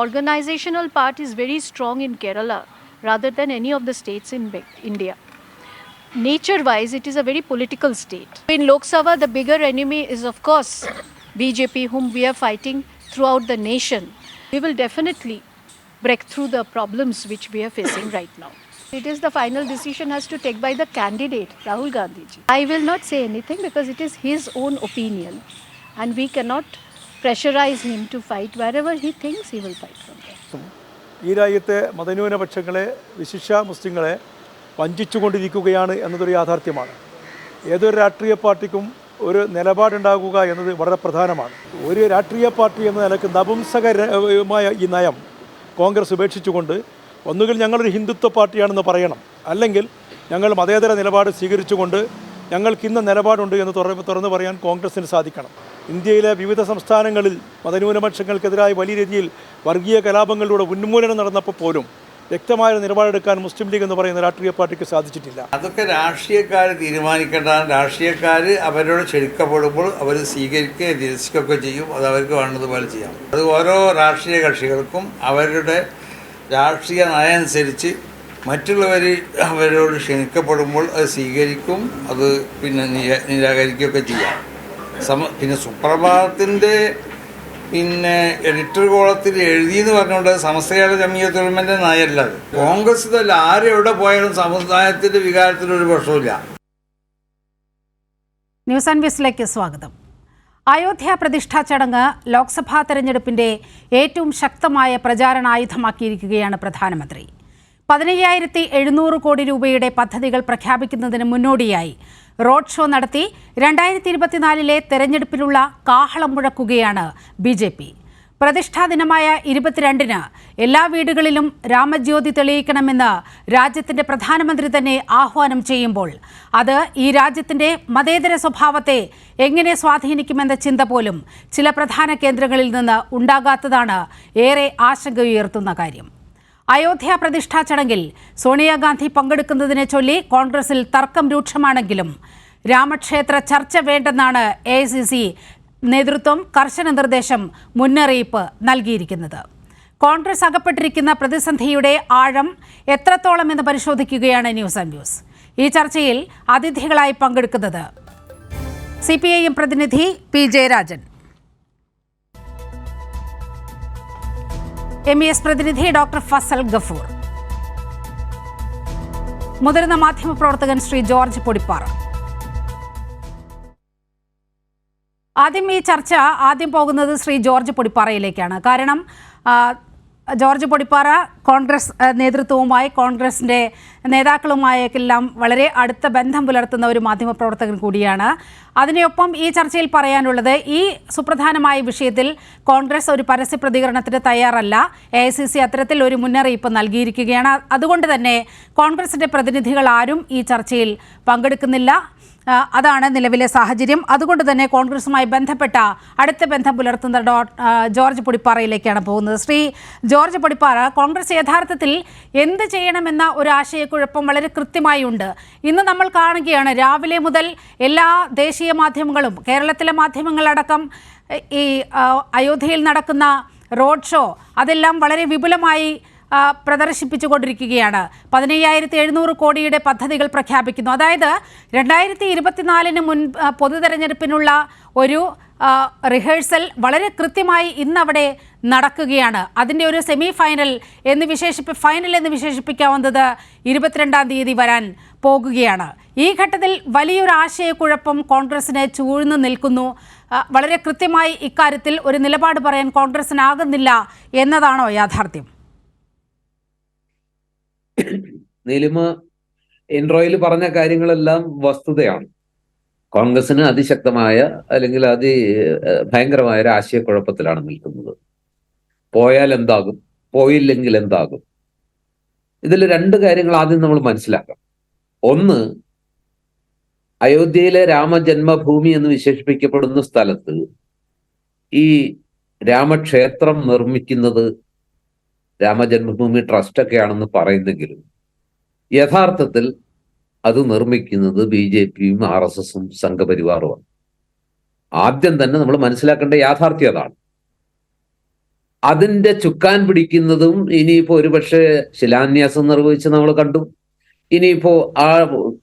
organizational part is very strong in Kerala rather than any of the states in India. Nature-wise, it is a very political state. In Lok Sabha, the bigger enemy is, of course, BJP, whom we are fighting throughout the nation. We will definitely break through the problems which we are facing right now. It is the final decision has to take by the candidate, Rahul Gandhi ji. I will not say anything because it is his own opinion and we cannot pressurize him to fight. Wherever he thinks, he will fight from there. ഈ രാജ്യത്തെ മതന്യൂനപക്ഷങ്ങളെ വിശിഷ്യ മുസ്ലിങ്ങളെ വഞ്ചിച്ചുകൊണ്ടിരിക്കുകയാണ് എന്നതൊരു യാഥാർത്ഥ്യമാണ്. ഏതൊരു രാഷ്ട്രീയ പാർട്ടിക്കും ഒരു നിലപാടുണ്ടാകുക എന്നത് വളരെ പ്രധാനമാണ്. ഒരു രാഷ്ട്രീയ പാർട്ടി എന്ന നിലയ്ക്ക് നപുംസകമായ ഈ നയം കോൺഗ്രസ് ഉപേക്ഷിച്ചുകൊണ്ട് ഒന്നുകിൽ ഞങ്ങളൊരു ഹിന്ദുത്വ പാർട്ടിയാണെന്ന് പറയണം, അല്ലെങ്കിൽ ഞങ്ങൾ മതേതര നിലപാട് സ്വീകരിച്ചുകൊണ്ട് ഞങ്ങൾക്കിന്ന് നിലപാടുണ്ട് എന്ന് തുറന്നു പറയാൻ കോൺഗ്രസിന് സാധിക്കണം. ഇന്ത്യയിലെ വിവിധ സംസ്ഥാനങ്ങളിൽ മതന്യൂനപക്ഷങ്ങൾക്കെതിരായി വലിയ രീതിയിൽ വർഗീയ കലാപങ്ങളിലൂടെ ഉന്മൂലനം നടന്നപ്പോൾ പോലും വ്യക്തമായ നിലപാടെടുക്കാൻ മുസ്ലിം ലീഗ് എന്ന് പറയുന്ന രാഷ്ട്രീയ പാർട്ടിക്ക് സാധിച്ചിട്ടില്ല. അതൊക്കെ രാഷ്ട്രീയക്കാർ തീരുമാനിക്കേണ്ടതാണ്. രാഷ്ട്രീയക്കാർ അവരോട് ക്ഷണിക്കപ്പെടുമ്പോൾ അവർ സ്വീകരിക്കുകയും നിരസിക്കുകയൊക്കെ ചെയ്യും. അത് അവർക്ക് വേണ്ടതുപോലെ ചെയ്യാം. അത് ഓരോ രാഷ്ട്രീയ കക്ഷികൾക്കും അവരുടെ രാഷ്ട്രീയ നയം അനുസരിച്ച് മറ്റുള്ളവർ അവരോട് ക്ഷണിക്കപ്പെടുമ്പോൾ അത് സ്വീകരിക്കും, അത് പിന്നെ നിരാകരിക്കുകയൊക്കെ ചെയ്യാം. പിന്നെ സുപ്രഭാതത്തിൻ്റെ എഡിറ്റർ കോളത്തിൽ എഴുതിയെന്ന് പറഞ്ഞുകൊണ്ട് സമസ്തയുടെ ജമിയത്തുൽ ഉലമയുടെ നയമല്ല അത്. കോൺഗ്രസ് ഇതല്ല, ആരെവിടെ പോയാലും സമുദായത്തിൻ്റെ വികാരത്തിനൊരു പ്രശ്നമില്ല. ന്യൂസ് ആൻഡ് വ്യൂസിലേക്ക് സ്വാഗതം. അയോധ്യ പ്രതിഷ്ഠാ ചടങ്ങ് ലോക്സഭാ തെരഞ്ഞെടുപ്പിന്റെ ഏറ്റവും ശക്തമായ പ്രചാരണായുധമാക്കിയിരിക്കുകയാണ് പ്രധാനമന്ത്രി. 15,700 കോടി രൂപയുടെ പദ്ധതികൾ പ്രഖ്യാപിക്കുന്നതിന് മുന്നോടിയായി റോഡ് ഷോ നടത്തി 2024 തെരഞ്ഞെടുപ്പിനുള്ള കാഹളം മുഴക്കുകയാണ് BJP. പ്രതിഷ്ഠാ ദിനമായ 22-ന് എല്ലാ വീടുകളിലും രാമജ്യോതി തെളിയിക്കണമെന്ന് രാജ്യത്തിന്റെ പ്രധാനമന്ത്രി തന്നെ ആഹ്വാനം ചെയ്യുമ്പോൾ അത് ഈ രാജ്യത്തിന്റെ മതേതര സ്വഭാവത്തെ എങ്ങനെ സ്വാധീനിക്കുമെന്ന ചിന്ത പോലും ചില പ്രധാന കേന്ദ്രങ്ങളിൽ നിന്ന് ഉണ്ടാകാത്തതാണ് ഏറെ ആശങ്കയുയർത്തുന്ന കാര്യം. അയോധ്യ പ്രതിഷ്ഠാ ചടങ്ങിൽ സോണിയാഗാന്ധി പങ്കെടുക്കുന്നതിനെ ചൊല്ലി കോൺഗ്രസിൽ തർക്കം രൂക്ഷമാണെങ്കിലും രാമക്ഷേത്ര ചർച്ച വേണ്ടെന്നാണ് AICC നേതൃത്വം കർശന നിർദ്ദേശം മുന്നറിയിപ്പ് നൽകിയിരിക്കുന്നത്. കോൺഗ്രസ് അകപ്പെട്ടിരിക്കുന്ന പ്രതിസന്ധിയുടെ ആഴം എത്രത്തോളം എന്ന് പരിശോധിക്കുകയാണ് ന്യൂസ് ആൻഡ് വ്യൂസ്. ഈ ചർച്ചയിൽ അതിഥികളായി പങ്കെടുക്കുന്നത് CPIM പ്രതിനിധി P. ജയരാജൻ, MES പ്രതിനിധി ഡോക്ടർ ഫസൽ ഗഫൂർ, മുതിർന്ന മാധ്യമപ്രവർത്തകൻ ശ്രീ ജോർജ് പൊടിപ്പാറ. ഈ ചർച്ച ആദ്യം പോകുന്നത് ശ്രീ ജോർജ് പൊടിപ്പാറയിലേക്കാണ്. കാരണം ജോർജ് പൊടിപ്പാറ കോൺഗ്രസ് നേതൃത്വവുമായി കോൺഗ്രസിൻ്റെ നേതാക്കളുമായെല്ലാം വളരെ അടുത്ത ബന്ധം പുലർത്തുന്ന ഒരു മാധ്യമപ്രവർത്തകൻ കൂടിയാണ്. അതിനൊപ്പം ഈ ചർച്ചയിൽ പറയാനുള്ളത്, ഈ സുപ്രധാനമായ വിഷയത്തിൽ കോൺഗ്രസ് ഒരു പരസ്യ പ്രതികരണത്തിന് തയ്യാറല്ല. AICC അത്തരത്തിൽ ഒരു മുന്നറിയിപ്പ് നൽകിയിരിക്കുകയാണ്. അതുകൊണ്ട് തന്നെ കോൺഗ്രസിൻ്റെ പ്രതിനിധികൾ ആരും ഈ ചർച്ചയിൽ പങ്കെടുക്കുന്നില്ല. അതാണ് നിലവിലെ സാഹചര്യം. അതുകൊണ്ട് തന്നെ കോൺഗ്രസുമായി ബന്ധപ്പെട്ട അടുത്ത ബന്ധം പുലർത്തുന്ന ജോർജ് പൊടിപ്പാറയിലേക്കാണ് പോകുന്നത്. ശ്രീ ജോർജ് പൊടിപ്പാറ, കോൺഗ്രസ് യഥാർത്ഥത്തിൽ എന്ത് ചെയ്യണമെന്ന ഒരു ആശയക്കുഴപ്പം വളരെ കൃത്യമായി ഉണ്ട്. ഇന്ന് നമ്മൾ കാണുകയാണ്, രാവിലെ മുതൽ എല്ലാ ദേശീയ മാധ്യമങ്ങളും കേരളത്തിലെ മാധ്യമങ്ങളടക്കം ഈ അയോധ്യയിൽ നടക്കുന്ന റോഡ് ഷോ അതെല്ലാം വളരെ വിപുലമായി പ്രദർശിപ്പിച്ചുകൊണ്ടിരിക്കുകയാണ്. 15,700 കോടിയുടെ പദ്ധതികൾ പ്രഖ്യാപിക്കുന്നു. അതായത് 2024 പൊതു തെരഞ്ഞെടുപ്പിനുള്ള ഒരു റിഹേഴ്സൽ വളരെ കൃത്യമായി ഇന്നവിടെ നടക്കുകയാണ്. അതിൻ്റെ ഒരു സെമി ഫൈനൽ ഫൈനൽ എന്ന് വിശേഷിപ്പിക്കാവുന്നത് 22-ാം തീയതി വരാൻ പോകുകയാണ്. ഈ ഘട്ടത്തിൽ വലിയൊരു ആശയക്കുഴപ്പം കോൺഗ്രസിന് ചൂഴ്ന്നു നിൽക്കുന്നു. വളരെ കൃത്യമായി ഇക്കാര്യത്തിൽ ഒരു നിലപാട് പറയാൻ കോൺഗ്രസിനാകുന്നില്ല എന്നതാണോ യാഥാർത്ഥ്യം? നീലിമ ഇൻട്രോയിൽ പറഞ്ഞ കാര്യങ്ങളെല്ലാം വസ്തുതയാണ്. കോൺഗ്രസിന് അതിശക്തമായ അല്ലെങ്കിൽ ഭയങ്കരമായ ഒരു ആശയക്കുഴപ്പത്തിലാണ് നിൽക്കുന്നത്. പോയാൽ എന്താകും, പോയില്ലെങ്കിൽ എന്താകും? ഇതിൽ രണ്ട് കാര്യങ്ങൾ ആദ്യം നമ്മൾ മനസ്സിലാക്കാം. ഒന്ന്, അയോധ്യയിലെ രാമജന്മഭൂമി എന്ന് വിശേഷിപ്പിക്കപ്പെടുന്ന സ്ഥലത്ത് ഈ രാമക്ഷേത്രം നിർമ്മിക്കുന്നത് രാമജന്മഭൂമി ട്രസ്റ്റൊക്കെയാണെന്ന് പറയുന്നെങ്കിലും യഥാർത്ഥത്തിൽ അത് നിർമ്മിക്കുന്നത് BJPയും RSSും സംഘപരിവാറുമാണ്. ആദ്യം തന്നെ നമ്മൾ മനസ്സിലാക്കേണ്ട യാഥാർത്ഥ്യം അതാണ്. അതിന്റെ ചുക്കാൻ പിടിക്കുന്നതും ഇനിയിപ്പോ ഒരുപക്ഷെ ശിലാന്യാസം നിർവഹിച്ച് നമ്മൾ കണ്ടു. ഇനിയിപ്പോ ആ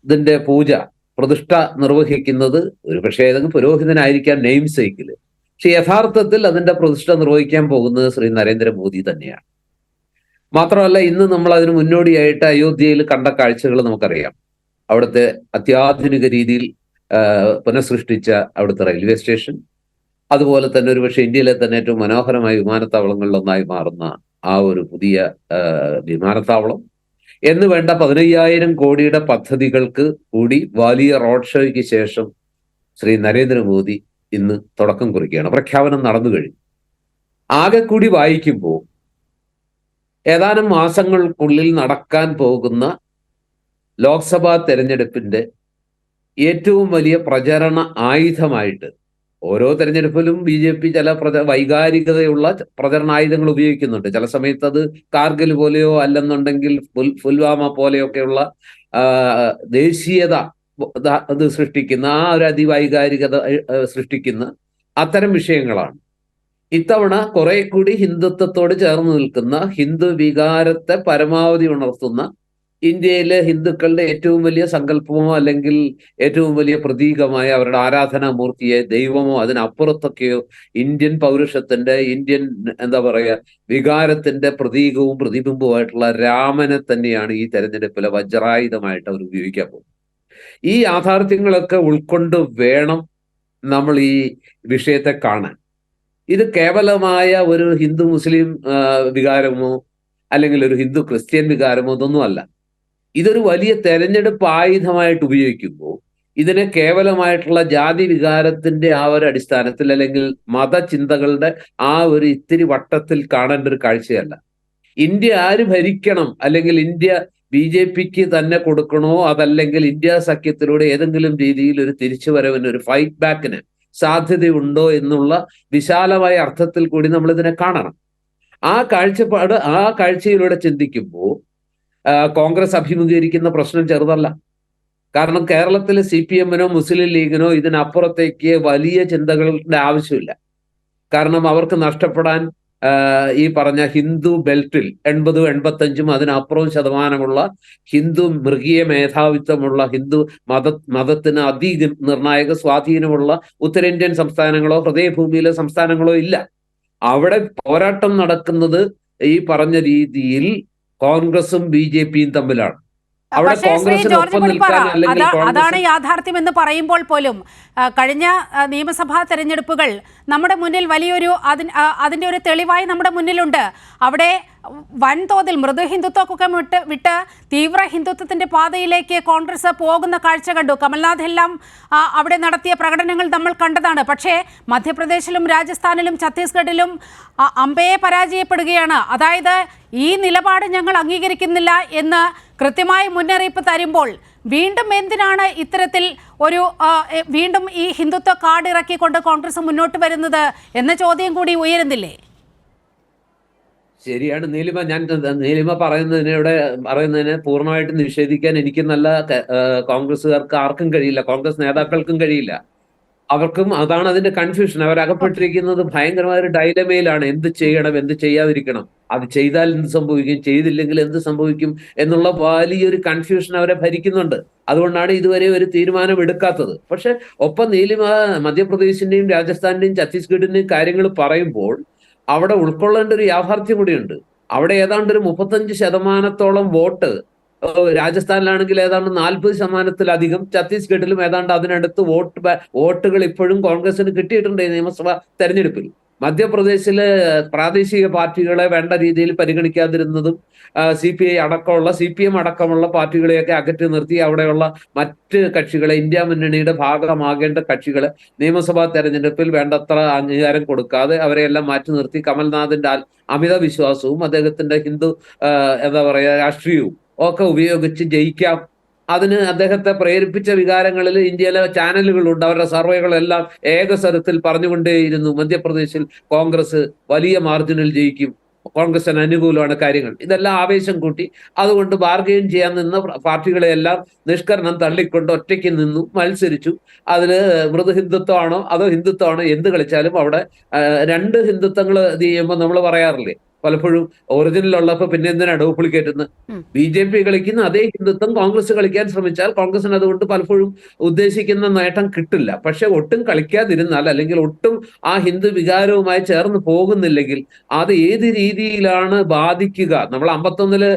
ഇതിന്റെ പൂജ പ്രതിഷ്ഠ നിർവഹിക്കുന്നത് ഒരുപക്ഷെ ഏതെങ്കിലും പുരോഹിതനായിരിക്കാം നെയിം സേക്കില്. പക്ഷെ യഥാർത്ഥത്തിൽ അതിന്റെ പ്രതിഷ്ഠ നിർവഹിക്കാൻ പോകുന്നത് ശ്രീ നരേന്ദ്രമോദി തന്നെയാണ്. മാത്രമല്ല, ഇന്ന് നമ്മൾ അതിന് മുന്നോടിയായിട്ട് അയോധ്യയിൽ കണ്ട കാഴ്ചകൾ നമുക്കറിയാം. അവിടുത്തെ അത്യാധുനിക രീതിയിൽ പുനഃസൃഷ്ടിച്ച അവിടുത്തെ റെയിൽവേ സ്റ്റേഷൻ, അതുപോലെ തന്നെ ഒരുപക്ഷെ ഇന്ത്യയിലെ തന്നെ ഏറ്റവും മനോഹരമായ വിമാനത്താവളങ്ങളിലൊന്നായി മാറുന്ന ആ ഒരു പുതിയ വിമാനത്താവളം എന്ന് വേണ്ട 15,000 കോടിയുടെ പദ്ധതികൾക്ക് കൂടി വലിയ റോഡ് ഷോയ്ക്ക് ശേഷം ശ്രീ നരേന്ദ്രമോദി ഇന്ന് തുടക്കം കുറിക്കുകയാണ്. പ്രഖ്യാപനം നടന്നു കഴിഞ്ഞു. ആകെ കൂടി വായിക്കുമ്പോൾ ഏതാനും മാസങ്ങൾക്കുള്ളിൽ നടക്കാൻ പോകുന്ന ലോക്സഭാ തെരഞ്ഞെടുപ്പിന്റെ ഏറ്റവും വലിയ പ്രചരണ ആയുധമായിട്ട്, ഓരോ തെരഞ്ഞെടുപ്പിലും BJP ചില വൈകാരികതയുള്ള പ്രചരണായുധങ്ങൾ ഉപയോഗിക്കുന്നുണ്ട്. ചില സമയത്ത് അത് കാർഗിൽ പോലെയോ അല്ലെന്നുണ്ടെങ്കിൽ പുൽവാമ പോലെയൊക്കെയുള്ള ദേശീയത അത് സൃഷ്ടിക്കുന്ന, ആ ഒരു അതിവൈകാരികത സൃഷ്ടിക്കുന്ന അത്തരം വിഷയങ്ങളാണ്. ഇത്തവണ കുറെ കൂടി ഹിന്ദുത്വത്തോട് ചേർന്ന് നിൽക്കുന്ന, ഹിന്ദു വികാരത്തെ പരമാവധി ഉണർത്തുന്ന, ഇന്ത്യയിലെ ഹിന്ദുക്കളുടെ ഏറ്റവും വലിയ സങ്കല്പമോ അല്ലെങ്കിൽ ഏറ്റവും വലിയ പ്രതീകമായ അവരുടെ ആരാധനാമൂർത്തിയെ, ദൈവമോ അതിനപ്പുറത്തൊക്കെയോ ഇന്ത്യൻ പൗരുഷത്തിന്റെ, ഇന്ത്യൻ എന്താ പറയുക, വികാരത്തിന്റെ പ്രതീകവും പ്രതിബിംബവുമായിട്ടുള്ള രാമനെ തന്നെയാണ് ഈ തെരഞ്ഞെടുപ്പിലെ വജ്രായുധമായിട്ട് അവർ ഉപയോഗിക്കാൻ പോകുന്നത്. ഈ യാഥാർത്ഥ്യങ്ങളൊക്കെ ഉൾക്കൊണ്ട് വേണം നമ്മൾ ഈ വിഷയത്തെ കാണാൻ. ഇത് കേവലമായ ഒരു ഹിന്ദു മുസ്ലിം വികാരമോ അല്ലെങ്കിൽ ഒരു ഹിന്ദു ക്രിസ്ത്യൻ വികാരമോ ഇതൊന്നും അല്ല. ഇതൊരു വലിയ തെരഞ്ഞെടുപ്പ് ആയുധമായിട്ട് ഉപയോഗിക്കുമ്പോൾ ഇതിനെ കേവലമായിട്ടുള്ള ജാതി വികാരത്തിന്റെ ആ ഒരു അടിസ്ഥാനത്തിൽ അല്ലെങ്കിൽ മതചിന്തകളുടെ ആ ഒരു ഇത്തിരി വട്ടത്തിൽ കാണേണ്ട ഒരു കാഴ്ചയല്ല. ഇന്ത്യ ആര് ഭരിക്കണം, അല്ലെങ്കിൽ ഇന്ത്യ BJPക്ക് തന്നെ കൊടുക്കണോ, അതല്ലെങ്കിൽ ഇന്ത്യ സഖ്യത്തിലൂടെ ഏതെങ്കിലും രീതിയിൽ ഒരു തിരിച്ചുവരവിന്, ഒരു ഫൈറ്റ് ബാക്കിന് സാധ്യതയുണ്ടോ എന്നുള്ള വിശാലമായ അർത്ഥത്തിൽ കൂടി നമ്മൾ ഇതിനെ കാണണം. ആ കാഴ്ചയിലൂടെ ചിന്തിക്കുമ്പോൾ കോൺഗ്രസ് അഭിമുഖീകരിക്കുന്ന പ്രശ്നം ചെറുതല്ല. കാരണം കേരളത്തിൽ CPM-നോ മുസ്ലിം ലീഗിനോ ഇതിനപ്പുറത്തേക്ക് വലിയ ചിന്തകളുടെ ആവശ്യമില്ല. കാരണം അവർക്ക് നഷ്ടപ്പെടാൻ ഈ പറഞ്ഞ ഹിന്ദു ബെൽറ്റിൽ 80-85 അതിനപ്പുറവും ശതമാനമുള്ള ഹിന്ദു മൃഗീയ മേധാവിത്വമുള്ള, ഹിന്ദു മതത്തിന് നിർണായക സ്വാധീനമുള്ള ഉത്തരേന്ത്യൻ സംസ്ഥാനങ്ങളോ ഹൃദയഭൂമിയിലെ സംസ്ഥാനങ്ങളോ ഇല്ല. അവിടെ പോരാട്ടം നടക്കുന്നത് ഈ പറഞ്ഞ രീതിയിൽ കോൺഗ്രസും BJPയും തമ്മിലാണ്. അവിടെ കോൺഗ്രസിനൊപ്പം നിൽക്കാൻ, അല്ലെങ്കിൽ അതാണ് യാഥാർത്ഥ്യം എന്ന് പറയുമ്പോൾ പോലും കഴിഞ്ഞ നിയമസഭാ തെരഞ്ഞെടുപ്പുകൾ നമ്മുടെ മുന്നിൽ വലിയൊരു അതിൻ്റെ ഒരു തെളിവായി നമ്മുടെ മുന്നിലുണ്ട്. അവിടെ വൻതോതിൽ മൃദു ഹിന്ദുത്വമൊക്കെ വിട്ട് തീവ്ര ഹിന്ദുത്വത്തിന്റെ പാതയിലേക്ക് കോൺഗ്രസ് പോകുന്ന കാഴ്ച കണ്ടു. കമൽനാഥ് എല്ലാം അവിടെ നടത്തിയ പ്രകടനങ്ങൾ നമ്മൾ കണ്ടതാണ്. പക്ഷേ മധ്യപ്രദേശിലും രാജസ്ഥാനിലും ഛത്തീസ്ഗഡിലും അമ്പയെ പരാജയപ്പെടുകയാണ്. അതായത് ഈ നിലപാട് ഞങ്ങൾ അംഗീകരിക്കുന്നില്ല എന്ന് കൃത്യമായി മുന്നറിയിപ്പ് തരുമ്പോൾ വീണ്ടും എന്തിനാണ് ഇത്തരത്തിൽ വീണ്ടും ഈ ഹിന്ദുത്വ കാർഡ് ഇറക്കിക്കൊണ്ട് കോൺഗ്രസ് മുന്നോട്ട് വരുന്നത് എന്ന ചോദ്യം കൂടി ഉയരുന്നില്ലേ? ശരിയാണ് നീലിമ. ഞാൻ നീലിമ പറയുന്നതിനെ പൂർണ്ണമായിട്ട് നിഷേധിക്കാൻ എനിക്ക് നല്ല കോൺഗ്രസ്സുകാർക്ക് ആർക്കും കഴിയില്ല, കോൺഗ്രസ് നേതാക്കൾക്കും കഴിയില്ല. അവർക്കും അതാണ് അതിന്റെ കൺഫ്യൂഷൻ. അവരകപ്പെട്ടിരിക്കുന്നത് ഭയങ്കരമായ ഒരു ഡൈലമയിലാണ്. എന്ത് ചെയ്യണം, എന്ത് ചെയ്യാതിരിക്കണം, അത് ചെയ്താൽ എന്ത് സംഭവിക്കും, ചെയ്തില്ലെങ്കിൽ എന്ത് സംഭവിക്കും എന്നുള്ള വലിയൊരു കൺഫ്യൂഷൻ അവരെ ഭരിക്കുന്നുണ്ട്. അതുകൊണ്ടാണ് ഇതുവരെ ഒരു തീരുമാനം എടുക്കാത്തത്. പക്ഷെ ഒപ്പം നീലിമ മധ്യപ്രദേശിന്റെയും രാജസ്ഥാന്റെയും ഛത്തീസ്ഗഡിന്റെയും കാര്യങ്ങൾ പറയുമ്പോൾ അവിടെ ഉൾക്കൊള്ളേണ്ട ഒരു യാഥാർത്ഥ്യം കൂടിയുണ്ട്. അവിടെ ഏതാണ്ട് ഒരു 35% വോട്ട്, രാജസ്ഥാനിലാണെങ്കിൽ ഏതാണ്ട് 40%-ലധികം, ഛത്തീസ്ഗഡിലും ഏതാണ്ട് അതിനടുത്ത് വോട്ടുകൾ ഇപ്പോഴും കോൺഗ്രസിന് കിട്ടിയിട്ടുണ്ട് നിയമസഭാ തെരഞ്ഞെടുപ്പിൽ. മധ്യപ്രദേശിലെ പ്രാദേശിക പാർട്ടികളെ വേണ്ട രീതിയിൽ പരിഗണിക്കാതിരുന്നതും CPM അടക്കമുള്ള പാർട്ടികളെയൊക്കെ അകറ്റി നിർത്തി അവിടെയുള്ള മറ്റ് കക്ഷികളെ, ഇന്ത്യ മുന്നണിയുടെ ഭാഗമാകേണ്ട കക്ഷികളെ നിയമസഭാ തെരഞ്ഞെടുപ്പിൽ വേണ്ടത്ര അംഗീകാരം കൊടുക്കാതെ അവരെയെല്ലാം മാറ്റി നിർത്തി കമൽനാഥിന്റെ അമിത വിശ്വാസവും അദ്ദേഹത്തിന്റെ ഹിന്ദു എന്താ പറയുക രാഷ്ട്രീയവും ഒക്കെ ഉപയോഗിച്ച് ജയിക്കാം. അതിന് അദ്ദേഹത്തെ പ്രേരിപ്പിച്ച വികാരങ്ങളിൽ ഇന്ത്യയിലെ ചാനലുകളുണ്ട്. അവരുടെ സർവേകളെല്ലാം ഏകസ്വരത്തിൽ പറഞ്ഞുകൊണ്ടേയിരുന്നു മധ്യപ്രദേശിൽ കോൺഗ്രസ് വലിയ മാർജിനിൽ ജയിക്കും, കോൺഗ്രസിന് അനുകൂലമാണ് കാര്യങ്ങൾ. ഇതെല്ലാം ആവേശം കൂട്ടി അതുകൊണ്ട് ബാർഗെയിൻ ചെയ്യാൻ നിന്ന പാർട്ടികളെയെല്ലാം നിഷ്കരണം തള്ളിക്കൊണ്ട് ഒറ്റയ്ക്ക് നിന്നു, മത്സരിച്ചു. അതിന് മൃദു ഹിന്ദുത്വമാണോ അതോ ഹിന്ദുത്വമാണോ എന്ത് കളിച്ചാലും അവിടെ രണ്ട് ഹിന്ദുത്വങ്ങൾ ഇത് ചെയ്യുമ്പോൾ നമ്മൾ പറയാറില്ലേ പലപ്പോഴും ഒറിജിനൽ ഉള്ളപ്പോൾ പിന്നെ എന്തിനാ ഡ്യൂപ്ലിക്കേറ്റ് എന്ന്. BJP കളിക്കുന്ന അതേ ഹിന്ദുത്വം കോൺഗ്രസ് കളിക്കാൻ ശ്രമിച്ചാൽ കോൺഗ്രസിന് അതുകൊണ്ട് പലപ്പോഴും ഉദ്ദേശിക്കുന്ന നേട്ടം കിട്ടില്ല. പക്ഷെ ഒട്ടും കളിക്കാതിരുന്നാൽ അല്ലെങ്കിൽ ഒട്ടും ആ ഹിന്ദു വികാരവുമായി ചേർന്ന് പോകുന്നില്ലെങ്കിൽ അത് ഏത് രീതിയിലാണ് ബാധിക്കുക? നമ്മൾ 51-ല്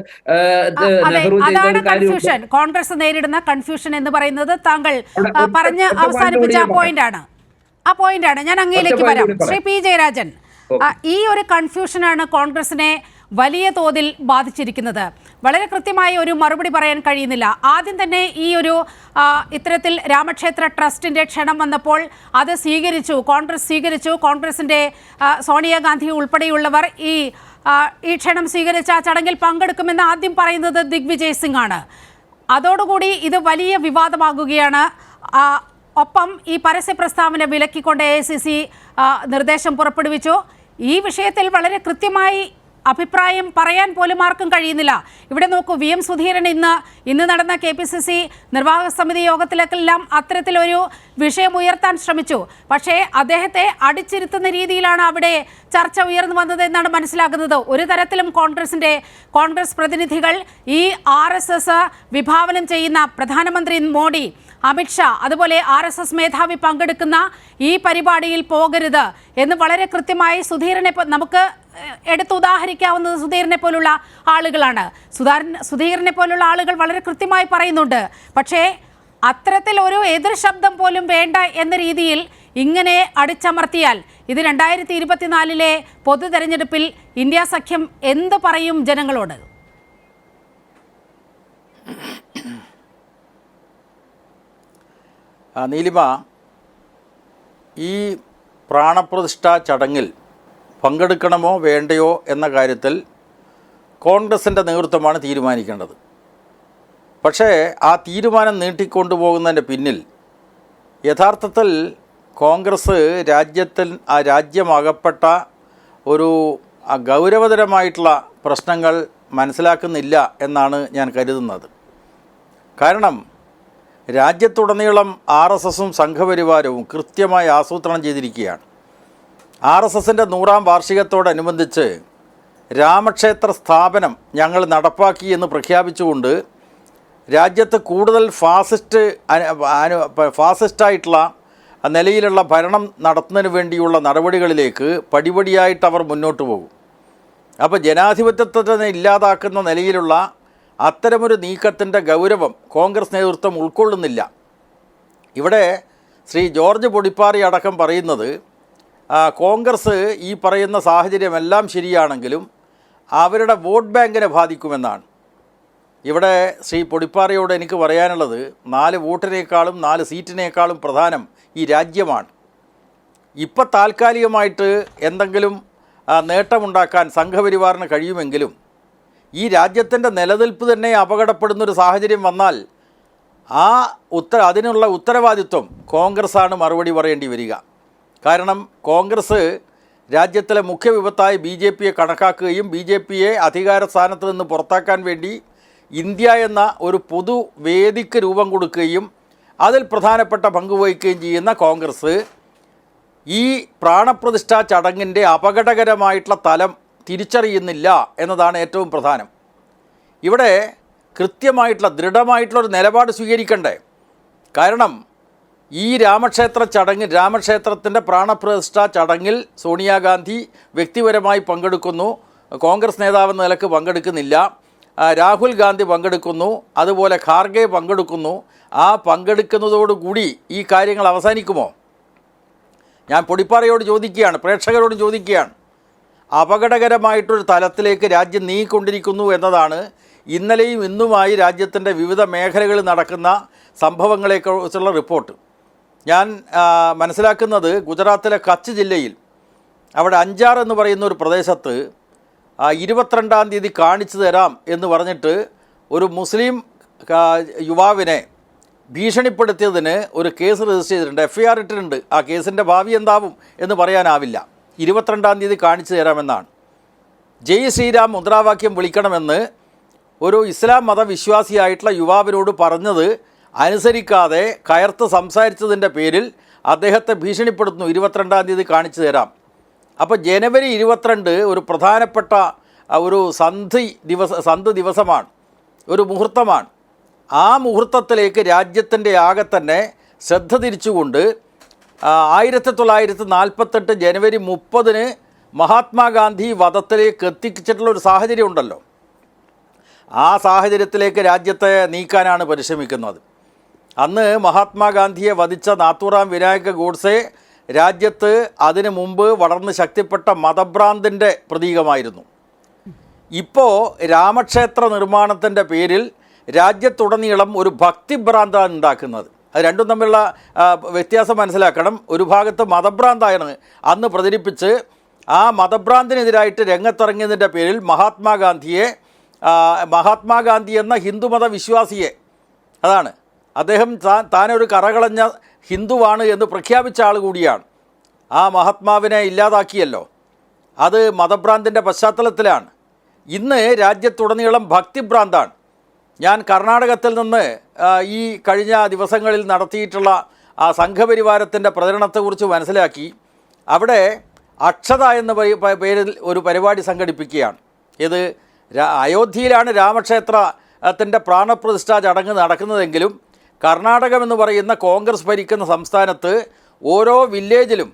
നെഹ്റു ചെയ്ത ഒരു കാര്യം, കോൺഗ്രസ് നേരിടുന്ന കൺഫ്യൂഷൻ എന്ന് പറയുന്നത് താങ്കൾ പറഞ്ഞ് അവസാനിപ്പിച്ച ആ പോയിന്റാണ്. ഞാൻ അങ്ങയിലേക്ക് വരാം. ശ്രീ പി ജയരാജൻ, ഈ ഒരു കൺഫ്യൂഷനാണ് കോൺഗ്രസിനെ വലിയ തോതിൽ ബാധിച്ചിരിക്കുന്നത്. വളരെ കൃത്യമായി ഒരു മറുപടി പറയാൻ കഴിയുന്നില്ല. ആദ്യം തന്നെ ഈ ഒരു ഇത്തരത്തിൽ രാമക്ഷേത്ര ട്രസ്റ്റിന്റെ ക്ഷണം വന്നപ്പോൾ അത് കോൺഗ്രസ് സ്വീകരിച്ചു. കോൺഗ്രസിന്റെ സോണിയാഗാന്ധി ഉൾപ്പെടെയുള്ളവർ ഈ ക്ഷണം സ്വീകരിച്ച ആ ചടങ്ങിൽ പങ്കെടുക്കുമെന്ന് ആദ്യം പറയുന്നത് ദിഗ്വിജയ് സിംഗ് ആണ്. അതോടുകൂടി ഇത് വലിയ വിവാദമാകുകയാണ്. ഒപ്പം ഈ പരസ്യ പ്രസ്താവന വിലക്കിക്കൊണ്ട് AICC നിർദ്ദേശം പുറപ്പെടുവിച്ചു. ഈ വിഷയത്തിൽ വളരെ കൃത്യമായി അഭിപ്രായം പറയാൻ പോലും ആർക്കും കഴിയുന്നില്ല. ഇവിടെ നോക്കൂ, VM സുധീരൻ ഇന്ന് നടന്ന KPCC നിർവാഹക സമിതി യോഗത്തിലെല്ലാം അത്തരത്തിലൊരു വിഷയം ഉയർത്താൻ ശ്രമിച്ചു. പക്ഷേ അദ്ദേഹത്തെ അടിച്ചിരുത്തുന്ന രീതിയിലാണ് അവിടെ ചർച്ച ഉയർന്നു വന്നത് എന്നാണ് മനസ്സിലാക്കുന്നത്. ഒരു തരത്തിലും കോൺഗ്രസ് പ്രതിനിധികൾ ഈ RSS വിഭാവനം ചെയ്യുന്ന പ്രധാനമന്ത്രി മോഡി, അമിത്ഷാ, അതുപോലെ RSS മേധാവി പങ്കെടുക്കുന്ന ഈ പരിപാടിയിൽ പോകരുത് എന്ന് വളരെ കൃത്യമായി നമുക്ക് എടുത്തുദാഹരിക്കാവുന്നത് സുധീരനെ പോലുള്ള ആളുകളാണ്. സുധീരനെ പോലുള്ള ആളുകൾ വളരെ കൃത്യമായി പറയുന്നുണ്ട്. പക്ഷേ അത്തരത്തിൽ ഒരു എതിർ ശബ്ദം പോലും വേണ്ട എന്ന രീതിയിൽ ഇങ്ങനെ അടിച്ചമർത്തിയാൽ ഇത് 2024-ലെ പൊതു തെരഞ്ഞെടുപ്പിൽ ഇന്ത്യ സഖ്യം എന്ത് പറയും ജനങ്ങളോട്? നീലിമ, ഈ പ്രാണപ്രതിഷ്ഠാ ചടങ്ങിൽ പങ്കെടുക്കണമോ വേണ്ടയോ എന്ന കാര്യത്തിൽ കോൺഗ്രസിൻ്റെ നേതൃത്വമാണ് തീരുമാനിക്കേണ്ടത്. പക്ഷേ ആ തീരുമാനം നീട്ടിക്കൊണ്ടുപോകുന്നതിൻ്റെ പിന്നിൽ യഥാർത്ഥത്തിൽ കോൺഗ്രസ് രാജ്യമകപ്പെട്ട ഒരു ഗൗരവതരമായിട്ടുള്ള പ്രശ്നങ്ങൾ മനസ്സിലാക്കുന്നില്ല എന്നാണ് ഞാൻ കരുതുന്നത്. കാരണം രാജ്യത്തുടനീളം RSSും സംഘപരിവാരവും കൃത്യമായി ആസൂത്രണം ചെയ്തിരിക്കുകയാണ്. RSSൻ്റെ 100ാം വാർഷികത്തോടനുബന്ധിച്ച് രാമക്ഷേത്ര സ്ഥാപനം ഞങ്ങൾ നടപ്പാക്കി എന്ന് പ്രഖ്യാപിച്ചുകൊണ്ട് രാജ്യത്ത് കൂടുതൽ ഫാസിസ്റ്റായിട്ടുള്ള നിലയിലുള്ള ഭരണം നടത്തുന്നതിന് വേണ്ടിയുള്ള നടപടികളിലേക്ക് പടിപടിയായിട്ട് അവർ മുന്നോട്ട് പോകും. അപ്പോൾ ജനാധിപത്യത്തെ ഇല്ലാതാക്കുന്ന നിലയിലുള്ള അത്തരമൊരു നീക്കത്തിൻ്റെ ഗൗരവം കോൺഗ്രസ് നേതൃത്വം ഉൾക്കൊള്ളുന്നില്ല. ഇവിടെ ശ്രീ ജോർജ് പൊടിപ്പാറി അടക്കം പറയുന്നത് കോൺഗ്രസ് ഈ പറയുന്ന സാഹചര്യമെല്ലാം ശരിയാണെങ്കിലും അവരുടെ വോട്ട് ബാങ്കിനെ ബാധിക്കുമെന്നാണ്. ഇവിടെ ശ്രീ പൊടിപ്പാറിയോട് എനിക്ക് പറയാനുള്ളത് 4 വോട്ടിനേക്കാളും 4 സീറ്റിനേക്കാളും പ്രധാനം ഈ രാജ്യമാണ്. ഇപ്പം താൽക്കാലികമായിട്ട് എന്തെങ്കിലും നേട്ടമുണ്ടാക്കാൻ സംഘപരിവാറിന് കഴിയുമെങ്കിലും ഈ രാജ്യത്തിൻ്റെ നിലനിൽപ്പ് തന്നെ അപകടപ്പെടുന്നൊരു സാഹചര്യം വന്നാൽ അതിനുള്ള ഉത്തരവാദിത്വം കോൺഗ്രസ്സാണ് മറുപടി പറയേണ്ടി വരിക. കാരണം കോൺഗ്രസ് രാജ്യത്തിലെ മുഖ്യ വിപത്തായി BJPയെ കണക്കാക്കുകയും BJPയെ അധികാര സ്ഥാനത്ത് നിന്ന് പുറത്താക്കാൻ വേണ്ടി ഇന്ത്യ എന്ന ഒരു പൊതുവേദിക്ക് രൂപം കൊടുക്കുകയും അതിൽ പ്രധാനപ്പെട്ട പങ്കുവഹിക്കുകയും ചെയ്യുന്ന കോൺഗ്രസ് ഈ പ്രാണപ്രതിഷ്ഠാ ചടങ്ങിൻ്റെ അപകടകരമായിട്ടുള്ള തലം തിരിച്ചറിയുന്നില്ല എന്നതാണ് ഏറ്റവും പ്രധാനം. ഇവിടെ കൃത്യമായിട്ടുള്ള ദൃഢമായിട്ടുള്ളൊരു നിലപാട് സ്വീകരിക്കണ്ടേ? കാരണം ഈ രാമക്ഷേത്രത്തിൻ്റെ പ്രാണപ്രതിഷ്ഠാ ചടങ്ങിൽ സോണിയാഗാന്ധി വ്യക്തിപരമായി പങ്കെടുക്കുന്നു, കോൺഗ്രസ് നേതാവെന്ന നിലക്ക് പങ്കെടുക്കുന്നില്ല. രാഹുൽ ഗാന്ധി പങ്കെടുക്കുന്നു, അതുപോലെ ഖാർഗെ പങ്കെടുക്കുന്നു. ആ പങ്കെടുക്കുന്നതോടുകൂടി ഈ കാര്യങ്ങൾ അവസാനിക്കുമോ? ഞാൻ പൊടിപ്പാറയോട് ചോദിക്കുകയാണ്, പ്രേക്ഷകരോട് ചോദിക്കുകയാണ്. അപകടകരമായിട്ടൊരു തലത്തിലേക്ക് രാജ്യം നീങ്ങിക്കൊണ്ടിരിക്കുന്നു എന്നതാണ് ഇന്നലെയും ഇന്നുമായി രാജ്യത്തിൻ്റെ വിവിധ മേഖലകളിൽ നടക്കുന്ന സംഭവങ്ങളെക്കുറിച്ചുള്ള റിപ്പോർട്ട്. ഞാൻ മനസ്സിലാക്കുന്നത് ഗുജറാത്തിലെ കച്ച് ജില്ലയിൽ അവിടെ അഞ്ചാർ എന്ന് പറയുന്ന ഒരു പ്രദേശത്ത് 22-ാം തീയതി കാണിച്ചു തരാം എന്ന് പറഞ്ഞിട്ട് ഒരു മുസ്ലിം യുവാവിനെ ഭീഷണിപ്പെടുത്തിയതിന് ഒരു കേസ് രജിസ്റ്റർ ചെയ്തിട്ടുണ്ട്, FIR ഇട്ടിട്ടുണ്ട്. ആ കേസിൻ്റെ ഭാവി എന്താവും എന്ന് പറയാനാവില്ല. 22-ാം തീയതി കാണിച്ചു തരാമെന്നാണ്. ജയ് ശ്രീരാം മുദ്രാവാക്യം വിളിക്കണമെന്ന് ഒരു ഇസ്ലാം മതവിശ്വാസിയായിട്ടുള്ള യുവാവിനോട് പറഞ്ഞത് അനുസരിക്കാതെ കയർത്ത് സംസാരിച്ചതിൻ്റെ പേരിൽ അദ്ദേഹത്തെ ഭീഷണിപ്പെടുത്തുന്നു. 22-ാം തീയതി കാണിച്ചു തരാം. അപ്പോൾ ജനുവരി 22 ഒരു പ്രധാനപ്പെട്ട ഒരു സന്ധി ദിവസമാണ്, ഒരു മുഹൂർത്തമാണ്. ആ മുഹൂർത്തത്തിലേക്ക് രാജ്യത്തിൻ്റെ ആകെ തന്നെ ശ്രദ്ധ തിരിച്ചുകൊണ്ട് 1948 ജനുവരി 30 മഹാത്മാഗാന്ധി വധത്തിലേക്ക് എത്തിച്ചിട്ടുള്ള ഒരു സാഹചര്യം ഉണ്ടല്ലോ. ആ സാഹചര്യത്തിലേക്ക് രാജ്യത്തെ നീക്കാനാണ് പരിശ്രമിക്കുന്നത്. അന്ന് മഹാത്മാഗാന്ധിയെ വധിച്ച നാഥൂറാം വിനായക ഗോഡ്സെ രാജ്യത്ത് അതിനു മുമ്പ് വളർന്ന് ശക്തിപ്പെട്ട മതഭ്രാന്തിൻ്റെ പ്രതീകമായിരുന്നു. ഇപ്പോൾ രാമക്ഷേത്ര നിർമ്മാണത്തിൻ്റെ പേരിൽ രാജ്യത്തുടനീളം ഒരു ഭക്തിഭ്രാന്താണ് ഉണ്ടാക്കുന്നത്. അത് രണ്ടും തമ്മിലുള്ള വ്യത്യാസം മനസ്സിലാക്കണം. ഒരു ഭാഗത്ത് മതഭ്രാന്താണ് അന്ന് പ്രചരിപ്പിച്ച് ആ മതഭ്രാന്തിനെതിരായിട്ട് രംഗത്തിറങ്ങിയതിൻ്റെ പേരിൽ മഹാത്മാഗാന്ധി എന്ന ഹിന്ദുമത വിശ്വാസിയെ, അതാണ് അദ്ദേഹം താനൊരു കറകളഞ്ഞ ഹിന്ദുവാണ് എന്ന് പ്രഖ്യാപിച്ച ആൾ കൂടിയാണ്. ആ മഹാത്മാവിനെ ഇല്ലാതാക്കിയല്ലോ. അത് മതഭ്രാന്തിൻ്റെ പശ്ചാത്തലത്തിലാണ്. ഇന്ന് രാജ്യത്തുടനീളം ഭക്തിഭ്രാന്താണ്. ഞാൻ കർണാടകത്തിൽ നിന്ന് ഈ കഴിഞ്ഞ ദിവസങ്ങളിൽ നടത്തിയിട്ടുള്ള ആ സംഘപരിവാരത്തിൻ്റെ പ്രചരണത്തെക്കുറിച്ച് മനസ്സിലാക്കി. അവിടെ അക്ഷത എന്ന പേരിൽ ഒരു പരിപാടി സംഘടിപ്പിക്കുകയാണ്. ഇത് അയോധ്യയിലാണ് രാമക്ഷേത്രത്തിൻ്റെ പ്രാണപ്രതിഷ്ഠാ ചടങ്ങ് നടക്കുന്നതെങ്കിലും കർണാടകം എന്ന് പറയുന്ന കോൺഗ്രസ് ഭരിക്കുന്ന സംസ്ഥാനത്ത് ഓരോ വില്ലേജിലും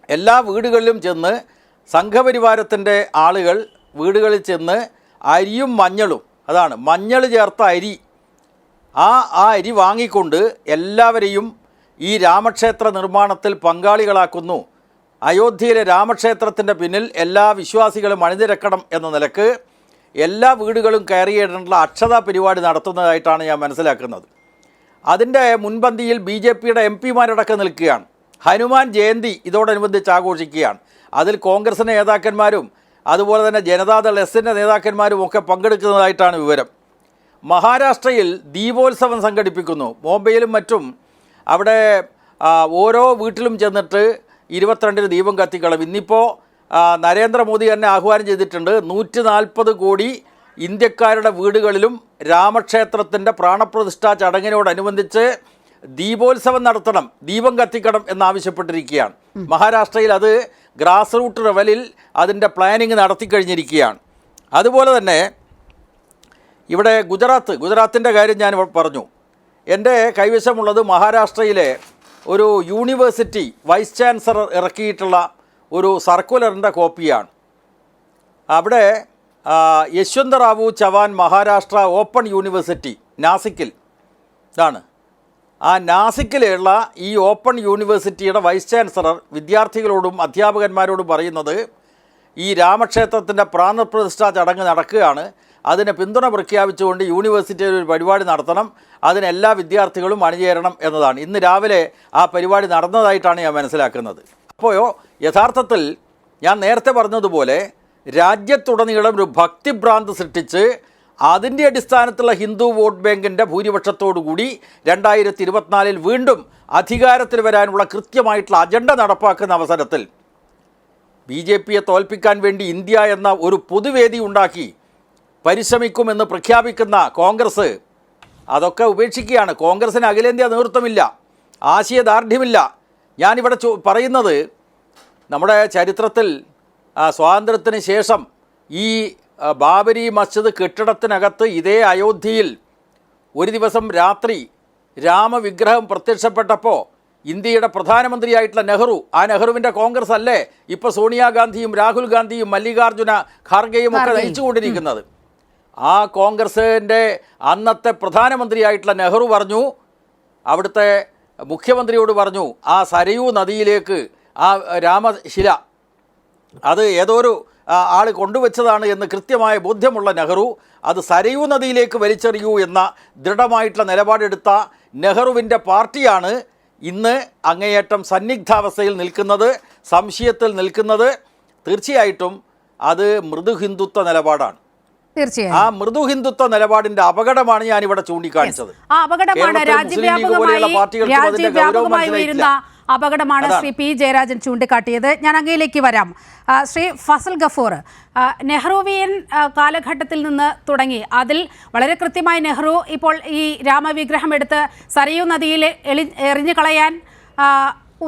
എല്ലാ വീടുകളിലും ചെന്ന് സംഘപരിവാരത്തിൻ്റെ ആളുകൾ വീടുകളിൽ ചെന്ന് അരിയും മഞ്ഞളും, അതാണ് മഞ്ഞൾ ചേർത്ത അരി, ആ അരി വാങ്ങിക്കൊണ്ട് എല്ലാവരെയും ഈ രാമക്ഷേത്ര നിർമ്മാണത്തിൽ പങ്കാളികളാക്കുന്നു. അയോധ്യയിലെ രാമക്ഷേത്രത്തിൻ്റെ പിന്നിൽ എല്ലാ വിശ്വാസികളും അണിനിരക്കണം എന്ന നിലക്ക് എല്ലാ വീടുകളും കയറിയിടേണ്ട അക്ഷതാ പരിപാടി നടത്തുന്നതായിട്ടാണ് ഞാൻ മനസ്സിലാക്കുന്നത്. അതിൻ്റെ മുൻപന്തിയിൽ BJPയുടെ MP-മാരടക്കം നിൽക്കുകയാണ്. ഹനുമാൻ ജയന്തി ഇതോടനുബന്ധിച്ച് ആഘോഷിക്കുകയാണ്. അതിൽ കോൺഗ്രസ് നേതാക്കന്മാരും അതുപോലെ തന്നെ ജനതാദൾ എസിൻ്റെ നേതാക്കന്മാരും ഒക്കെ പങ്കെടുക്കുന്നതായിട്ടാണ് വിവരം. മഹാരാഷ്ട്രയിൽ ദീപോത്സവം സംഘടിപ്പിക്കുന്നു. ബോംബെയിലും മറ്റും അവിടെ ഓരോ വീട്ടിലും ചെന്നിട്ട് 22 ദീപം കത്തിക്കണം. ഇന്നിപ്പോൾ നരേന്ദ്രമോദി തന്നെ ആഹ്വാനം ചെയ്തിട്ടുണ്ട് 140 കോടി ഇന്ത്യക്കാരുടെ വീടുകളിലും രാമക്ഷേത്രത്തിൻ്റെ പ്രാണപ്രതിഷ്ഠാ ചടങ്ങിനോടനുബന്ധിച്ച് ദീപോത്സവം നടത്തണം, ദീപം കത്തിക്കണം എന്നാവശ്യപ്പെട്ടിരിക്കുകയാണ്. മഹാരാഷ്ട്രയിൽ അത് ഗ്രാസ് റൂട്ട് ലെവലിൽ അതിൻ്റെ പ്ലാനിങ് നടത്തിക്കഴിഞ്ഞിരിക്കുകയാണ്. അതുപോലെ തന്നെ ഇവിടെ ഗുജറാത്തിൻ്റെ കാര്യം ഞാൻ പറഞ്ഞു. എൻ്റെ കൈവശമുള്ളത് മഹാരാഷ്ട്രയിലെ ഒരു യൂണിവേഴ്സിറ്റി വൈസ് ചാൻസലർ ഇറക്കിയിട്ടുള്ള ഒരു സർക്കുലറിൻ്റെ കോപ്പിയാണ്. അവിടെ യശ്വന്തറാവു ചവാൻ മഹാരാഷ്ട്ര ഓപ്പൺ യൂണിവേഴ്സിറ്റി നാസിക്കിൽ ഇതാണ്. ആ നാസിക്കിലുള്ള ഈ ഓപ്പൺ യൂണിവേഴ്സിറ്റിയുടെ വൈസ് ചാൻസലർ വിദ്യാർത്ഥികളോടും അധ്യാപകന്മാരോടും പറയുന്നത് ഈ രാമക്ഷേത്രത്തിൻ്റെ പ്രാണപ്രതിഷ്ഠാ ചടങ്ങ് നടക്കുകയാണ്, അതിന് പിന്തുണ പ്രഖ്യാപിച്ചുകൊണ്ട് യൂണിവേഴ്സിറ്റിയിൽ ഒരു പരിപാടി നടത്തണം, അതിന് എല്ലാ വിദ്യാർത്ഥികളും അണിചേരണം എന്നതാണ്. ഇന്ന് രാവിലെ ആ പരിപാടി നടന്നതായിട്ടാണ് ഞാൻ മനസ്സിലാക്കുന്നത്. അപ്പോൾ യഥാർത്ഥത്തിൽ ഞാൻ നേരത്തെ പറഞ്ഞതുപോലെ രാജ്യത്തുടനീളം ഒരു ഭക്തിഭ്രാന്ത് സൃഷ്ടിച്ച് അതിൻ്റെ അടിസ്ഥാനത്തിലുള്ള ഹിന്ദു വോട്ട് ബാങ്കിൻ്റെ ഭൂരിപക്ഷത്തോടുകൂടി 2024 വീണ്ടും അധികാരത്തിൽ വരാനുള്ള കൃത്യമായിട്ടുള്ള അജണ്ട നടപ്പാക്കുന്ന അവസരത്തിൽ BJPയെ തോൽപ്പിക്കാൻ വേണ്ടി ഇന്ത്യ എന്ന ഒരു പൊതുവേദി ഉണ്ടാക്കി പരിശ്രമിക്കുമെന്ന് പ്രഖ്യാപിക്കുന്ന കോൺഗ്രസ് അതൊക്കെ ഉപേക്ഷിക്കുകയാണ്. കോൺഗ്രസിന് അഖിലേന്ത്യാ നേതൃത്വമില്ല, ആശയദാർഢ്യമില്ല. ഞാനിവിടെ പറയുന്നത് നമ്മുടെ ചരിത്രത്തിൽ സ്വാതന്ത്ര്യത്തിന് ശേഷം ഈ ബാബരി മസ്ജിദ് കെട്ടിടത്തിനകത്ത് ഇതേ അയോധ്യയിൽ ഒരു ദിവസം രാത്രി രാമവിഗ്രഹം പ്രത്യക്ഷപ്പെട്ടപ്പോൾ ഇന്ത്യയുടെ പ്രധാനമന്ത്രിയായിട്ടുള്ള നെഹ്റു, ആ നെഹ്റുവിൻ്റെ കോൺഗ്രസ് അല്ലേ ഇപ്പോൾ സോണിയാഗാന്ധിയും രാഹുൽ ഗാന്ധിയും മല്ലികാർജുന ഖാർഗെയും ഒക്കെ നയിച്ചുകൊണ്ടിരിക്കുന്നത്. ആ കോൺഗ്രസിൻ്റെ അന്നത്തെ പ്രധാനമന്ത്രിയായിട്ടുള്ള നെഹ്റു പറഞ്ഞു, അവിടുത്തെ മുഖ്യമന്ത്രിയോട് പറഞ്ഞു, ആ സരയൂ നദിയിലേക്ക് ആ രാമശില അത് ഏതൊരു ആൾ കൊണ്ടുവച്ചതാണ് എന്ന് കൃത്യമായ ബോധ്യമുള്ള നെഹ്റു അത് സരയൂ നദിയിലേക്ക് വലിച്ചെറിയൂ എന്ന ദൃഢമായിട്ടുള്ള നിലപാടെടുത്ത നെഹ്റുവിൻ്റെ പാർട്ടിയാണ് ഇന്ന് അങ്ങേയറ്റം സന്നിഗ്ധാവസ്ഥയിൽ നിൽക്കുന്നത്, സംശയത്തിൽ നിൽക്കുന്നത്. തീർച്ചയായിട്ടും അത് മൃദുഹിന്ദുത്വ നിലപാടാണ്. തീർച്ചയായും ആ മൃദുഹിന്ദുത്വ നിലപാടിന്റെ അപകടമാണ് ഞാൻ ഇവിടെ ചൂണ്ടിക്കാണിച്ചത്. ആ അപകടമാണ് രാജ്യവ്യാപകമായി വരുന്ന അപകടമാണ് ശ്രീ പി ജയരാജൻ ചൂണ്ടിക്കാട്ടിയത്. ഞാൻ അങ്ങയിലേക്ക് വരാം. ശ്രീ ഫസൽ ഗഫൂർ, നെഹ്റുവിയൻ കാലഘട്ടത്തിൽ നിന്ന് തുടങ്ങി അതിൽ വളരെ കൃത്യമായി നെഹ്റു ഇപ്പോൾ ഈ രാമവിഗ്രഹം എടുത്ത് സരയൂ നദിയിൽ എറിഞ്ഞു കളയാൻ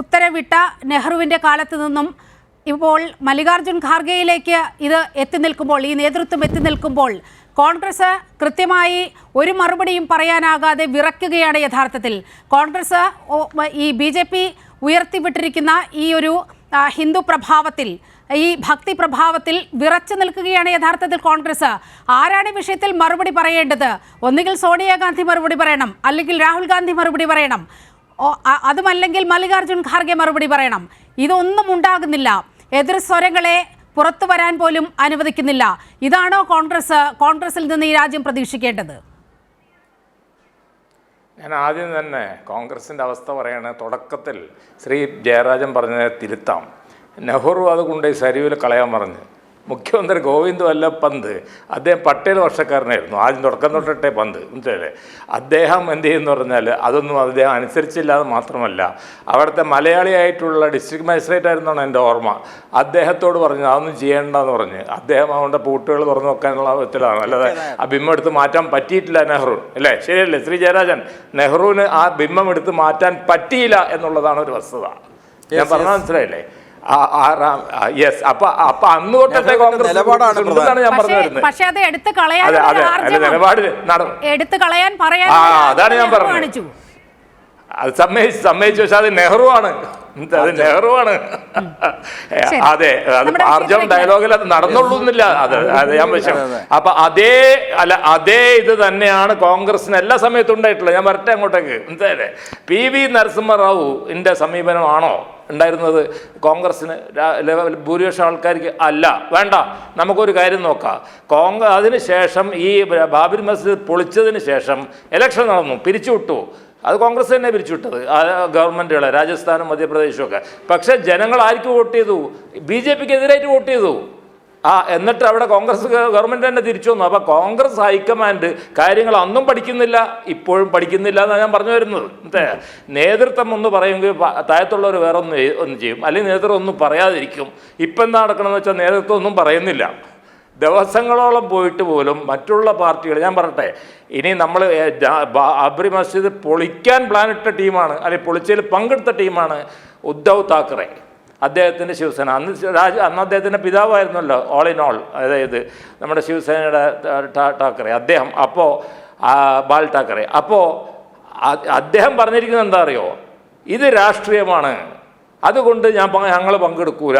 ഉത്തരവിട്ട നെഹ്റുവിൻ്റെ കാലത്ത് നിന്നും ഇപ്പോൾ മല്ലികാർജ്ജുൻ ഖാർഗെയിലേക്ക് ഇത് എത്തി നിൽക്കുമ്പോൾ, ഈ നേതൃത്വം എത്തി നിൽക്കുമ്പോൾ കോൺഗ്രസ് കൃത്യമായി ഒരു മറുപടിയും പറയാനാകാതെ വിറയ്ക്കുകയാണ്. യഥാർത്ഥത്തിൽ കോൺഗ്രസ് ഈ BJP ഉയർത്തിവിട്ടിരിക്കുന്ന ഈ ഒരു ഹിന്ദു പ്രഭാവത്തിൽ, ഈ ഭക്തി പ്രഭാവത്തിൽ വിറച്ചു നിൽക്കുകയാണ് യഥാർത്ഥത്തിൽ കോൺഗ്രസ്. ആരാണ് ഈ വിഷയത്തിൽ മറുപടി പറയേണ്ടത്? ഒന്നുകിൽ സോണിയാഗാന്ധി മറുപടി പറയണം, അല്ലെങ്കിൽ രാഹുൽ ഗാന്ധി മറുപടി പറയണം, അതുമല്ലെങ്കിൽ മല്ലികാർജ്ജുൻ ഖാർഗെ മറുപടി പറയണം. ഇതൊന്നും ഉണ്ടാകുന്നില്ല. എതിർ സ്വരങ്ങളെ പുറത്തു വരാൻ പോലും അനുവദിക്കുന്നില്ല. ഇതാണോ കോൺഗ്രസിൽ നിന്ന് ഈ രാജ്യം പ്രതീക്ഷിക്കേണ്ടത്? ഞാൻ ആദ്യം തന്നെ കോൺഗ്രസിൻ്റെ അവസ്ഥ പറയാണ്. തുടക്കത്തിൽ ശ്രീ ജയരാജൻ പറഞ്ഞത് തിരുത്താം. നെഹ്റു അതുകൊണ്ട് സരിവിൽ കളയാൻ പറഞ്ഞു. മുഖ്യമന്ത്രി ഗോവിന്ദ് വല്ലഭ് പന്ത്, അദ്ദേഹം പട്ടേൽ വർഷക്കാരനായിരുന്നു. ആദ്യം തുടക്കം തൊട്ടിട്ടേ പന്ത്, മനസ്സിലല്ലേ? അദ്ദേഹം എന്ത് ചെയ്യുമെന്ന് പറഞ്ഞാൽ അതൊന്നും അദ്ദേഹം അനുസരിച്ചില്ലാതെ മാത്രമല്ല, അവിടുത്തെ മലയാളിയായിട്ടുള്ള ഡിസ്ട്രിക്ട് മജിസ്ട്രേറ്റ് ആയിരുന്നാണ് എൻ്റെ ഓർമ്മ, അദ്ദേഹത്തോട് പറഞ്ഞു അതൊന്നും ചെയ്യേണ്ടെന്ന് പറഞ്ഞ് അദ്ദേഹം അവൻ്റെ പൂട്ടുകൾ തുറന്നു വെക്കാനുള്ള വിധത്തിലാണ്. അല്ലാതെ ആ ബിംബം എടുത്ത് മാറ്റാൻ പറ്റിയിട്ടില്ല നെഹ്റു, അല്ലേ? ശരിയല്ലേ ശ്രീ ജയരാജൻ? നെഹ്റുവിന് ആ ബിംബം എടുത്ത് മാറ്റാൻ പറ്റിയില്ല എന്നുള്ളതാണ് ഒരു വസ്തുത. ഞാൻ പറഞ്ഞാൽ മനസ്സിലായില്ലേ? യെസ്. അപ്പൊ അന്ന് തൊട്ടത്തെ കോൺഗ്രസ് നിലപാടാണ് ഞാൻ പറഞ്ഞു വരുന്നത്. പക്ഷേ അത് എടുത്തു കളയാൻ നിലപാട് അതാണ് ഞാൻ പറഞ്ഞത്. അത് സമ്മതിച്ചു. പക്ഷെ അത് നെഹ്റു ആണ്. അതെ, അത് ആർജവം ഡയലോഗിൽ അത് നടന്നുള്ളൂന്നില്ല. അത് ഞാൻ വെച്ചാൽ അപ്പൊ അതേ ഇത് തന്നെയാണ് കോൺഗ്രസിന് എല്ലാ സമയത്തും ഉണ്ടായിട്ടുള്ളത്. ഞാൻ വരട്ടെ അങ്ങോട്ടേക്ക്. മനസ്സിലായില്ലേ? PV നരസിംഹറാവുവിന്റെ സമീപനമാണോ ഉണ്ടായിരുന്നത് കോൺഗ്രസിന്? ഭൂരിപക്ഷം ആൾക്കാർക്ക് അല്ല. വേണ്ട, നമുക്കൊരു കാര്യം നോക്കാം. അതിനുശേഷം ഈ ബാബരി മസ്ജിദ് പൊളിച്ചതിന് ശേഷം ഇലക്ഷൻ നടന്നു, പിരിച്ചുവിട്ടു. അത് കോൺഗ്രസ് തന്നെ പിരിച്ചുവിട്ടത്, ഗവൺമെൻറ്റുകളെ, രാജസ്ഥാനും മധ്യപ്രദേശും ഒക്കെ. പക്ഷേ ജനങ്ങൾ ആർക്ക് വോട്ട് ചെയ്തു? BJPക്ക് എതിരായിട്ട് വോട്ട് ചെയ്തു. എന്നിട്ട് അവിടെ കോൺഗ്രസ് ഗവൺമെൻറ് തന്നെ തിരിച്ചു വന്നു. അപ്പോൾ കോൺഗ്രസ് ഹൈക്കമാൻഡ് കാര്യങ്ങൾ അന്നും പഠിക്കുന്നില്ല, ഇപ്പോഴും പഠിക്കുന്നില്ല എന്നാണ് ഞാൻ പറഞ്ഞു വരുന്നത്. നേതൃത്വം ഒന്ന് പറയുമെങ്കിൽ താഴത്തുള്ളവർ വേറെ ഒന്ന് ചെയ്യും, അല്ലെങ്കിൽ നേതൃത്വം ഒന്നും പറയാതിരിക്കും. ഇപ്പം എന്താ നടക്കണമെന്ന് വെച്ചാൽ നേതൃത്വം ഒന്നും പറയുന്നില്ല. ദിവസങ്ങളോളം പോയിട്ട് പോലും മറ്റുള്ള പാർട്ടികൾ, ഞാൻ പറയട്ടെ, ഇനി നമ്മൾ ബാബറി മസ്ജിദ് പൊളിക്കാൻ പ്ലാനിട്ട ടീമാണ്, അല്ലെങ്കിൽ പൊളിച്ചതിൽ പങ്കെടുത്ത ടീമാണ് ഉദ്ധവ് താക്കറെ, അദ്ദേഹത്തിൻ്റെ ശിവസേന. അന്ന് അദ്ദേഹത്തിൻ്റെ പിതാവായിരുന്നല്ലോ ഓൾ ഇൻ ഓൾ, അതായത് നമ്മുടെ ശിവസേനയുടെ ഠാക്കറെ അദ്ദേഹം. അപ്പോൾ ബാൽ ഠാക്കറെ. അപ്പോൾ അദ്ദേഹം പറഞ്ഞിരിക്കുന്നത് എന്താ അറിയോ? ഇത് രാഷ്ട്രീയമാണ്, അതുകൊണ്ട് ഞങ്ങൾ പങ്കെടുക്കൂല.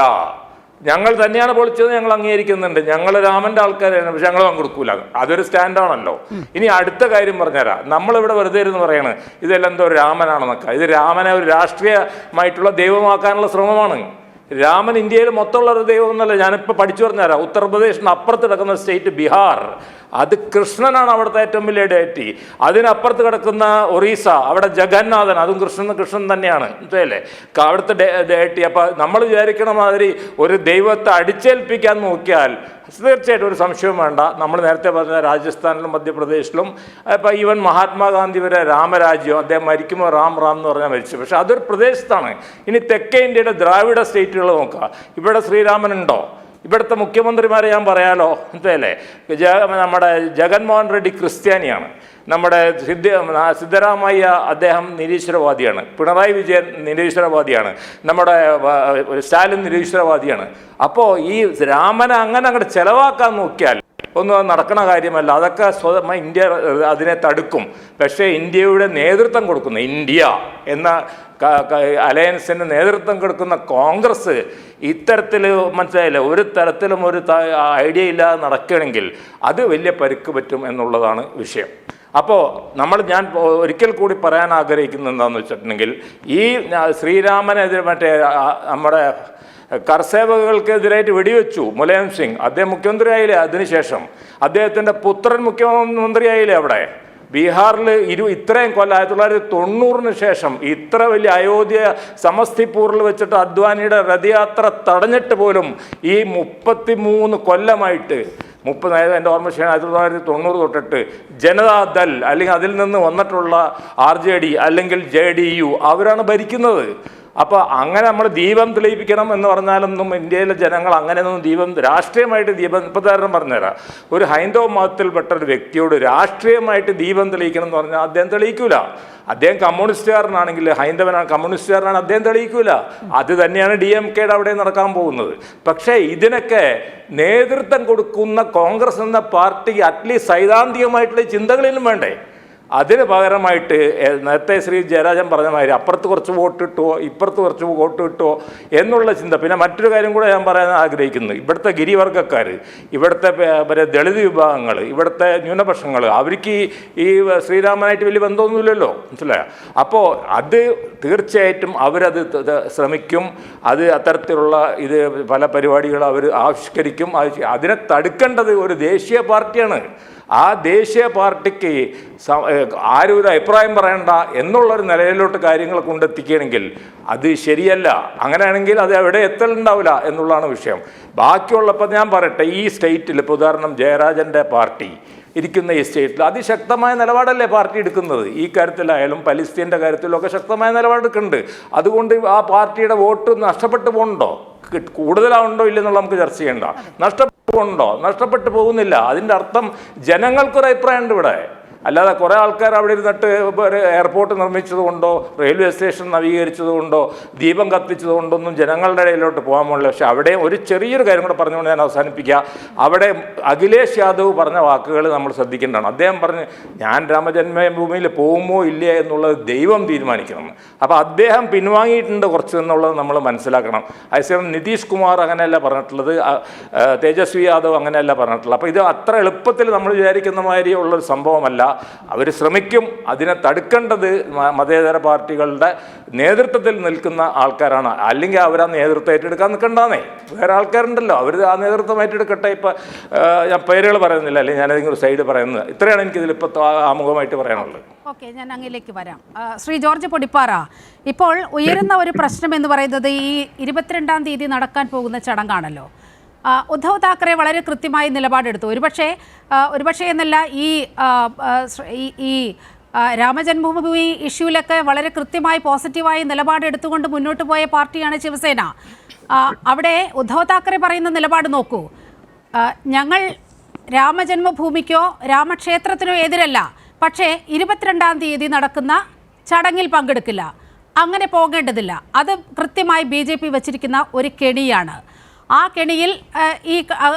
ഞങ്ങൾ തന്നെയാണ് പൊളിച്ചത്, ഞങ്ങൾ അംഗീകരിക്കുന്നുണ്ട്, ഞങ്ങൾ രാമൻ്റെ ആൾക്കാരാണ്, പക്ഷെ ഞങ്ങൾ പങ്കെടുക്കൂല. അതൊരു സ്റ്റാൻഡാണല്ലോ. ഇനി അടുത്ത കാര്യം പറഞ്ഞുതരാം. നമ്മളിവിടെ വെറുതെ ഇരുന്ന് പറയാണ് ഇതെല്ലാം എന്തോ രാമനാണെന്നൊക്കെ. ഇത് രാമനെ ഒരു രാഷ്ട്രീയമായിട്ടുള്ള ദൈവമാക്കാനുള്ള ശ്രമമാണ്. രാമൻ ഇന്ത്യയിൽ മൊത്തമുള്ള ഒരു ദൈവം എന്നല്ല. ഞാനിപ്പോൾ പഠിച്ചു പറഞ്ഞുതരാം. ഉത്തർപ്രദേശിന് അപ്പുറത്ത് കിടക്കുന്ന സ്റ്റേറ്റ് ബീഹാർ, അത് കൃഷ്ണനാണ് അവിടുത്തെ ഏറ്റവും വലിയ ഡേറ്റി. അതിനപ്പുറത്ത് കിടക്കുന്ന ഒറീസ, അവിടെ ജഗന്നാഥൻ, അതും കൃഷ്ണൻ തന്നെയാണ്, മനസ്സിലല്ലേ? അവിടുത്തെ ഡേറ്റി. അപ്പം നമ്മൾ വിചാരിക്കണ മാതിരി ഒരു ദൈവത്തെ അടിച്ചേൽപ്പിക്കാൻ നോക്കിയാൽ തീർച്ചയായിട്ടും ഒരു സംശയവും വേണ്ട. നമ്മൾ നേരത്തെ പറഞ്ഞ രാജസ്ഥാനിലും മധ്യപ്രദേശിലും ഇപ്പം ഈവൻ മഹാത്മാഗാന്ധി വരെ രാമരാജ്യം, അദ്ദേഹം മരിക്കുമ്പോൾ റാം എന്ന് പറഞ്ഞാൽ മരിച്ചു. പക്ഷെ അതൊരു പ്രദേശത്താണ്. ഇനി തെക്കേ ഇന്ത്യയുടെ ദ്രാവിഡ സ്റ്റേറ്റുകൾ നോക്കുക. ഇവിടെ ശ്രീരാമനുണ്ടോ? ഇവിടുത്തെ മുഖ്യമന്ത്രിമാരെ ഞാൻ പറയാലോ, മനസ്സിലല്ലേ? നമ്മുടെ ജഗൻമോഹൻ റെഡ്ഡി ക്രിസ്ത്യാനിയാണ്, നമ്മുടെ സിദ്ധരാമയ്യ അദ്ദേഹം നിരീശ്വരവാദിയാണ്, പിണറായി വിജയൻ നിരീശ്വരവാദിയാണ്, നമ്മുടെ സ്റ്റാലിൻ നിരീശ്വരവാദിയാണ്. അപ്പോൾ ഈ രാമനെ അങ്ങനെ അങ്ങോട്ട് ചെലവാക്കാൻ നോക്കിയാൽ ഒന്നും നടക്കണ കാര്യമല്ല. അതൊക്കെ സ്വതമായി ഇന്ത്യ അതിനെ തടുക്കും. പക്ഷേ ഇന്ത്യയുടെ നേതൃത്വം കൊടുക്കുന്ന, ഇന്ത്യ എന്ന അലയൻസിന് നേതൃത്വം കൊടുക്കുന്ന കോൺഗ്രസ് ഇത്തരത്തിൽ, മനസ്സിലായില്ല, ഒരു തരത്തിലും ഒരു ഐഡിയ ഇല്ലാതെ നടക്കുകയാണെങ്കിൽ അത് വലിയ പരിക്ക് പറ്റും എന്നുള്ളതാണ് വിഷയം. അപ്പോൾ ഞാൻ ഒരിക്കൽ കൂടി പറയാൻ ആഗ്രഹിക്കുന്നത് എന്താണെന്ന് വെച്ചിട്ടുണ്ടെങ്കിൽ, ഈ ശ്രീരാമനെതിരെ നമ്മുടെ കർസേവകൾക്കെതിരായിട്ട് വെടിവെച്ചു മുലായം സിംഗ്, അദ്ദേഹം മുഖ്യമന്ത്രിയായില്ലേ? അതിനുശേഷം അദ്ദേഹത്തിൻ്റെ പുത്രൻ മുഖ്യമന്ത്രിയായില്ലേ അവിടെ ബീഹാറിൽ? ഇത്രയും കൊല്ലം 1990 ശേഷം ഇത്ര വലിയ അയോധ്യ സമസ്തിപൂറിൽ വെച്ചിട്ട് അദ്വാനിയുടെ രഥയാത്ര തടഞ്ഞിട്ട് പോലും ഈ 33 കൊല്ലമായിട്ട്, എൻ്റെ ഓർമ്മ ശരിയാണ്, 1990 തൊട്ടിട്ട് ജനതാദൾ അല്ലെങ്കിൽ അതിൽ നിന്ന് വന്നിട്ടുള്ള RJD അല്ലെങ്കിൽ JDU അവരാണ് ഭരിക്കുന്നത്. അപ്പോൾ അങ്ങനെ നമ്മൾ ദീപം തെളിയിപ്പിക്കണം എന്ന് പറഞ്ഞാലൊന്നും ഇന്ത്യയിലെ ജനങ്ങൾ അങ്ങനെയൊന്നും ദീപം രാഷ്ട്രീയമായിട്ട് ദീപം ഉദാഹരണം പറഞ്ഞുതരാം. ഒരു ഹൈന്ദവ മതത്തിൽപ്പെട്ട ഒരു വ്യക്തിയോട് രാഷ്ട്രീയമായിട്ട് ദീപം തെളിയിക്കണം എന്ന് പറഞ്ഞാൽ അദ്ദേഹം തെളിയിക്കൂല. അദ്ദേഹം കമ്മ്യൂണിസ്റ്റുകാരനാണെങ്കിൽ, ഹൈന്ദവനാണ്, കമ്മ്യൂണിസ്റ്റുകാരനാണ്, അദ്ദേഹം തെളിയിക്കൂല. അത് തന്നെയാണ് DMKയുടെ അവിടെ നടക്കാൻ പോകുന്നത്. പക്ഷേ ഇതിനൊക്കെ നേതൃത്വം കൊടുക്കുന്ന കോൺഗ്രസ് എന്ന പാർട്ടിക്ക് അറ്റ്ലീസ്റ്റ് സൈദ്ധാന്തികമായിട്ടുള്ള ചിന്തകളിലും വേണ്ടേ? അതിന് പകരമായിട്ട് നേരത്തെ ശ്രീ ജയരാജൻ പറഞ്ഞ മാതിരി അപ്പുറത്ത് കുറച്ച് വോട്ട് കിട്ടുമോ ഇപ്പുറത്ത് കുറച്ച് വോട്ട് കിട്ടുമോ എന്നുള്ള ചിന്ത. പിന്നെ മറ്റൊരു കാര്യം കൂടെ ഞാൻ പറയാൻ ആഗ്രഹിക്കുന്നു. ഇവിടുത്തെ ഗിരിവർഗ്ഗക്കാർ, ഇവിടുത്തെ ദളിത് വിഭാഗങ്ങൾ, ഇവിടുത്തെ ന്യൂനപക്ഷങ്ങൾ, അവർക്ക് ഈ ശ്രീരാമനായിട്ട് വലിയ ബന്ധമൊന്നുമില്ലല്ലോ, മനസ്സിലായോ? അപ്പോൾ അത് തീർച്ചയായിട്ടും അവരത് ശ്രമിക്കും. അത് അത്തരത്തിലുള്ള ഇത് പല പരിപാടികളും അവർ ആവിഷ്കരിക്കും. അതിനെ തടുക്കേണ്ടത് ഒരു ദേശീയ പാർട്ടിയാണ്. ആ ദേശീയ പാർട്ടിക്ക് ആരും ഒരു അഭിപ്രായം പറയണ്ട എന്നുള്ളൊരു നിലയിലോട്ട് കാര്യങ്ങൾ കൊണ്ടെത്തിക്കുകയാണെങ്കിൽ അത് ശരിയല്ല. അങ്ങനെയാണെങ്കിൽ അത് എവിടെ എത്തലുണ്ടാവില്ല എന്നുള്ളതാണ് വിഷയം. ബാക്കിയുള്ളപ്പോൾ ഞാൻ പറയട്ടെ, ഈ സ്റ്റേറ്റിൽ ഇപ്പോൾ ഉദാഹരണം ജയരാജൻ്റെ പാർട്ടി ഇരിക്കുന്ന ഈ സ്റ്റേറ്റിൽ അതിശക്തമായ നിലപാടല്ലേ പാർട്ടി എടുക്കുന്നത്. ഈ കാര്യത്തിലായാലും പലസ്തീൻ്റെ കാര്യത്തിലൊക്കെ ശക്തമായ നിലപാടെടുക്കുന്നുണ്ട്. അതുകൊണ്ട് ആ പാർട്ടിയുടെ വോട്ട് നഷ്ടപ്പെട്ടു പോകുന്നുണ്ടോ, കൂടുതലാവുണ്ടോ ഇല്ലെന്നുള്ള നമുക്ക് ചർച്ച ചെയ്യണ്ട. നഷ്ടപ്പെട്ടു പോകുന്നില്ല. അതിൻ്റെ അർത്ഥം ജനങ്ങൾക്കൊരു അഭിപ്രായമുണ്ട് ഇവിടെ. അല്ലാതെ കുറേ ആൾക്കാർ അവിടെ ഇരുന്നിട്ട് എയർപോർട്ട് നിർമ്മിച്ചതുകൊണ്ടോ റെയിൽവേ സ്റ്റേഷൻ നവീകരിച്ചതുകൊണ്ടോ ദീപം കത്തിച്ചതുകൊണ്ടൊന്നും ജനങ്ങളുടെ ഇടയിലോട്ട് പോകാൻ പോകില്ല. പക്ഷെ അവിടെ ഒരു ചെറിയൊരു കാര്യം കൂടെ പറഞ്ഞുകൊണ്ട് ഞാൻ അവസാനിപ്പിക്കുക. അവിടെ അഖിലേഷ് യാദവ് പറഞ്ഞ വാക്കുകൾ നമ്മൾ ശ്രദ്ധിക്കേണ്ടതാണ്. അദ്ദേഹം പറഞ്ഞ് ഞാൻ രാമജന്മഭൂമിയിൽ പോകുമോ ഇല്ലേ എന്നുള്ളത് ദൈവം തീരുമാനിക്കണം. അപ്പോൾ അദ്ദേഹം പിൻവാങ്ങിയിട്ടുണ്ട് കുറച്ച് എന്നുള്ളത് നമ്മൾ മനസ്സിലാക്കണം. അതേസമയം നിതീഷ് കുമാർ അങ്ങനെയല്ല പറഞ്ഞിട്ടുള്ളത്, തേജസ്വി യാദവ് അങ്ങനെയല്ല പറഞ്ഞിട്ടുള്ളത്. അപ്പോൾ ഇത് അത്ര എളുപ്പത്തിൽ നമ്മൾ വിചാരിക്കുന്ന മാതിരി ഉള്ളൊരു സംഭവമല്ല. അവർ ശ്രമിക്കും. അതിനെ തടുക്കേണ്ടത് മതേതര പാർട്ടികളുടെ നേതൃത്വത്തിൽ നിൽക്കുന്ന ആൾക്കാരാണ്. അല്ലെങ്കിൽ അവർ ആ നേതൃത്വം ഏറ്റെടുക്കാൻ നിൽക്കണ്ടെന്നേ, വേറെ ആൾക്കാരുണ്ടല്ലോ, അവർ ആ നേതൃത്വം ഏറ്റെടുക്കട്ടെ. ഇപ്പം ഞാൻ പേരുകൾ പറയുന്നില്ല, അല്ലെങ്കിൽ ഞാൻ ഏതെങ്കിലും സൈഡ് പറയുന്നത്. ഇത്രയാണ് എനിക്കിതിലിപ്പോൾ ആമുഖമായിട്ട് പറയാനുള്ളത്. ഓക്കെ, ഞാൻ അങ്ങിലേക്ക് വരാം. ശ്രീ ജോർജ് പൊടിപ്പാറ, ഇപ്പോൾ ഉയരുന്ന ഒരു പ്രശ്നം എന്ന് പറയുന്നത് ഈ 22-ാം തീയതി നടക്കാൻ പോകുന്ന ചടങ്ങാണല്ലോ. ഉദ്ധവ് താക്കറെ വളരെ കൃത്യമായി നിലപാടെടുത്തു. ഒരുപക്ഷെ എന്നല്ല, ഈ രാമജന്മഭൂമി ഇഷ്യൂലൊക്കെ വളരെ കൃത്യമായി പോസിറ്റീവായി നിലപാടെടുത്തുകൊണ്ട് മുന്നോട്ട് പോയ പാർട്ടിയാണ് ശിവസേന. അവിടെ ഉദ്ധവ് താക്കറെ പറയുന്ന നിലപാട് നോക്കൂ. ഞങ്ങൾ രാമജന്മഭൂമിക്കോ രാമക്ഷേത്രത്തിനോ എതിരല്ല, പക്ഷേ 22-ാം തീയതി നടക്കുന്ന ചടങ്ങിൽ പങ്കെടുക്കില്ല, അങ്ങനെ പോകേണ്ടതില്ല. അത് കൃത്യമായി BJP വച്ചിരിക്കുന്ന ഒരു കെണിയാണ്. ആ കെണിയിൽ ഈ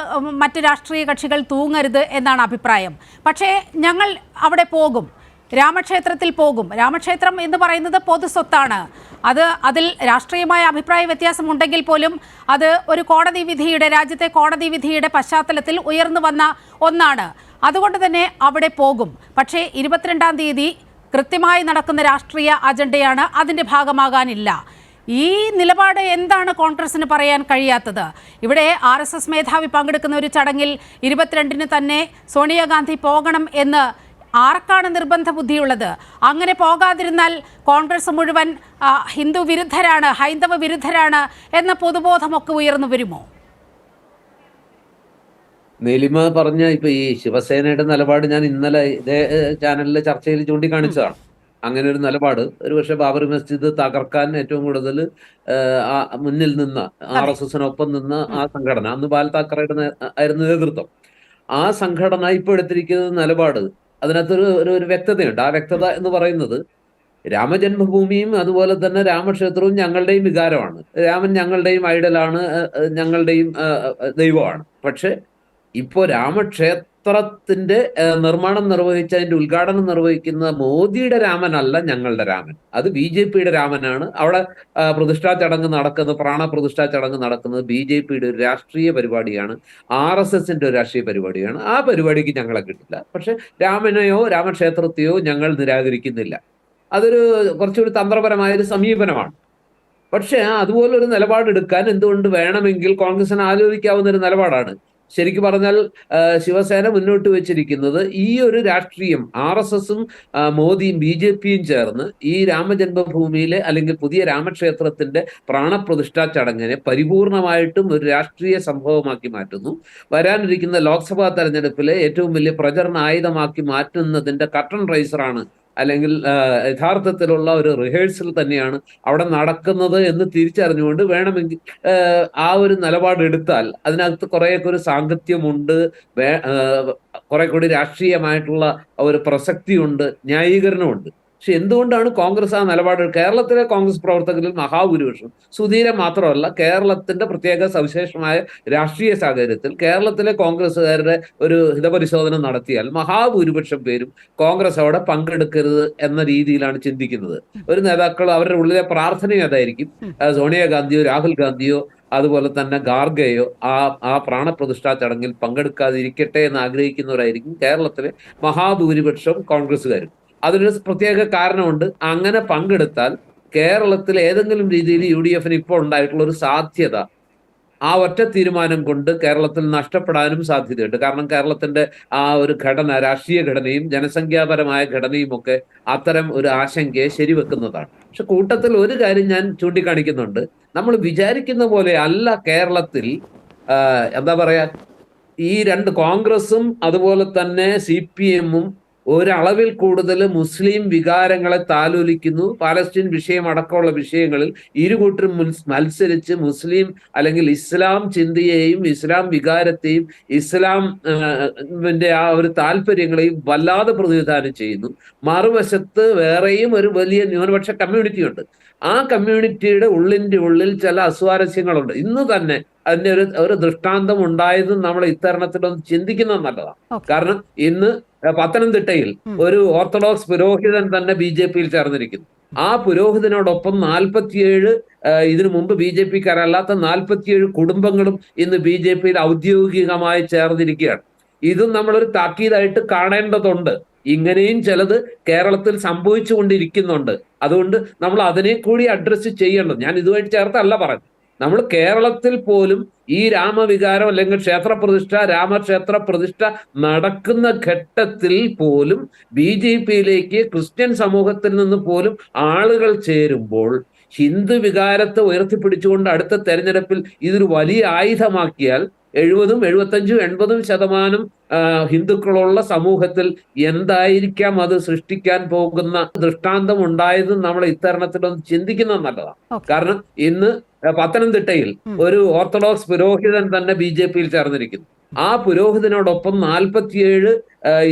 മറ്റ് രാഷ്ട്രീയ കക്ഷികൾ തൂങ്ങരുത് എന്നാണ് അഭിപ്രായം. പക്ഷേ ഞങ്ങൾ അവിടെ പോകും, രാമക്ഷേത്രത്തിൽ പോകും. രാമക്ഷേത്രം എന്ന് പറയുന്നത് പൊതു സ്വത്താണ്. അതിൽ രാഷ്ട്രീയമായ അഭിപ്രായ വ്യത്യാസമുണ്ടെങ്കിൽ പോലും അത് ഒരു കോടതി വിധിയുടെ, രാജ്യത്തെ കോടതി വിധിയുടെ പശ്ചാത്തലത്തിൽ ഉയർന്നു വന്ന ഒന്നാണ്. അതുകൊണ്ട് തന്നെ അവിടെ പോകും. പക്ഷേ 22-ാം തീയതി കൃത്യമായി നടക്കുന്ന രാഷ്ട്രീയ അജണ്ടയാണ്, അതിൻ്റെ ഭാഗമാകാനില്ല. ഈ നിലപാട് എന്താണ് കോൺഗ്രസിന് പറയാൻ കഴിയാത്തത്? ഇവിടെ RSS മേധാവി പങ്കെടുക്കുന്ന ഒരു ചടങ്ങിൽ 22-ന് തന്നെ സോണിയാഗാന്ധി പോകണം എന്ന് ആർക്കാണ് നിർബന്ധ ബുദ്ധിയുള്ളത്? അങ്ങനെ പോകാതിരുന്നാൽ കോൺഗ്രസ് മുഴുവൻ ഹിന്ദു വിരുദ്ധരാണ്, ഹൈന്ദവ വിരുദ്ധരാണ് എന്ന പൊതുബോധമൊക്കെ ഉയർന്നു വരുമോ? നീലിമ പറഞ്ഞ ഇപ്പൊ ഈ ശിവസേനയുടെ നിലപാട് ഞാൻ ഇന്നലെ ഇതേ ചാനലിലെ ചർച്ചയിൽ ചൂണ്ടിക്കാണിച്ചതാണ്. അങ്ങനെ ഒരു നിലപാട് ഒരുപക്ഷെ ബാബറി മസ്ജിദ് തകർക്കാൻ ഏറ്റവും കൂടുതൽ മുന്നിൽ നിന്ന RSSനൊപ്പം നിന്ന ആ സംഘടന, അന്ന് ബാൽ താക്കറയുടെ ആയിരുന്നു നേതൃത്വം. ആ സംഘടന ഇപ്പോൾ എടുത്തിരിക്കുന്ന നിലപാട്, അതിനകത്തൊരു ഒരു വ്യക്തതയുണ്ട്. ആ വ്യക്തത എന്ന് പറയുന്നത് രാമജന്മഭൂമിയും അതുപോലെ തന്നെ രാമക്ഷേത്രവും ഞങ്ങളുടെയും വികാരമാണ്. രാമൻ ഞങ്ങളുടെയും ഐഡലാണ്, ഞങ്ങളുടെയും ദൈവമാണ്. പക്ഷെ ഇപ്പോൾ രാമക്ഷേത്രത്തിന്റെ നിർമ്മാണം നിർവഹിച്ച, അതിന്റെ ഉദ്ഘാടനം നിർവഹിക്കുന്ന മോദിയുടെ രാമനല്ല ഞങ്ങളുടെ രാമൻ, അത് BJPയുടെ രാമനാണ്. അവിടെ പ്രതിഷ്ഠാ ചടങ്ങ് നടക്കുന്നത്, പ്രാണപ്രതിഷ്ഠാ ചടങ്ങ് നടക്കുന്നത് BJPയുടെ ഒരു രാഷ്ട്രീയ പരിപാടിയാണ്, RSSന്റെ ഒരു രാഷ്ട്രീയ പരിപാടിയാണ്. ആ പരിപാടിക്ക് ഞങ്ങളെ കിട്ടില്ല. പക്ഷെ രാമനെയോ രാമക്ഷേത്രത്തെയോ ഞങ്ങൾ നിരാകരിക്കുന്നില്ല. അതൊരു കുറച്ചുകൂടി തന്ത്രപരമായ ഒരു സമീപനമാണ്. പക്ഷെ അതുപോലൊരു നിലപാടെടുക്കാൻ എന്തുകൊണ്ട് വേണമെങ്കിൽ കോൺഗ്രസിന് ആലോചിക്കാവുന്ന ഒരു നിലപാടാണ്. ശരിക്കും പറഞ്ഞാൽ ശിവസേന മുന്നോട്ട് വെച്ചിരിക്കുന്നത് ഈ ഒരു രാഷ്ട്രീയം, RSSും മോദിയും BJPയും ചേർന്ന് ഈ രാമജന്മഭൂമിയിലെ അല്ലെങ്കിൽ പുതിയ രാമക്ഷേത്രത്തിന്റെ പ്രാണപ്രതിഷ്ഠാ ചടങ്ങിനെ പരിപൂർണമായിട്ടും ഒരു രാഷ്ട്രീയ സംഭവമാക്കി മാറ്റുന്നു. വരാനിരിക്കുന്ന ലോക്സഭാ തെരഞ്ഞെടുപ്പിലെ ഏറ്റവും വലിയ പ്രചരണ ആയുധമാക്കി മാറ്റുന്നതിന്റെ കർട്ടൻ റൈസറാണ് അല്ലെങ്കിൽ യഥാർത്ഥത്തിലുള്ള ഒരു റിഹേഴ്സൽ തന്നെയാണ് അവിടെ നടക്കുന്നത് എന്ന് തിരിച്ചറിഞ്ഞുകൊണ്ട് വേണമെങ്കിൽ ആ ഒരു നിലപാടെടുത്താൽ അതിനകത്ത് കുറേയൊക്കെ ഒരു സാങ്കത്യമുണ്ട്, കുറെ കൂടി രാഷ്ട്രീയമായിട്ടുള്ള ഒരു പ്രസക്തിയുണ്ട്, ന്യായീകരണമുണ്ട്. പക്ഷെ എന്തുകൊണ്ടാണ് കോൺഗ്രസ് ആ നിലപാട്? കേരളത്തിലെ കോൺഗ്രസ് പ്രവർത്തകരിൽ മഹാഭൂരിപക്ഷം, സുധീരൻ മാത്രമല്ല, കേരളത്തിന്റെ പ്രത്യേക സവിശേഷമായ രാഷ്ട്രീയ സാഹചര്യത്തിൽ കേരളത്തിലെ കോൺഗ്രസ്സുകാരുടെ ഒരു ഹിതപരിശോധന നടത്തിയാൽ മഹാഭൂരിപക്ഷം പേരും കോൺഗ്രസ് അവിടെ പങ്കെടുക്കരുത് എന്ന രീതിയിലാണ് ചിന്തിക്കുന്നത്. ഒരു നേതാക്കൾ അവരുടെ ഉള്ളിലെ പ്രാർത്ഥനയും അതായിരിക്കും, സോണിയാഗാന്ധിയോ രാഹുൽ ഗാന്ധിയോ അതുപോലെ തന്നെ ഖാർഗെയോ ആ പ്രാണപ്രതിഷ്ഠാ ചടങ്ങിൽ പങ്കെടുക്കാതിരിക്കട്ടെ എന്ന് ആഗ്രഹിക്കുന്നവരായിരിക്കും കേരളത്തിലെ മഹാഭൂരിപക്ഷം കോൺഗ്രസ്സുകാരും. അതിനൊരു പ്രത്യേക കാരണമുണ്ട്. അങ്ങനെ പങ്കെടുത്താൽ കേരളത്തിൽ ഏതെങ്കിലും രീതിയിൽ UDF-ന് ഇപ്പോൾ ഉണ്ടായിട്ടുള്ള ഒരു സാധ്യത ആ ഒറ്റ തീരുമാനം കൊണ്ട് കേരളത്തിൽ നഷ്ടപ്പെടാനും സാധ്യതയുണ്ട്. കാരണം കേരളത്തിന്റെ ആ ഒരു ഘടന, രാഷ്ട്രീയ ഘടനയും ജനസംഖ്യാപരമായ ഘടനയും ഒക്കെ അത്തരം ഒരു ആശങ്കയെ ശരിവെക്കുന്നതാണ്. പക്ഷെ കൂട്ടത്തിൽ ഒരു കാര്യം ഞാൻ ചൂണ്ടിക്കാണിക്കുന്നുണ്ട്. നമ്മൾ വിചാരിക്കുന്ന പോലെ അല്ല കേരളത്തിൽ എന്താ പറയാ, ഈ രണ്ട് കോൺഗ്രസും അതുപോലെ തന്നെ CPM-ഉം ഒരളവിൽ കൂടുതൽ മുസ്ലിം വികാരങ്ങളെ താലോലിക്കുന്നു. പാലസ്തീൻ വിഷയം അടക്കമുള്ള വിഷയങ്ങളിൽ ഇരുകൂട്ടരും മത്സരിച്ച് മുസ്ലിം അല്ലെങ്കിൽ ഇസ്ലാം ചിന്തയെയും ഇസ്ലാം വികാരത്തെയും ഇസ്ലാമിന്റെ ആ ഒരു താല്പര്യങ്ങളെയും വല്ലാതെ പ്രതിനിധാനം ചെയ്യുന്നു. മറുവശത്ത് വേറെയും ഒരു വലിയ ന്യൂനപക്ഷ കമ്മ്യൂണിറ്റി ഉണ്ട്. ആ കമ്മ്യൂണിറ്റിയുടെ ഉള്ളിൽ ചില അസ്വാരസ്യങ്ങളുണ്ട്. ഇന്ന് തന്നെ അതിന്റെ ഒരു ദൃഷ്ടാന്തം ഉണ്ടായതും നമ്മൾ ഇത്തരണത്തിലൊന്ന് ചിന്തിക്കുന്നത് നല്ലതാണ്. കാരണം ഇന്ന് പത്തനംതിട്ടയിൽ ഒരു ഓർത്തഡോക്സ് പുരോഹിതൻ തന്നെ BJP-യിൽ ചേർന്നിരിക്കുന്നു. ആ പുരോഹിതനോടൊപ്പം 47 ഇതിനു മുമ്പ് BJP-ക്കാരല്ലാത്ത 47 കുടുംബങ്ങളും ഇന്ന് BJP-യിൽ ഔദ്യോഗികമായി ചേർന്നിരിക്കുകയാണ്. ഇതും നമ്മളൊരു താക്കീതായിട്ട് കാണേണ്ടതുണ്ട്. ഇങ്ങനെയും ചിലത് കേരളത്തിൽ സംഭവിച്ചു കൊണ്ടിരിക്കുന്നുണ്ട്. അതുകൊണ്ട് നമ്മൾ അതിനെ കൂടി അഡ്രസ്സ് ചെയ്യേണ്ടത്. ഞാൻ ഇതുമായിട്ട് ചേർത്തല്ല പറഞ്ഞു. നമ്മൾ കേരളത്തിൽ പോലും ഈ രാമവികാരം അല്ലെങ്കിൽ ക്ഷേത്രപ്രതിഷ്ഠ, രാമക്ഷേത്ര പ്രതിഷ്ഠ നടക്കുന്ന ഘട്ടത്തിൽ പോലും BJP-യിലേക്ക് ക്രിസ്ത്യൻ സമൂഹത്തിൽ നിന്ന് പോലും ആളുകൾ ചേരുമ്പോൾ ഹിന്ദു വികാരത്തെ ഉയർത്തിപ്പിടിച്ചുകൊണ്ട് അടുത്ത തെരഞ്ഞെടുപ്പിൽ ഇതൊരു വലിയ ആയുധമാക്കിയാൽ 70, 75, 80% ഹിന്ദുക്കളുള്ള സമൂഹത്തിൽ എന്തായിരിക്കാം അത് സൃഷ്ടിക്കാൻ പോകുന്ന ദൃഷ്ടാന്തം ഉണ്ടായതും നമ്മൾ ഇത്തരണത്തിലൊന്ന് ചിന്തിക്കുന്നത് നല്ലതാണ്. കാരണം ഇന്ന് പത്തനംതിട്ടയിൽ ഒരു ഓർത്തഡോക്സ് പുരോഹിതൻ തന്നെ BJP-യിൽ ചേർന്നിരിക്കുന്നു. ആ പുരോഹിതനോടൊപ്പം 47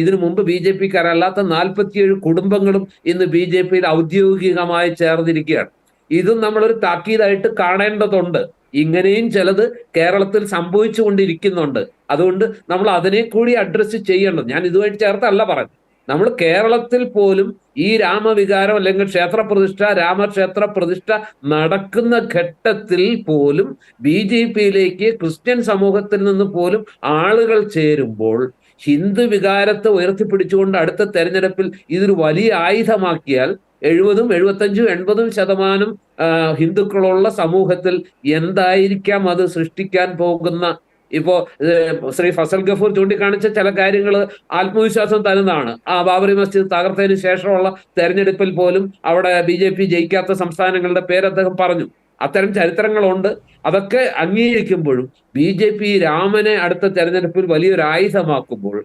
ഇതിനു മുമ്പ് BJP-ക്കാരല്ലാത്ത 47 കുടുംബങ്ങളും ഇന്ന് BJP-യിൽ ഔദ്യോഗികമായി ചേർന്നിരിക്കുകയാണ്. ഇതും നമ്മളൊരു താക്കീതായിട്ട് കാണേണ്ടതുണ്ട്. ഇങ്ങനെയും ചിലത് കേരളത്തിൽ സംഭവിച്ചു കൊണ്ടിരിക്കുന്നുണ്ട്. അതുകൊണ്ട് നമ്മൾ അതിനെ കൂടി അഡ്രസ്സ് ചെയ്യേണ്ടത്. ഞാൻ ഇതുമായിട്ട് ചേർത്തല്ല പറഞ്ഞു. നമ്മൾ കേരളത്തിൽ പോലും ഈ രാമവികാരം അല്ലെങ്കിൽ ക്ഷേത്രപ്രതിഷ്ഠ, രാമക്ഷേത്ര പ്രതിഷ്ഠ നടക്കുന്ന ഘട്ടത്തിൽ പോലും BJP-യിലേക്ക് ക്രിസ്ത്യൻ സമൂഹത്തിൽ നിന്ന് പോലും ആളുകൾ ചേരുമ്പോൾ ഹിന്ദു വികാരത്തെ ഉയർത്തിപ്പിടിച്ചുകൊണ്ട് അടുത്ത തെരഞ്ഞെടുപ്പിൽ ഇതൊരു വലിയ ആയുധമാക്കിയാൽ 70, 75, 80% ഹിന്ദുക്കളുള്ള സമൂഹത്തിൽ എന്തായിരിക്കാം അത് സൃഷ്ടിക്കാൻ പോകുന്ന. ഇപ്പോ ശ്രീ ഫസൽ ഗഫൂർ ചൂണ്ടിക്കാണിച്ച ചില കാര്യങ്ങൾ ആത്മവിശ്വാസം തരുന്നതാണ്. ബാബറി മസ്ജിദ് തകർത്തതിന് ശേഷമുള്ള തെരഞ്ഞെടുപ്പിൽ പോലും അവിടെ BJP ജയിക്കാത്ത സംസ്ഥാനങ്ങളുടെ പേര് അദ്ദേഹം പറഞ്ഞു. അത്തരം ചരിത്രങ്ങളുണ്ട്. അതൊക്കെ അംഗീകരിക്കുമ്പോഴും BJP രാമനെ അടുത്ത തെരഞ്ഞെടുപ്പിൽ വലിയൊരു ആയുധമാക്കുമ്പോൾ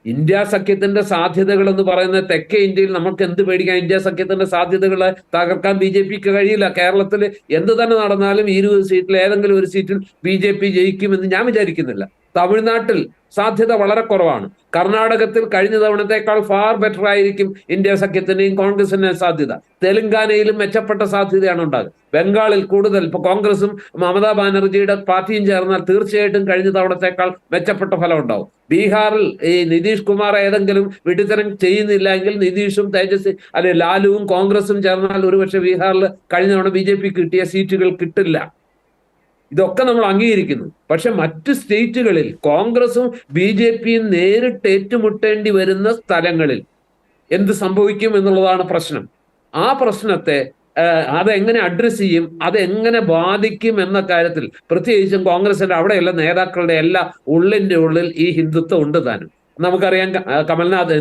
ഇന്ത്യ സഖ്യത്തിന്റെ സാധ്യതകൾ എന്ന് പറയുന്നത് തെക്കേ ഇന്ത്യയിൽ നമുക്ക് എന്ത് പേടിക്കാൻ? ഇന്ത്യ സഖ്യത്തിന്റെ സാധ്യതകളെ തകർക്കാൻ BJP-ക്ക് കഴിയില്ല. കേരളത്തിൽ എന്ത് തന്നെ നടന്നാലും 20 സീറ്റിൽ ഏതെങ്കിലും ഒരു സീറ്റിൽ BJP ജയിക്കുമെന്ന് ഞാൻ വിചാരിക്കുന്നില്ല. തമിഴ്നാട്ടിൽ സാധ്യത വളരെ കുറവാണ്. കർണാടകത്തിൽ കഴിഞ്ഞ തവണത്തേക്കാൾ ഫാർ ബെറ്റർ ആയിരിക്കും ഇന്ത്യ സഖ്യത്തിന്റെയും കോൺഗ്രസിന്റെയും സാധ്യത. തെലങ്കാനയിലും മെച്ചപ്പെട്ട സാധ്യതയാണ് ഉണ്ടാകുക. ബംഗാളിൽ കൂടുതൽ, ഇപ്പൊ കോൺഗ്രസും മമതാ ബാനർജിയുടെ പാർട്ടിയും ചേർന്നാൽ തീർച്ചയായിട്ടും കഴിഞ്ഞ തവണത്തേക്കാൾ മെച്ചപ്പെട്ട ഫലം ഉണ്ടാവും. ബീഹാറിൽ ഈ നിതീഷ് കുമാർ ഏതെങ്കിലും വിഡിത്തരം ചെയ്യുന്നില്ല എങ്കിൽ നിതീഷും തേജസ്വി അല്ലെ ലാലുവും കോൺഗ്രസും ചേർന്നാൽ ഒരുപക്ഷെ ബീഹാറിൽ കഴിഞ്ഞ തവണ BJP കിട്ടിയ സീറ്റുകൾ കിട്ടില്ല. ഇതൊക്കെ നമ്മൾ അംഗീകരിക്കുന്നു. പക്ഷെ മറ്റ് സ്റ്റേറ്റുകളിൽ കോൺഗ്രസും BJP-യും നേരിട്ട് ഏറ്റുമുട്ടേണ്ടി വരുന്ന സ്ഥലങ്ങളിൽ എന്ത് സംഭവിക്കും എന്നുള്ളതാണ് പ്രശ്നം. ആ പ്രശ്നത്തെ അതെങ്ങനെ അഡ്രസ് ചെയ്യും, അതെങ്ങനെ ബാധിക്കും എന്ന കാര്യത്തിൽ പ്രത്യേകിച്ചും കോൺഗ്രസിന്റെ അവിടെയുള്ള നേതാക്കളുടെ എല്ലാ ഉള്ളിൽ ഈ ഹിന്ദുത്വം ഉണ്ട് താനും. നമുക്കറിയാം,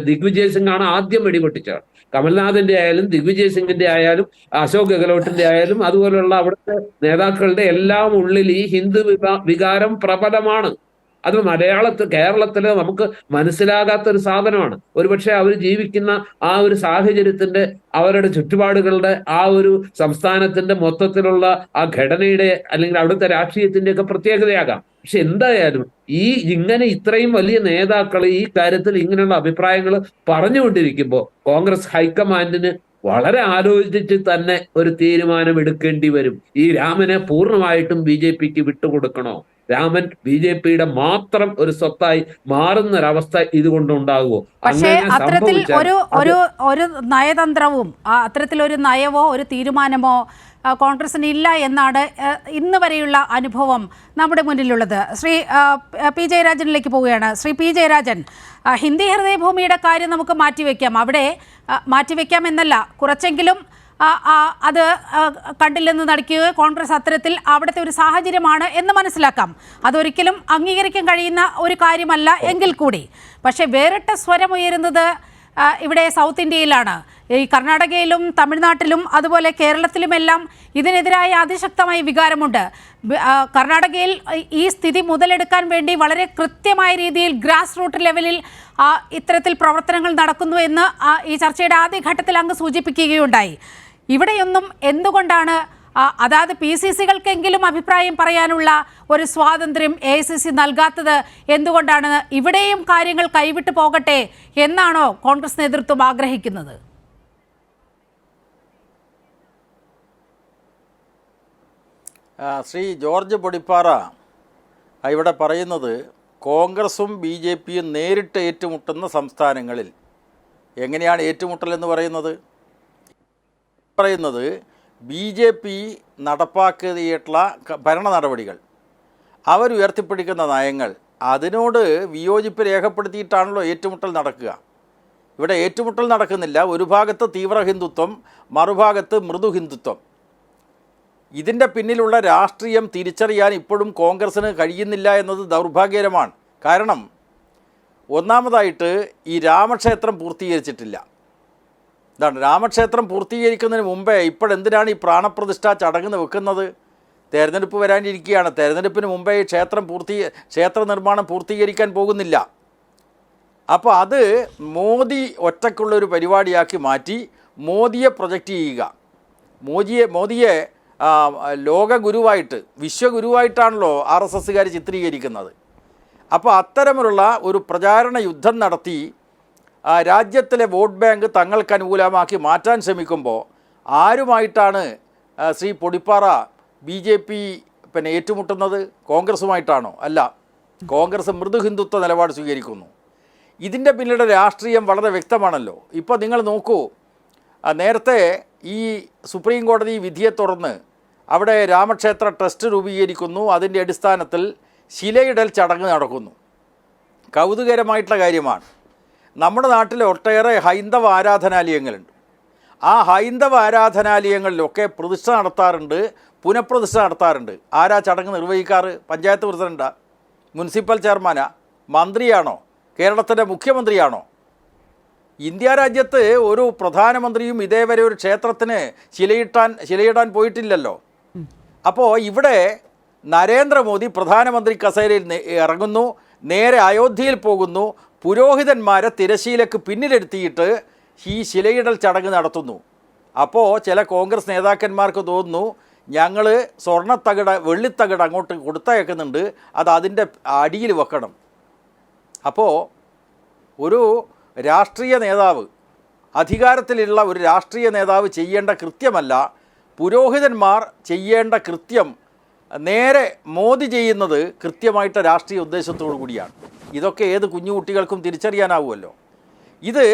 ദിഗ്വിജയ് സിംഗ് ആണ് ആദ്യം വെടിപൊട്ടിച്ചത്. കമൽനാഥിന്റെ ആയാലും ദിഗ്വിജയ് സിംഗിന്റെ ആയാലും അശോക് ഗെഹ്ലോട്ടിന്റെ ആയാലും അതുപോലെയുള്ള അവിടുത്തെ നേതാക്കളുടെ എല്ലാം ഉള്ളിൽ ഈ ഹിന്ദു വികാരം പ്രബലമാണ്. അത് കേരളത്തിൽ നമുക്ക് മനസ്സിലാകാത്ത ഒരു സാധനമാണ്. ഒരുപക്ഷെ അവർ ജീവിക്കുന്ന ആ ഒരു സാഹചര്യത്തിന്റെ, അവരുടെ ചുറ്റുപാടുകളുടെ, ആ ഒരു സംസ്ഥാനത്തിന്റെ മൊത്തത്തിലുള്ള ആ ഘടനയുടെ അല്ലെങ്കിൽ അവിടുത്തെ രാഷ്ട്രീയത്തിന്റെ ഒക്കെ പ്രത്യേകതയാകാം. പക്ഷെ എന്തായാലും ഇങ്ങനെ ഇത്രയും വലിയ നേതാക്കൾ ഈ കാര്യത്തിൽ ഇങ്ങനെയുള്ള അഭിപ്രായങ്ങൾ പറഞ്ഞുകൊണ്ടിരിക്കുമ്പോൾ കോൺഗ്രസ് ഹൈക്കമാൻഡിന് വളരെ ആലോചിച്ച് തന്നെ ഒരു തീരുമാനം എടുക്കേണ്ടി വരും. ഈ രാമനെ പൂർണ്ണമായിട്ടും BJPക്ക് വിട്ടുകൊടുക്കണോ? രാമൻ BJPയുടെ മാത്രം ഒരു സ്വത്തായി മാറുന്നൊരവസ്ഥ ഇതുകൊണ്ടുണ്ടാകുമോ? പക്ഷേ അത്തരത്തിൽ ഒരു നയതന്ത്രവും അത്തരത്തിലൊരു നയമോ ഒരു തീരുമാനമോ കോൺഗ്രസിന് ഇല്ല എന്നാണ് ഇന്ന് വരെയുള്ള അനുഭവം നമ്മുടെ മുന്നിലുള്ളത്. ശ്രീ പി ജയരാജനിലേക്ക് പോവുകയാണ്. ശ്രീ പി ജയരാജൻ, ഹിന്ദി ഹൃദയഭൂമിയുടെ കാര്യം നമുക്ക് മാറ്റിവെക്കാം. അവിടെ മാറ്റിവെക്കാം എന്നല്ല, കുറച്ചെങ്കിലും അത് കണ്ടില്ലെന്ന് നടിക്കുകയോ കോൺഗ്രസ് അത്തരത്തിൽ അവിടുത്തെ ഒരു സാഹചര്യമാണ് എന്ന് മനസ്സിലാക്കാം. അതൊരിക്കലും അംഗീകരിക്കാൻ കഴിയുന്ന ഒരു കാര്യമല്ല എങ്കിൽ കൂടി. പക്ഷേ വേറിട്ട സ്വരമുയരുന്നത് ഇവിടെ സൗത്ത് ഇന്ത്യയിലാണ്. ഈ കർണാടകയിലും തമിഴ്നാട്ടിലും അതുപോലെ കേരളത്തിലുമെല്ലാം ഇതിനെതിരായ അതിശക്തമായ വികാരമുണ്ട്. കർണാടകയിൽ ഈ സ്ഥിതി മുതലെടുക്കാൻ വേണ്ടി വളരെ കൃത്യമായ രീതിയിൽ ഗ്രാസ് റൂട്ട് ലെവലിൽ ഇത്തരത്തിൽ പ്രവർത്തനങ്ങൾ നടക്കുന്നു എന്ന് ഈ ചർച്ചയുടെ ആദ്യഘട്ടത്തിൽ അങ്ങ് സൂചിപ്പിക്കുകയുണ്ടായി. ഇവിടെയൊന്നും എന്തുകൊണ്ടാണ് അതായത് PCCകൾക്കെങ്കിലും അഭിപ്രായം പറയാനുള്ള ഒരു സ്വാതന്ത്ര്യം AICC നൽകാത്തത്? എന്തുകൊണ്ടാണ്? ഇവിടെയും കാര്യങ്ങൾ കൈവിട്ടു പോകട്ടെ എന്നാണോ കോൺഗ്രസ് നേതൃത്വം ആഗ്രഹിക്കുന്നത്? ശ്രീ ജോർജ് പൊടിപ്പാറ ഇവിടെ പറയുന്നത് കോൺഗ്രസും BJPയും നേരിട്ട് ഏറ്റുമുട്ടുന്ന സംസ്ഥാനങ്ങളിൽ എങ്ങനെയാണ് ഏറ്റുമുട്ടൽ എന്ന് പറയുന്നത്? BJP നടപ്പാക്കിയിട്ടുള്ള ഭരണ നടപടികൾ, അവരുയർത്തിപ്പിടിക്കുന്ന നയങ്ങൾ, അതിനോട് വിയോജിപ്പ് രേഖപ്പെടുത്തിയിട്ടാണല്ലോ ഏറ്റുമുട്ടൽ നടക്കുക. ഇവിടെ ഏറ്റുമുട്ടൽ നടക്കുന്നില്ല. ഒരു ഭാഗത്ത് തീവ്ര ഹിന്ദുത്വം, മറുഭാഗത്ത് മൃദു ഹിന്ദുത്വം. ഇതിൻ്റെ പിന്നിലുള്ള രാഷ്ട്രീയം തിരിച്ചറിയാൻ ഇപ്പോഴും കോൺഗ്രസ്സിന് കഴിയുന്നില്ല എന്നത് ദൗർഭാഗ്യകരമാണ്. കാരണം ഒന്നാമതായിട്ട് ഈ രാമക്ഷേത്രം പൂർത്തീകരിച്ചിട്ടില്ല. ഇതാണ്, രാമക്ഷേത്രം പൂർത്തീകരിക്കുന്നതിന് മുമ്പേ ഇപ്പോഴെന്തിനാണ് ഈ പ്രാണപ്രതിഷ്ഠ ചടങ്ങ് വെക്കുന്നത്? തെരഞ്ഞെടുപ്പ് വരാനിരിക്കുകയാണ്. തെരഞ്ഞെടുപ്പിന് മുമ്പേ ഈ ക്ഷേത്ര നിർമ്മാണം പൂർത്തീകരിക്കാൻ പോകുന്നില്ല. അപ്പോൾ അത് മോദി ഒറ്റക്കുള്ളൊരു പരിപാടിയാക്കി മാറ്റി മോദിയെ പ്രൊജക്റ്റ് ചെയ്യുക. മോദിയെ ലോകഗുരുവായിട്ട്, വിശ്വഗുരുവായിട്ടാണല്ലോ RSSകാർ ചിത്രീകരിക്കുന്നത്. അപ്പോൾ അത്തരമുള്ള ഒരു പ്രചാരണ യുദ്ധം നടത്തി രാജ്യത്തിലെ വോട്ട് ബാങ്ക് തങ്ങൾക്ക് അനുകൂലമാക്കി മാറ്റാൻ ശ്രമിക്കുമ്പോൾ ആരുമായിട്ടാണ് ശ്രീ പൊടിപ്പാറ BJP ഏറ്റുമുട്ടുന്നത്? കോൺഗ്രസുമായിട്ടാണോ? അല്ല, കോൺഗ്രസ് മൃദു ഹിന്ദുത്വ നിലപാട് സ്വീകരിക്കുന്നു. ഇതിൻ്റെ പിന്നിലെ രാഷ്ട്രീയം വളരെ വ്യക്തമാണല്ലോ. ഇപ്പോൾ നിങ്ങൾ നോക്കൂ, നേരത്തെ ഈ സുപ്രീം കോടതി വിധിയെ തുടർന്ന് അവിടെ രാമക്ഷേത്ര ട്രസ്റ്റ് രൂപീകരിക്കുന്നു. അതിൻ്റെ അടിസ്ഥാനത്തിൽ ശിലയിടൽ ചടങ്ങ് നടക്കുന്നു. കൗതുകരമായിട്ടുള്ള കാര്യമാണ്. നമ്മുടെ നാട്ടിൽ ഒട്ടേറെ ഹൈന്ദവ ആരാധനാലയങ്ങളുണ്ട്. ആ ഹൈന്ദവ ആരാധനാലയങ്ങളിലൊക്കെ പ്രതിഷ്ഠ നടത്താറുണ്ട്, പുനഃപ്രതിഷ്ഠ നടത്താറുണ്ട്. ആരാ ചടങ്ങ് നിർവഹിക്കാറ്? പഞ്ചായത്ത് പ്രസിഡന്റാ? മുനിസിപ്പൽ ചെയർമാനാ? മന്ത്രിയാണോ? കേരളത്തിൻ്റെ മുഖ്യമന്ത്രിയാണോ? ഇന്ത്യ രാജ്യത്ത് ഒരു പ്രധാനമന്ത്രിയും ഇതേവരെ ഒരു ക്ഷേത്രത്തിന് ശിലയിടാൻ പോയിട്ടില്ലല്ലോ. അപ്പോൾ ഇവിടെ നരേന്ദ്രമോദി പ്രധാനമന്ത്രി കസേരയിൽ ഇറങ്ങുന്നു, നേരെ അയോധ്യയിൽ പോകുന്നു, പുരോഹിതന്മാരെ തിരശ്ശീലക്ക് പിന്നിലെടുത്തിയിട്ട് ഈ ശിലയിടൽ ചടങ്ങ് നടത്തുന്നു. അപ്പോൾ ചില കോൺഗ്രസ് നേതാക്കന്മാർക്ക് തോന്നുന്നു ഞങ്ങൾ സ്വർണ്ണത്തകിട വെള്ളിത്തകിട അങ്ങോട്ട് കൊടുത്തയക്കുന്നുണ്ട്, അത് അതിൻ്റെ അടിയിൽ വെക്കണം. അപ്പോൾ ഒരു രാഷ്ട്രീയ നേതാവ്, അധികാരത്തിലുള്ള ഒരു രാഷ്ട്രീയ നേതാവ് ചെയ്യേണ്ട കൃത്യമല്ല പുരോഹിതന്മാർ ചെയ്യേണ്ട കൃത്യം. നേരെ മോദി ചെയ്യുന്നത് കൃത്യമായിട്ട് രാഷ്ട്രീയ ഉദ്ദേശത്തോടു കൂടിയാണ്. ഇതൊക്കെ ഏത് കുഞ്ഞുകുട്ടികൾക്കും തിരിച്ചറിയാനാവുമല്ലോ. ഇത്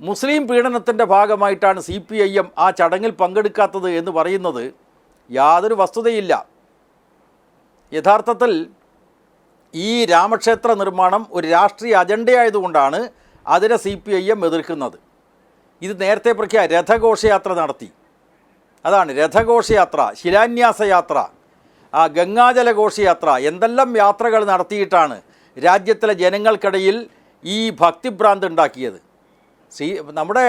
മുസ്ലിം പീഡനത്തിൻ്റെ ഭാഗമായിട്ടാണ് CPIM ആ ചടങ്ങിൽ പങ്കെടുക്കാത്തത് എന്ന് പറയുന്നത് യാതൊരു വസ്തുതയില്ല. യഥാർത്ഥത്തിൽ ഈ രാമക്ഷേത്ര നിർമ്മാണം ഒരു രാഷ്ട്രീയ അജണ്ടയായതുകൊണ്ടാണ് അതിനെ CPIM എതിർക്കുന്നത്. ഇത് നേരത്തെ രഥഘോഷയാത്ര നടത്തി. അതാണ് രഥഘോഷയാത്ര, ശിലാന്യാസ യാത്ര, ഗംഗാജല ഘോഷയാത്ര, എന്തെല്ലാം യാത്രകൾ നടത്തിയിട്ടാണ് രാജ്യത്തിലെ ജനങ്ങൾക്കിടയിൽ ഈ ഭക്തിഭ്രാന്ത് ഉണ്ടാക്കിയത്. നമ്മുടെ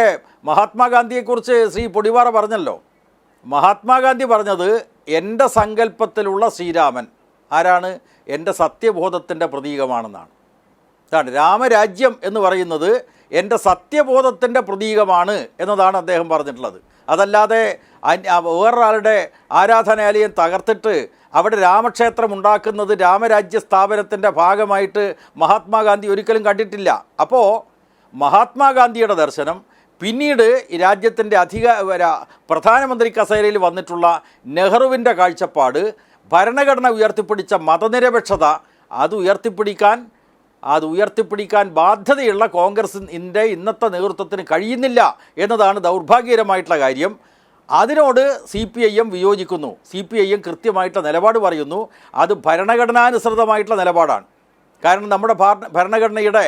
മഹാത്മാഗാന്ധിയെക്കുറിച്ച് ശ്രീ പൊടിപാറ പറഞ്ഞല്ലോ. മഹാത്മാഗാന്ധി പറഞ്ഞത് എൻ്റെ സങ്കല്പത്തിലുള്ള ശ്രീരാമൻ, ആരാണ്? എൻ്റെ സത്യബോധത്തിൻ്റെ പ്രതീകമാണെന്നാണ്. ഇതാണ് രാമരാജ്യം എന്ന് പറയുന്നത് എൻ്റെ സത്യബോധത്തിൻ്റെ പ്രതീകമാണ് എന്നതാണ് അദ്ദേഹം പറഞ്ഞിട്ടുള്ളത്. അതല്ലാതെ വേറൊരാളുടെ ആരാധനാലയം തകർത്തിട്ട് അവിടെ രാമക്ഷേത്രം ഉണ്ടാക്കുന്നത് രാമരാജ്യ സ്ഥാപനത്തിൻ്റെ ഭാഗമായിട്ട് മഹാത്മാഗാന്ധി ഒരിക്കലും കണ്ടിട്ടില്ല. അപ്പോൾ മഹാത്മാഗാന്ധിയുടെ ദർശനം, പിന്നീട് ഈ രാജ്യത്തിൻ്റെ പ്രധാനമന്ത്രി കസേരയിൽ വന്നിട്ടുള്ള നെഹ്റുവിൻ്റെ കാഴ്ചപ്പാട്, ഭരണഘടന ഉയർത്തിപ്പിടിച്ച മതനിരപേക്ഷത, അത് ഉയർത്തിപ്പിടിക്കാൻ ബാധ്യതയുള്ള കോൺഗ്രസിൻ്റെ ഇന്നത്തെ നേതൃത്വത്തിന് കഴിയുന്നില്ല എന്നതാണ് ദൗർഭാഗ്യകരമായിട്ടുള്ള കാര്യം. അതിനോട് CPIM വിയോജിക്കുന്നു. CPIM കൃത്യമായിട്ടുള്ള നിലപാട് പറയുന്നു. അത് ഭരണഘടനാനുസൃതമായിട്ടുള്ള നിലപാടാണ്. കാരണം നമ്മുടെ ഭരണഘടനയുടെ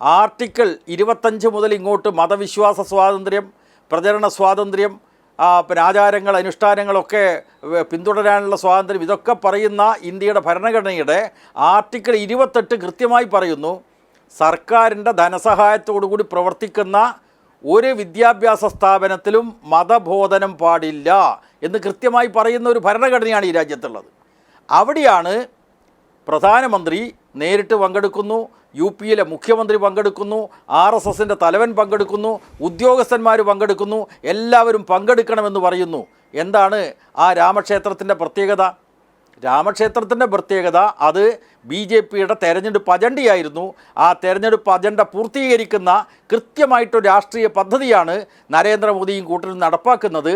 ആർട്ടിക്കിൾ 25 മുതൽ ഇങ്ങോട്ട് മതവിശ്വാസ സ്വാതന്ത്ര്യം, പ്രചരണ സ്വാതന്ത്ര്യം, പിന്നെ ആചാരങ്ങൾ അനുഷ്ഠാനങ്ങളൊക്കെ പിന്തുടരാനുള്ള സ്വാതന്ത്ര്യം, ഇതൊക്കെ പറയുന്ന ഇന്ത്യയുടെ ഭരണഘടനയുടെ ആർട്ടിക്കിൾ 28 കൃത്യമായി പറയുന്നു, സർക്കാരിൻ്റെ ധനസഹായത്തോടുകൂടി പ്രവർത്തിക്കുന്ന ഒരു വിദ്യാഭ്യാസ സ്ഥാപനത്തിലും മതബോധനം പാടില്ല എന്ന് കൃത്യമായി പറയുന്ന ഒരു ഭരണഘടനയാണ് ഈ രാജ്യത്തുള്ളത്. അവിടെയാണ് പ്രധാനമന്ത്രി നേരിട്ട് പങ്കെടുക്കുന്നു, UPയിലെ മുഖ്യമന്ത്രി പങ്കെടുക്കുന്നു, RSSൻ്റെ തലവൻ പങ്കെടുക്കുന്നു, ഉദ്യോഗസ്ഥന്മാർ പങ്കെടുക്കുന്നു, എല്ലാവരും പങ്കെടുക്കണമെന്ന് പറയുന്നു. എന്താണ് ആ രാമക്ഷേത്രത്തിൻ്റെ പ്രത്യേകത? രാമക്ഷേത്രത്തിൻ്റെ പ്രത്യേകത അത് BJPയുടെ തെരഞ്ഞെടുപ്പ് അജണ്ടയായിരുന്നു. ആ തെരഞ്ഞെടുപ്പ് അജണ്ട പൂർത്തീകരിക്കുന്ന കൃത്യമായിട്ടൊരു രാഷ്ട്രീയ പദ്ധതിയാണ് നരേന്ദ്രമോദിയും കൂട്ടരും നടപ്പാക്കുന്നത്.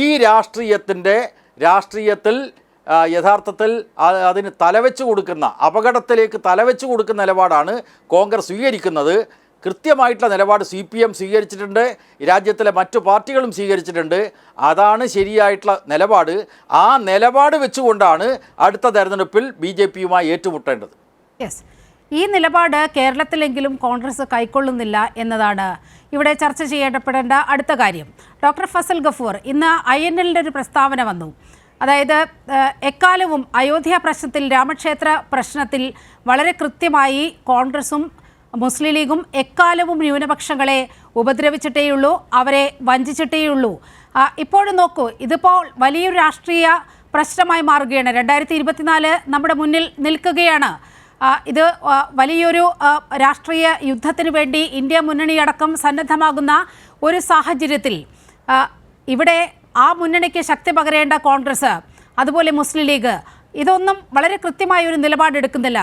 ഈ രാഷ്ട്രീയത്തിൽ യഥാർത്ഥത്തിൽ അതിന് തലവെച്ച് കൊടുക്കുന്ന, അപകടത്തിലേക്ക് തലവെച്ച് കൊടുക്കുന്ന നിലപാടാണ് കോൺഗ്രസ് സ്വീകരിക്കുന്നത്. കൃത്യമായിട്ടുള്ള നിലപാട് CPM സ്വീകരിച്ചിട്ടുണ്ട്, രാജ്യത്തിലെ മറ്റു പാർട്ടികളും സ്വീകരിച്ചിട്ടുണ്ട്. അതാണ് ശരിയായിട്ടുള്ള നിലപാട്. ആ നിലപാട് വെച്ചുകൊണ്ടാണ് അടുത്ത തെരഞ്ഞെടുപ്പിൽ BJPയുമായി ഏറ്റുമുട്ടേണ്ടത്. യെസ്, ഈ നിലപാട് കേരളത്തിലെങ്കിലും കോൺഗ്രസ് കൈക്കൊള്ളുന്നില്ല എന്നതാണ് ഇവിടെ ചർച്ച ചെയ്യപ്പെടേണ്ട അടുത്ത കാര്യം. ഡോക്ടർ ഫസൽ ഗഫൂർ, ഇന്ന് INLൻ്റെ ഒരു പ്രസ്താവന വന്നു. അതായത് എക്കാലവും അയോധ്യ പ്രശ്നത്തിൽ, രാമക്ഷേത്ര പ്രശ്നത്തിൽ വളരെ കൃത്യമായി കോൺഗ്രസും മുസ്ലിം ലീഗും എക്കാലവും ന്യൂനപക്ഷങ്ങളെ ഉപദ്രവിച്ചിട്ടേയുള്ളൂ, അവരെ വഞ്ചിച്ചിട്ടേയുള്ളൂ. ഇപ്പോഴും നോക്കൂ, ഇതിപ്പോൾ വലിയൊരു രാഷ്ട്രീയ പ്രശ്നമായി മാറുകയാണ്. 2024 നമ്മുടെ മുന്നിൽ നിൽക്കുകയാണ്. ഇത് വലിയൊരു രാഷ്ട്രീയ യുദ്ധത്തിന് വേണ്ടി ഇന്ത്യ മുന്നണിയടക്കം സന്നദ്ധമാകുന്ന ഒരു സാഹചര്യത്തിൽ ഇവിടെ ആ മുന്നണിക്ക് ശക്തി പകരേണ്ട കോൺഗ്രസ്, അതുപോലെ മുസ്ലിം ലീഗ്, ഇതൊന്നും വളരെ കൃത്യമായ ഒരു നിലപാടെടുക്കുന്നില്ല.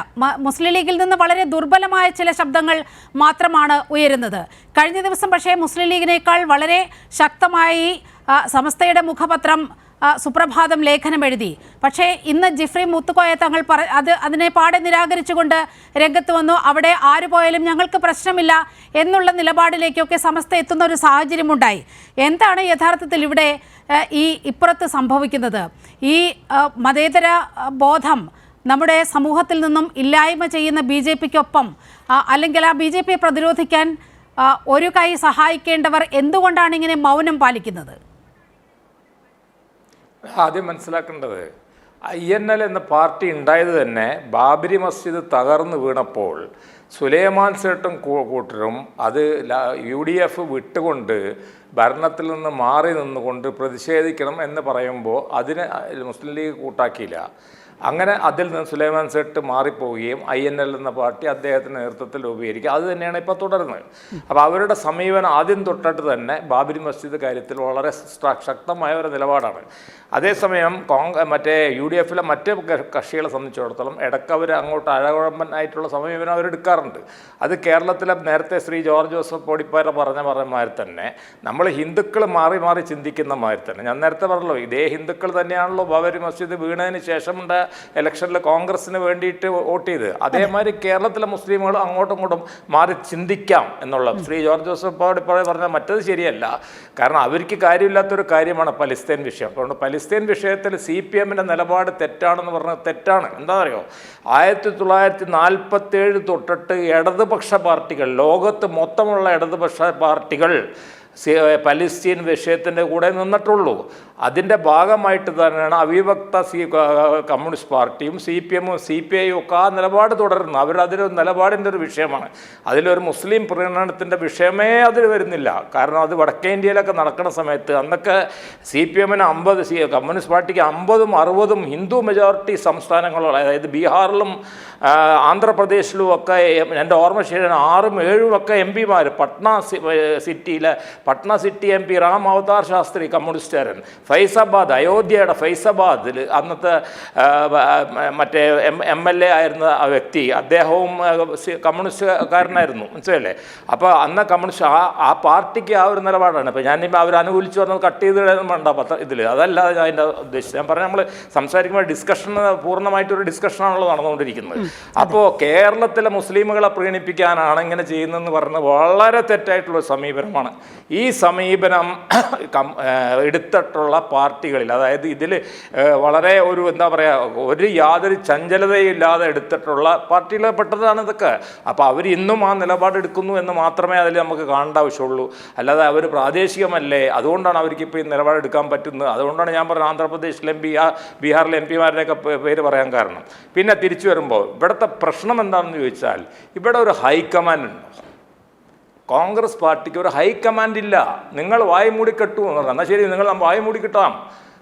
മുസ്ലിം ലീഗിൽ നിന്ന് വളരെ ദുർബലമായ ചില ശബ്ദങ്ങൾ മാത്രമാണ് ഉയരുന്നത്. കഴിഞ്ഞ ദിവസം പക്ഷേ മുസ്ലിം ലീഗിനേക്കാൾ വളരെ ശക്തമായി സമസ്തയുടെ മുഖപത്രം സുപ്രഭാതം ലേഖനം എഴുതി. പക്ഷേ ഇന്ന് ജിഫ്രി മുത്തുക്കോയ തങ്ങൾ അതിനെ പാടെ നിരാകരിച്ചുകൊണ്ട് രംഗത്ത് വന്നു. അവിടെ ആര് പോയാലും ഞങ്ങൾക്ക് പ്രശ്നമില്ല എന്നുള്ള നിലപാടിലേക്കൊക്കെ സമസ്ത എത്തുന്ന ഒരു സാഹചര്യമുണ്ടായി. എന്താണ് യഥാർത്ഥത്തിൽ ഇവിടെ ഇപ്പുറത്ത് സംഭവിക്കുന്നത്? ഈ മതേതര ബോധം നമ്മുടെ സമൂഹത്തിൽ നിന്നും ഇല്ലായ്മ ചെയ്യുന്ന BJPക്കൊപ്പം, അല്ലെങ്കിൽ ആ BJPയെ പ്രതിരോധിക്കാൻ ഒരു കൈ സഹായിക്കേണ്ടവർ എന്തുകൊണ്ടാണ് ഇങ്ങനെ മൗനം പാലിക്കുന്നത്? ആദ്യം മനസ്സിലാക്കേണ്ടത്, INL എന്ന പാർട്ടി ഉണ്ടായത് തന്നെ ബാബരി മസ്ജിദ് തകർന്നു വീണപ്പോൾ സുലൈമാൻ സേട്ടും കൂട്ടരും അത് UDF വിട്ടുകൊണ്ട് ഭരണത്തിൽ നിന്ന് മാറി നിന്നുകൊണ്ട് പ്രതിഷേധിക്കണം എന്ന് പറയുമ്പോൾ അതിന് മുസ്ലിം ലീഗ് കൂട്ടാക്കിയില്ല. അങ്ങനെ അതിൽ നിന്ന് സുലൈമാൻ സേട്ട് മാറിപ്പോവുകയും INL എന്ന പാർട്ടി അദ്ദേഹത്തിൻ്റെ നേതൃത്വത്തിൽ രൂപീകരിക്കുക, അത് തന്നെയാണ് ഇപ്പോൾ തുടരുന്നത്. അപ്പോൾ അവരുടെ സമീപനം ആദ്യം തൊട്ടിട്ട് തന്നെ ബാബരി മസ്ജിദ് കാര്യത്തിൽ വളരെ ശക്തമായ ഒരു നിലപാടാണ്. അതേസമയം മറ്റേ UDFയിലെ മറ്റ് കക്ഷികളെ സംബന്ധിച്ചിടത്തോളം ഇടയ്ക്ക് അവർ അങ്ങോട്ട് അഴകുഴമ്പനായിട്ടുള്ള സമീപനം അവരെടുക്കാറുണ്ട്. അത് കേരളത്തിലെ നേരത്തെ ശ്രീ ജോർജ് ജോസഫ് പൊടിപ്പാര പറഞ്ഞ മാതിരി തന്നെ നമ്മൾ ഹിന്ദുക്കൾ മാറി മാറി ചിന്തിക്കുന്ന മാതിരി തന്നെ, ഞാൻ നേരത്തെ പറഞ്ഞല്ലോ, ഇതേ ഹിന്ദുക്കൾ തന്നെയാണല്ലോ ബാബരി മസ്ജിദ് വീണതിന് ശേഷമുണ്ട ഇലക്ഷനിൽ കോൺഗ്രസിന് വേണ്ടിയിട്ട് വോട്ട് ചെയ്ത്. അതേമാതിരി കേരളത്തിലെ മുസ്ലിമുകൾ അങ്ങോട്ടും ഇങ്ങോട്ടും മാറി ചിന്തിക്കാം എന്നുള്ള ശ്രീ ജോർജ് ജോസഫ് പറഞ്ഞാൽ മറ്റത് ശരിയല്ല. കാരണം അവർക്ക് കാര്യമില്ലാത്തൊരു കാര്യമാണ് പലസ്തീൻ വിഷയം. അതുകൊണ്ട് പലസ്തീൻ വിഷയത്തിൽ CPMൻ്റെ നിലപാട് തെറ്റാണെന്ന് പറഞ്ഞത് തെറ്റാണ്. എന്താ പറയുക, 1947 തൊട്ടിട്ട് ഇടതുപക്ഷ പാർട്ടികൾ, ലോകത്ത് മൊത്തമുള്ള ഇടതുപക്ഷ പാർട്ടികൾ പലസ്തീൻ വിഷയത്തിൻ്റെ കൂടെ നിന്നിട്ടുള്ളൂ. അതിൻ്റെ ഭാഗമായിട്ട് തന്നെയാണ് അവിഭക്ത കമ്മ്യൂണിസ്റ്റ് പാർട്ടിയും CPM ഉം CPI ഒക്കെ ആ നിലപാട് തുടരുന്നു. അവരതിലൊരു നിലപാടിൻ്റെ ഒരു വിഷയമാണ്. അതിലൊരു മുസ്ലിം പ്രീണനത്തിൻ്റെ വിഷയമേ അതിൽ വരുന്നില്ല. കാരണം അത് വടക്കേ ഇന്ത്യയിലൊക്കെ നടക്കുന്ന സമയത്ത് അന്നൊക്കെ CPM 50, കമ്മ്യൂണിസ്റ്റ് പാർട്ടിക്ക് 50ഉം 60ഉം ഹിന്ദു മെജോറിറ്റി സംസ്ഥാനങ്ങളും, അതായത് ബീഹാറിലും ആന്ധ്രാപ്രദേശിലും ഒക്കെ എൻ്റെ ഓർമ്മ ശരിയാണ് 6ഉം 7ഉം ഒക്കെ MP മാർ. പട്ന സിറ്റി MP റാം അവതാർ ശാസ്ത്രി കമ്മ്യൂണിസ്റ്റുകാരൻ, ഫൈസാബാദ്, അയോധ്യയുടെ ഫൈസാബാദിൽ അന്നത്തെ മറ്റേ MLA ആയിരുന്ന ആ വ്യക്തി, അദ്ദേഹവും കമ്മ്യൂണിസ്റ്റുകാരനായിരുന്നു, മനസ്സിലല്ലേ? അപ്പോൾ അന്ന് കമ്മ്യൂണിസ്റ്റ് ആ പാർട്ടിക്ക് ആ ഒരു നിലപാടാണ്. ഇപ്പോൾ ഞാനിപ്പോൾ അവർ അനുകൂലിച്ച് പറഞ്ഞത് കട്ട് ചെയ്ത് വേണ്ട ഇതിൽ, അതല്ലാതെ ഞാൻ അതിൻ്റെ ഉദ്ദേശിച്ചത്. ഞാൻ പറഞ്ഞ നമ്മൾ സംസാരിക്കുമ്പോൾ ഡിസ്കഷൻ പൂർണ്ണമായിട്ടൊരു ഡിസ്കഷനാണല്ലോ നടന്നുകൊണ്ടിരിക്കുന്നത്. അപ്പോൾ കേരളത്തിലെ മുസ്ലിമുകളെ പ്രീണിപ്പിക്കാനാണ് ഇങ്ങനെ ചെയ്യുന്നതെന്ന് പറഞ്ഞത് വളരെ തെറ്റായിട്ടുള്ള സമീപനമാണ്. ഈ സമീപനം എടുത്തിട്ടുള്ള പാർട്ടികളിൽ, അതായത് ഇതിൽ വളരെ ഒരു എന്താ പറയുക, യാതൊരു ചഞ്ചലതയില്ലാതെ എടുത്തിട്ടുള്ള പാർട്ടികളെ പെട്ടതാണ് ഇതൊക്കെ. അപ്പോൾ അവർ ഇന്നും ആ നിലപാടെടുക്കുന്നു എന്ന് മാത്രമേ അതിൽ നമുക്ക് കാണേണ്ട ആവശ്യമുള്ളൂ. അല്ലാതെ അവർ പ്രാദേശികമല്ലേ, അതുകൊണ്ടാണ് അവർക്ക് ഇപ്പോൾ ഈ നിലപാടെടുക്കാൻ പറ്റുന്നത്. അതുകൊണ്ടാണ് ഞാൻ പറഞ്ഞത് ആന്ധ്രാപ്രദേശിലെ ബീഹാറിലെ MP മാരുടെയൊക്കെ പേര് പറയാൻ കാരണം. പിന്നെ തിരിച്ചു വരുമ്പോൾ ഇവിടുത്തെ പ്രശ്നം എന്താണെന്ന് ചോദിച്ചാൽ, ഇവിടെ ഒരു ഹൈക്കമാൻഡ് ഉണ്ട്. കോൺഗ്രസ് പാർട്ടിക്ക് ഒരു ഹൈക്കമാൻഡ് ഇല്ല. നിങ്ങൾ വായി മൂടിക്കെട്ടു എന്ന് പറഞ്ഞാൽ, എന്നാൽ ശരി, നിങ്ങൾ വായി മൂടിക്കിട്ടാം,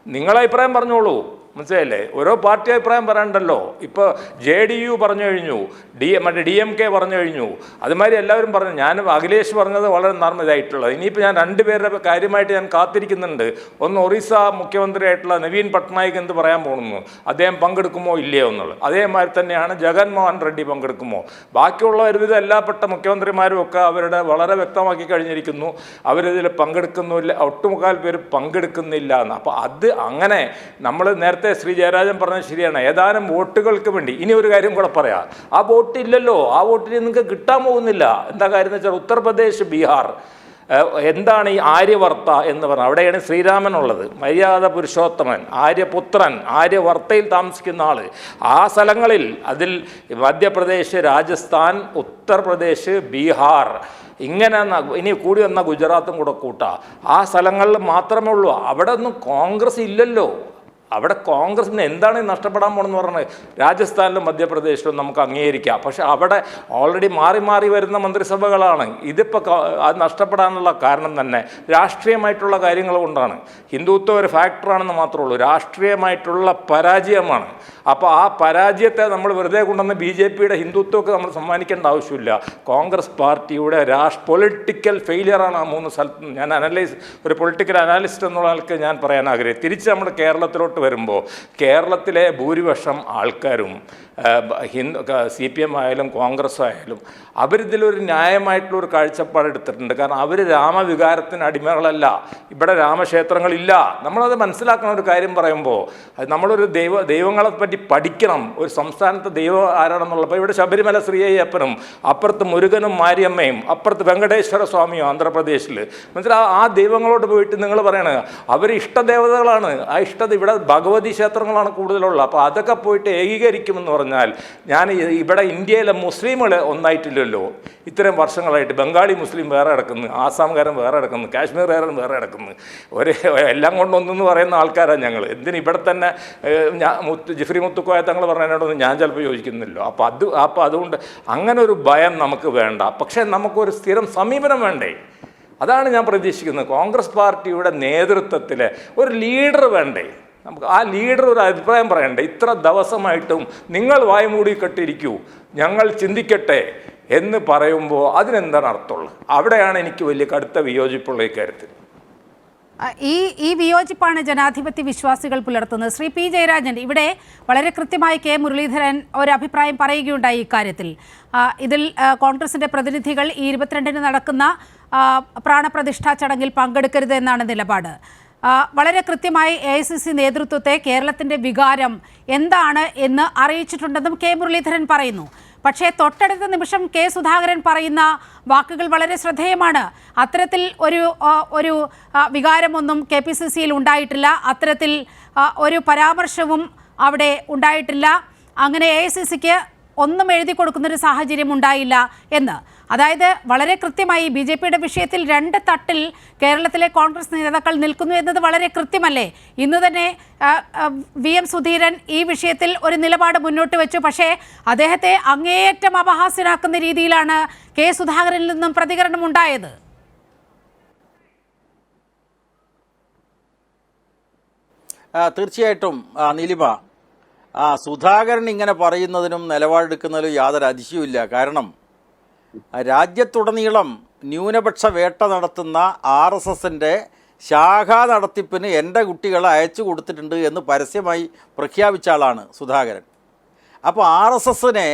നിങ്ങളെ അഭിപ്രായം പറഞ്ഞോളൂ, മനസ്സിലായില്ലേ? ഓരോ പാർട്ടി അഭിപ്രായം പറയണ്ടല്ലോ. ഇപ്പോൾ JDU പറഞ്ഞു കഴിഞ്ഞു, DMK പറഞ്ഞു കഴിഞ്ഞു, അതുമാതിരി എല്ലാവരും പറഞ്ഞു. ഞാൻ അഖിലേഷ് പറഞ്ഞത് വളരെ നർമ്മതായിട്ടുള്ളത്. ഇനിയിപ്പോൾ ഞാൻ 2 പേരുടെ കാര്യമായിട്ട് ഞാൻ കാത്തിരിക്കുന്നുണ്ട്. ഒന്ന് ഒറീസ മുഖ്യമന്ത്രിയായിട്ടുള്ള നവീൻ പട്നായിക് എന്ത് പറയാൻ പോകുന്നു, അദ്ദേഹം പങ്കെടുക്കുമോ ഇല്ലയോ എന്നുള്ളത്. അതേമാതിരി തന്നെയാണ് ജഗൻമോഹൻ റെഡ്ഡി പങ്കെടുക്കുമോ. ബാക്കിയുള്ള ഒരുവിധം എല്ലാപ്പെട്ട മുഖ്യമന്ത്രിമാരും ഒക്കെ അവരുടെ വളരെ വ്യക്തമാക്കി കഴിഞ്ഞിരിക്കുന്നു, അവരിതിൽ പങ്കെടുക്കുന്നില്ല, ഒട്ടുമുക്കാൽ പേര് പങ്കെടുക്കുന്നില്ല എന്ന്. അപ്പോൾ അത് അങ്ങനെ നമ്മൾ നേരത്തെ ശ്രീ ജയരാജൻ പറഞ്ഞത് ശരിയാണ്. ഏതാനും വോട്ടുകൾക്ക് വേണ്ടി ഇനി ഒരു കാര്യം കൂടെ പറയാം. ആ വോട്ട് ഇല്ലല്ലോ, ആ വോട്ടിന് നിങ്ങൾക്ക് കിട്ടാൻ പോകുന്നില്ല. എന്താ കാര്യം എന്ന് വെച്ചാൽ, ഉത്തർപ്രദേശ്, ബീഹാർ, എന്താണ് ഈ ആര്യവർത്ത എന്ന് പറഞ്ഞാൽ, അവിടെയാണ് ശ്രീരാമൻ ഉള്ളത്, മര്യാദ പുരുഷോത്തമൻ, ആര്യപുത്രൻ, ആര്യവർത്തയിൽ താമസിക്കുന്ന ആൾ. ആ സ്ഥലങ്ങളിൽ, അതിൽ മധ്യപ്രദേശ്, രാജസ്ഥാൻ, ഉത്തർപ്രദേശ്, ബീഹാർ, ഇങ്ങനെ ഇനി കൂടി വന്ന ഗുജറാത്തും കൂടെ കൂട്ടാം. ആ സ്ഥലങ്ങളിൽ മാത്രമേ ഉള്ളൂ. അവിടെ ഒന്നും കോൺഗ്രസ് ഇല്ലല്ലോ. അവിടെ കോൺഗ്രസിന് എന്താണ് നഷ്ടപ്പെടാൻ പോകണമെന്ന് പറഞ്ഞത്? രാജസ്ഥാനിലും മധ്യപ്രദേശിലും നമുക്ക് അംഗീകരിക്കാം. പക്ഷെ അവിടെ ഓൾറെഡി മാറി മാറി വരുന്ന മന്ത്രിസഭകളാണ്. ഇതിപ്പോൾ അത് നഷ്ടപ്പെടാനുള്ള കാരണം തന്നെ രാഷ്ട്രീയമായിട്ടുള്ള കാര്യങ്ങൾ കൊണ്ടാണ്. ഹിന്ദുത്വം ഒരു ഫാക്ടറാണെന്ന് മാത്രമേ ഉള്ളൂ, രാഷ്ട്രീയമായിട്ടുള്ള പരാജയമാണ്. അപ്പോൾ ആ പരാജയത്തെ നമ്മൾ വെറുതെ കൊണ്ടുവന്ന് BJPയുടെ ഹിന്ദുത്വമൊക്കെ നമ്മൾ സമ്മാനിക്കേണ്ട ആവശ്യമില്ല. കോൺഗ്രസ് പാർട്ടിയുടെ പൊളിറ്റിക്കൽ ഫെയിലിയറാണ് ആ 3 സ്ഥലത്തും. ഞാൻ ഒരു പൊളിറ്റിക്കൽ അനാലിസ്റ്റ് എന്നുള്ള ആൾക്ക് ഞാൻ പറയാൻ ആഗ്രഹിക്കും. തിരിച്ച് നമ്മുടെ കേരളത്തിലോട്ട് വരുമ്പോൾ, കേരളത്തിലെ ഭൂരിപക്ഷം ആൾക്കാരും CPM ആയാലും കോൺഗ്രസ് ആയാലും അവരിതിലൊരു ന്യായമായിട്ടുള്ളൊരു കാഴ്ചപ്പാടെടുത്തിട്ടുണ്ട്. കാരണം അവർ രാമവികാരത്തിന് അടിമകളല്ല. ഇവിടെ രാമക്ഷേത്രങ്ങളില്ല. നമ്മളത് മനസ്സിലാക്കുന്ന ഒരു കാര്യം പറയുമ്പോൾ, നമ്മളൊരു ദൈവങ്ങളെ പറ്റി പഠിക്കണം. ഒരു സംസ്ഥാനത്തെ ദൈവം ആരാണെന്നുള്ളപ്പോൾ ഇവിടെ ശബരിമല ശ്രീ അയ്യപ്പനും, അപ്പുറത്ത് മുരുകനും മാരിയമ്മയും, അപ്പുറത്ത് വെങ്കടേശ്വര സ്വാമിയും ആന്ധ്രാപ്രദേശിൽ. മനസ്സിലായി, ആ ദൈവങ്ങളോട് പോയിട്ട് നിങ്ങൾ പറയണത് അവർ ഇഷ്ടദേവതകളാണ്. ആ ഇവിടെ ഭഗവതി ക്ഷേത്രങ്ങളാണ് കൂടുതലുള്ളത്. അപ്പോൾ അതൊക്കെ പോയിട്ട് ഏകീകരിക്കുമെന്ന് പറഞ്ഞാൽ, ഞാൻ ഇവിടെ ഇന്ത്യയിലെ മുസ്ലിങ്ങൾ ഒന്നായിട്ടില്ലല്ലോ. ഇത്രയും വർഷങ്ങളായിട്ട് ബംഗാളി മുസ്ലിം വേറെ കിടക്കുന്നു, ആസാംകാരൻ വേറെ കിടക്കുന്നു, കാശ്മീർകാരൻ വേറെ കിടക്കുന്നു. എല്ലാം കൊണ്ടൊന്നെന്ന് പറയുന്ന ആൾക്കാരാണ് ഞങ്ങൾ. എന്തിന് ഇവിടെ തന്നെ ജിഫ്രി മുത്തുക്കോയ തങ്ങൾ പറഞ്ഞതിനോടൊന്നും ഞാൻ ചിലപ്പോൾ യോജിക്കുന്നില്ലോ. അപ്പോൾ അതുകൊണ്ട് അങ്ങനെ ഒരു ഭയം നമുക്ക് വേണ്ട. പക്ഷേ നമുക്കൊരു സ്ഥിരം സമീപനം വേണ്ടേ? അതാണ് ഞാൻ പ്രതീക്ഷിക്കുന്നത്. കോൺഗ്രസ് പാർട്ടിയുടെ നേതൃത്വത്തിൽ ഒരു ലീഡർ വേണ്ടേ? നമുക്ക് ആ ലീഡർ ഒരു അഭിപ്രായം പറയണ്ടേ? ഇത്ര ദിവസമായിട്ടും നിങ്ങൾ വായ്മൂടി കെട്ടിരിക്കൂ, ഞങ്ങൾ ചിന്തിക്കട്ടെ എന്ന് പറയുമ്പോൾ അതിനെന്താണ് അർത്ഥമുള്ളത്? അവിടെയാണ് എനിക്ക് വലിയ കടുത്ത വിയോജിപ്പുള്ള ഇക്കാര്യത്തിൽ. ഈ വിയോജിപ്പാണ് ജനാധിപത്യ വിശ്വാസികൾ പുലർത്തുന്നത്. ശ്രീ P. ജയരാജൻ, ഇവിടെ വളരെ കൃത്യമായി K. മുരളീധരൻ ഒരു അഭിപ്രായം പറയുകയുണ്ടായി ഇക്കാര്യത്തിൽ. ഇതിൽ കോൺഗ്രസിൻ്റെ പ്രതിനിധികൾ ഈ 22-ന് നടക്കുന്ന പ്രാണപ്രതിഷ്ഠാ ചടങ്ങിൽ പങ്കെടുക്കരുത് എന്നാണ് നിലപാട്. വളരെ കൃത്യമായി AICC നേതൃത്വത്തെ കേരളത്തിൻ്റെ വികാരം എന്താണ് എന്ന് അറിയിച്ചിട്ടുണ്ടെന്നും K. മുരളീധരൻ പറയുന്നു. പക്ഷേ തൊട്ടടുത്ത നിമിഷം K. സുധാകരൻ പറയുന്ന വാക്കുകൾ വളരെ ശ്രദ്ധേയമാണ്. അത്തരത്തിൽ ഒരു വികാരമൊന്നും KPCCയിൽ ഉണ്ടായിട്ടില്ല, അത്തരത്തിൽ ഒരു പരാമർശവും അവിടെ ഉണ്ടായിട്ടില്ല, അങ്ങനെ AICCക്ക് ഒന്നും എഴുതി കൊടുക്കുന്നൊരു സാഹചര്യം ഉണ്ടായില്ല എന്ന്. അതായത് വളരെ കൃത്യമായി BJPയുടെ വിഷയത്തിൽ 2 തട്ടിൽ കേരളത്തിലെ കോൺഗ്രസ് നേതാക്കൾ നിൽക്കുന്നു എന്നത് വളരെ കൃത്യമല്ലേ? ഇന്ന് തന്നെ VM സുധീരൻ ഈ വിഷയത്തിൽ ഒരു നിലപാട് മുന്നോട്ട് വെച്ചു. പക്ഷേ അദ്ദേഹത്തെ അങ്ങേയറ്റം അപഹാസ്യനാക്കുന്ന രീതിയിലാണ് കെ സുധാകരനിൽ നിന്നും പ്രതികരണം ഉണ്ടായത്. തീർച്ചയായിട്ടും നീലിമ, സുധാകരൻ ഇങ്ങനെ പറയുന്നതിനും നിലപാടെടുക്കുന്നതിലും യാതൊരു അതിശയവുമില്ല. കാരണം രാജ്യത്തുടനീളം ന്യൂനപക്ഷ വേട്ട നടത്തുന്ന RSSൻ്റെ ശാഖാ നടത്തിപ്പിന് എൻ്റെ കുട്ടികളെ അയച്ചു കൊടുത്തിട്ടുണ്ട് എന്ന് പരസ്യമായി പ്രഖ്യാപിച്ച ആളാണ് സുധാകരൻ. അപ്പോൾ RSSനെ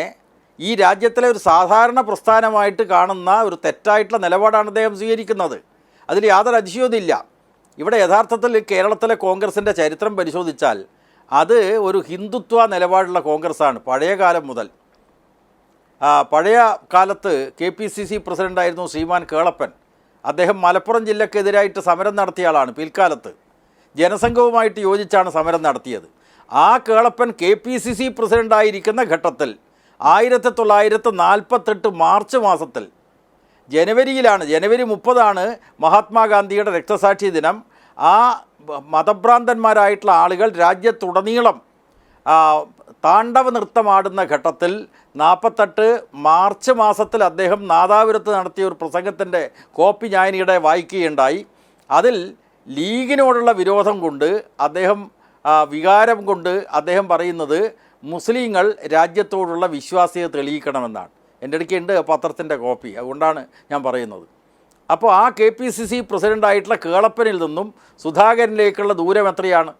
ഈ രാജ്യത്തിലെ ഒരു സാധാരണ പ്രസ്ഥാനമായിട്ട് കാണുന്ന ഒരു തെറ്റായിട്ടുള്ള നിലപാടാണ് അദ്ദേഹം സ്വീകരിക്കുന്നത്. അതിൽ യാതൊരു അതിശയവുമില്ല. ഇവിടെ യഥാർത്ഥത്തിൽ കേരളത്തിലെ കോൺഗ്രസിൻ്റെ ചരിത്രം പരിശോധിച്ചാൽ അത് ഒരു ഹിന്ദുത്വ നിലപാടുള്ള കോൺഗ്രസ്സാണ് പഴയ കാലം മുതൽ. പഴയ കാലത്ത് KPCC പ്രസിഡൻ്റായിരുന്നു ശ്രീമാൻ കേളപ്പൻ. അദ്ദേഹം മലപ്പുറം ജില്ലക്കെതിരായിട്ട് സമരം നടത്തിയ ആളാണ്. പിൽക്കാലത്ത് ജനസംഘവുമായിട്ട് യോജിച്ചാണ് സമരം നടത്തിയത്. ആ കേളപ്പൻ KPCC പ്രസിഡൻ്റായിരിക്കുന്ന ഘട്ടത്തിൽ 1948 മാർച്ച് മാസത്തിൽ ജനുവരി 30 മഹാത്മാഗാന്ധിയുടെ രക്തസാക്ഷി ദിനം. ആ മതഭ്രാന്തന്മാരായിട്ടുള്ള ആളുകൾ രാജ്യത്തുടനീളം താണ്ഡവ നൃത്തമാടുന്ന ഘട്ടത്തിൽ 48 മാർച്ച് മാസത്തിൽ അദ്ദേഹം നാദാപുരത്ത് നടത്തിയ ഒരു പ്രസംഗത്തിൻ്റെ കോപ്പി ഞാനിവിടെ വായിക്കുകയുണ്ടായി. അതിൽ ലീഗിനോടുള്ള വിരോധം കൊണ്ട് അദ്ദേഹം വികാരം കൊണ്ട് അദ്ദേഹം പറയുന്നത് മുസ്ലിങ്ങൾ രാജ്യത്തോടുള്ള വിശ്വാസ്യത തെളിയിക്കണമെന്നാണ്. എൻ്റെ അടുക്കുണ്ട് പത്രത്തിൻ്റെ കോപ്പി, അതുകൊണ്ടാണ് ഞാൻ പറയുന്നത്. അപ്പോൾ ആ KPCC പ്രസിഡൻ്റായിട്ടുള്ള കേളപ്പനിൽ നിന്നും സുധാകരനിലേക്കുള്ള ദൂരം എത്രയാണ്?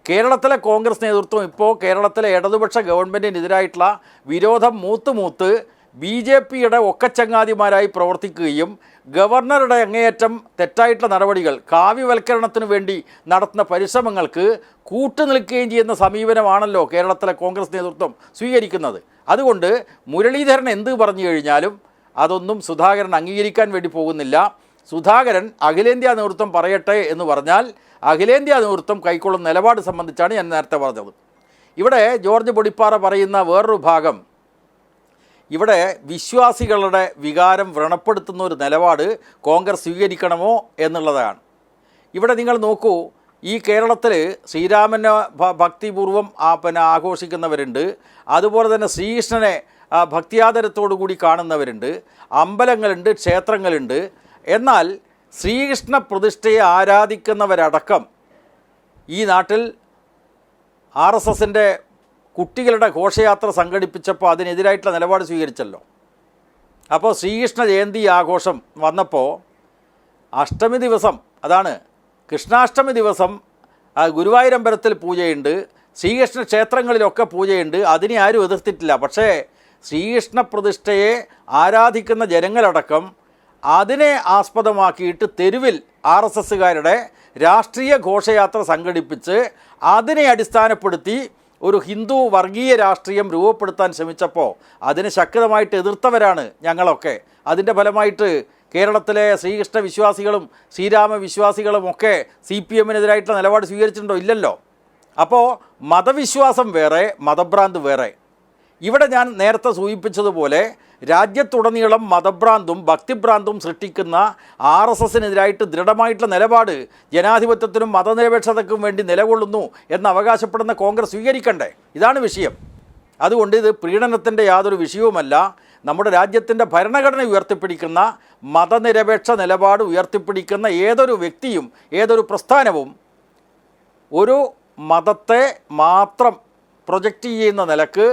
കേരളത്തിലെ കോൺഗ്രസ് നേതൃത്വം ഇപ്പോൾ കേരളത്തിലെ ഇടതുപക്ഷ ഗവൺമെൻറ്റിനെതിരായിട്ടുള്ള വിരോധം മൂത്ത് BJPയുടെ ഒക്കച്ചങ്ങാതിമാരായി പ്രവർത്തിക്കുകയും ഗവർണറുടെ അങ്ങേയറ്റം തെറ്റായിട്ടുള്ള നടപടികൾ, കാവ്യവൽക്കരണത്തിനു വേണ്ടി നടത്തുന്ന പരിശ്രമങ്ങൾക്ക് കൂട്ടുനിൽക്കുകയും ചെയ്യുന്ന സമീപനമാണല്ലോ കേരളത്തിലെ കോൺഗ്രസ് നേതൃത്വം സ്വീകരിക്കുന്നത്. അതുകൊണ്ട് മുരളീധരൻ എന്ത് പറഞ്ഞു കഴിഞ്ഞാലും അതൊന്നും സുധാകരൻ അംഗീകരിക്കാൻ വേണ്ടി പോകുന്നില്ല. സുധാകരൻ അഖിലേന്ത്യാ നേതൃത്വം പറയട്ടെ എന്ന് പറഞ്ഞാൽ അഖിലേന്ത്യാ നേതൃത്വം കൈക്കൊള്ളുന്ന നിലപാട് സംബന്ധിച്ചാണ് ഞാൻ നേരത്തെ പറഞ്ഞത്. ഇവിടെ ജോർജ് പൊടിപ്പാറ പറയുന്ന വേറൊരു ഭാഗം, ഇവിടെ വിശ്വാസികളുടെ വികാരം വ്രണപ്പെടുത്തുന്ന ഒരു നിലപാട് കോൺഗ്രസ് സ്വീകരിക്കണമോ എന്നുള്ളതാണ്. ഇവിടെ നിങ്ങൾ നോക്കൂ, ഈ കേരളത്തിൽ ശ്രീരാമനെ ഭക്തിപൂർവ്വം ആഘോഷിക്കുന്നവരുണ്ട്. അതുപോലെ തന്നെ ശ്രീകൃഷ്ണനെ ഭക്തിയാദരത്തോടു കൂടി കാണുന്നവരുണ്ട്. അമ്പലങ്ങളുണ്ട്, ക്ഷേത്രങ്ങളുണ്ട്. എന്നാൽ ശ്രീകൃഷ്ണ പ്രതിഷ്ഠയെ ആരാധിക്കുന്നവരടക്കം ഈ നാട്ടിൽ RSSൻ്റെ കുട്ടികളുടെ ഘോഷയാത്ര സംഘടിപ്പിച്ചപ്പോൾ അതിനെതിരായിട്ടുള്ള നിലപാട് സ്വീകരിച്ചല്ലോ. അപ്പോൾ ശ്രീകൃഷ്ണ ജയന്തി ആഘോഷം വന്നപ്പോൾ അഷ്ടമി ദിവസം, അതാണ് കൃഷ്ണാഷ്ടമി ദിവസം, ഗുരുവായൂരമ്പലത്തിൽ പൂജയുണ്ട്, ശ്രീകൃഷ്ണ ക്ഷേത്രങ്ങളിലൊക്കെ പൂജയുണ്ട്. അതിനെ ആരും എതിർത്തിട്ടില്ല. പക്ഷേ ശ്രീകൃഷ്ണ പ്രതിഷ്ഠയെ ആരാധിക്കുന്ന ജനങ്ങളടക്കം അതിനെ ആസ്പദമാക്കിയിട്ട് തെരുവിൽ RSSകാരുടെ രാഷ്ട്രീയ ഘോഷയാത്ര സംഘടിപ്പിച്ച് അതിനെ അടിസ്ഥാനപ്പെടുത്തി ഒരു ഹിന്ദു വർഗീയ രാഷ്ട്രീയം രൂപപ്പെടുത്താൻ ശ്രമിച്ചപ്പോൾ അതിനെ ശക്തമായിട്ട് എതിർത്തവരാണ് ഞങ്ങളൊക്കെ. അതിൻ്റെ ഫലമായിട്ട് കേരളത്തിലെ ശ്രീകൃഷ്ണ വിശ്വാസികളും ശ്രീരാമ വിശ്വാസികളും ഒക്കെ CPMനെതിരായിട്ടുള്ള നിലപാട് സ്വീകരിച്ചിട്ടുണ്ടോ? ഇല്ലല്ലോ. അപ്പോൾ മതവിശ്വാസം വേറെ, മതഭ്രാന്ത് വേറെ. ഇവിടെ ഞാൻ നേരത്തെ സൂചിപ്പിച്ചതുപോലെ രാജ്യത്തുടനീളം മതഭ്രാന്തും ഭക്തിഭ്രാന്തും സൃഷ്ടിക്കുന്ന RSSനെതിരായിട്ട് ദൃഢമായിട്ടുള്ള നിലപാട് ജനാധിപത്യത്തിനും മതനിരപേക്ഷതയ്ക്കും വേണ്ടി നിലകൊള്ളുന്നു എന്ന് അവകാശപ്പെടുന്ന കോൺഗ്രസ് സ്വീകരിക്കണ്ടേ? ഇതാണ് വിഷയം. അതുകൊണ്ട് ഇത് പ്രീണനത്തിൻ്റെ യാതൊരു വിഷയവുമല്ല. നമ്മുടെ രാജ്യത്തിൻ്റെ ഭരണഘടന ഉയർത്തിപ്പിടിക്കുന്ന മതനിരപേക്ഷ നിലപാട് ഉയർത്തിപ്പിടിക്കുന്ന ഏതൊരു വ്യക്തിയും ഏതൊരു പ്രസ്ഥാനവും ഒരു മതത്തെ മാത്രം പ്രൊജക്റ്റ് ചെയ്യുന്ന നിലക്ക്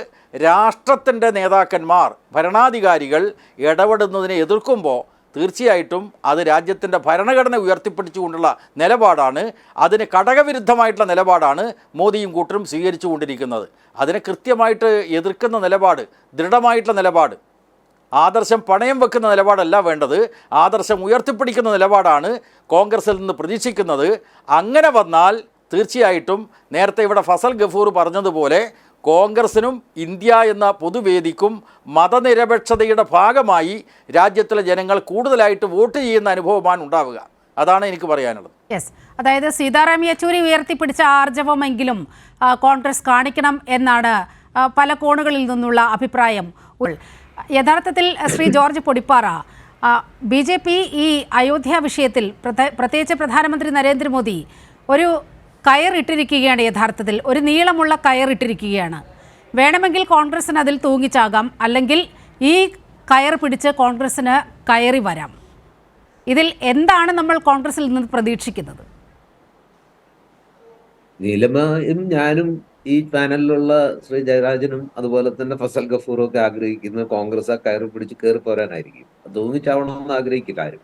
രാഷ്ട്രത്തിൻ്റെ നേതാക്കന്മാർ, ഭരണാധികാരികൾ ഇടപെടുന്നതിനെ എതിർക്കുമ്പോൾ തീർച്ചയായിട്ടും അത് രാജ്യത്തിൻ്റെ ഭരണഘടന ഉയർത്തിപ്പിടിച്ചുകൊണ്ടുള്ള നിലപാടാണ്. അതിന് ഘടകവിരുദ്ധമായിട്ടുള്ള നിലപാടാണ് മോദിയും കൂട്ടരും സ്വീകരിച്ചു കൊണ്ടിരിക്കുന്നത്. അതിനെ കൃത്യമായിട്ട് എതിർക്കുന്ന നിലപാട്, ദൃഢമായിട്ടുള്ള നിലപാട്, ആദർശം പണയം വെക്കുന്ന നിലപാടല്ല വേണ്ടത്, ആദർശം ഉയർത്തിപ്പിടിക്കുന്ന നിലപാടാണ് കോൺഗ്രസിൽ നിന്ന് പ്രതീക്ഷിക്കുന്നത്. അങ്ങനെ വന്നാൽ തീർച്ചയായിട്ടും നേരത്തെ ഇവിടെ ഫസൽ ഗഫൂർ പറഞ്ഞതുപോലെ കോൺഗ്രസിനും ഇന്ത്യ എന്ന പൊതുവേദിക്കും മതനിരപേക്ഷതയുടെ ഭാഗമായി രാജ്യത്തിലെ ജനങ്ങൾ കൂടുതലായിട്ട് വോട്ട് ചെയ്യുന്ന അനുഭവമാണ് ഉണ്ടാവുക. അതാണ് എനിക്ക് പറയാനുള്ളത്. യെസ്, അതായത് സീതാറാം യെച്ചൂരി ഉയർത്തിപ്പിടിച്ച ആർജവമെങ്കിലും കോൺഗ്രസ് കാണിക്കണം എന്നാണ് പല കോണുകളിൽ നിന്നുള്ള അഭിപ്രായം. യഥാർത്ഥത്തിൽ ശ്രീ ജോർജ് പൊടിപ്പാറ, BJP ഈ അയോധ്യ വിഷയത്തിൽ പ്രത്യേകിച്ച് പ്രധാനമന്ത്രി നരേന്ദ്രമോദി ഒരു കയറിട്ടിരിക്കുകയാണ്. യഥാർത്ഥത്തിൽ ഒരു നീളമുള്ള കയറിട്ടിരിക്കുകയാണ്. വേണമെങ്കിൽ കോൺഗ്രസിന് അതിൽ തൂങ്ങിച്ചാകാം, അല്ലെങ്കിൽ ഈ കയർ പിടിച്ച് കോൺഗ്രസിന് കയറി വരാം. ഇതിൽ എന്താണ് നമ്മൾ കോൺഗ്രസിൽ നിന്ന് പ്രതീക്ഷിക്കുന്നത്? നീലമയും ഞാനും ഈ പാനലിലുള്ള ശ്രീ ജയരാജനും അതുപോലെ തന്നെ ഫസൽ ഗഫൂറും ഒക്കെ ആഗ്രഹിക്കുന്നത് കോൺഗ്രസ് ആ കയറി പിടിച്ച് കയറി പോരാനായിരിക്കും. തൂങ്ങിച്ചാവണമെന്ന് ആഗ്രഹിക്കില്ല ആരും.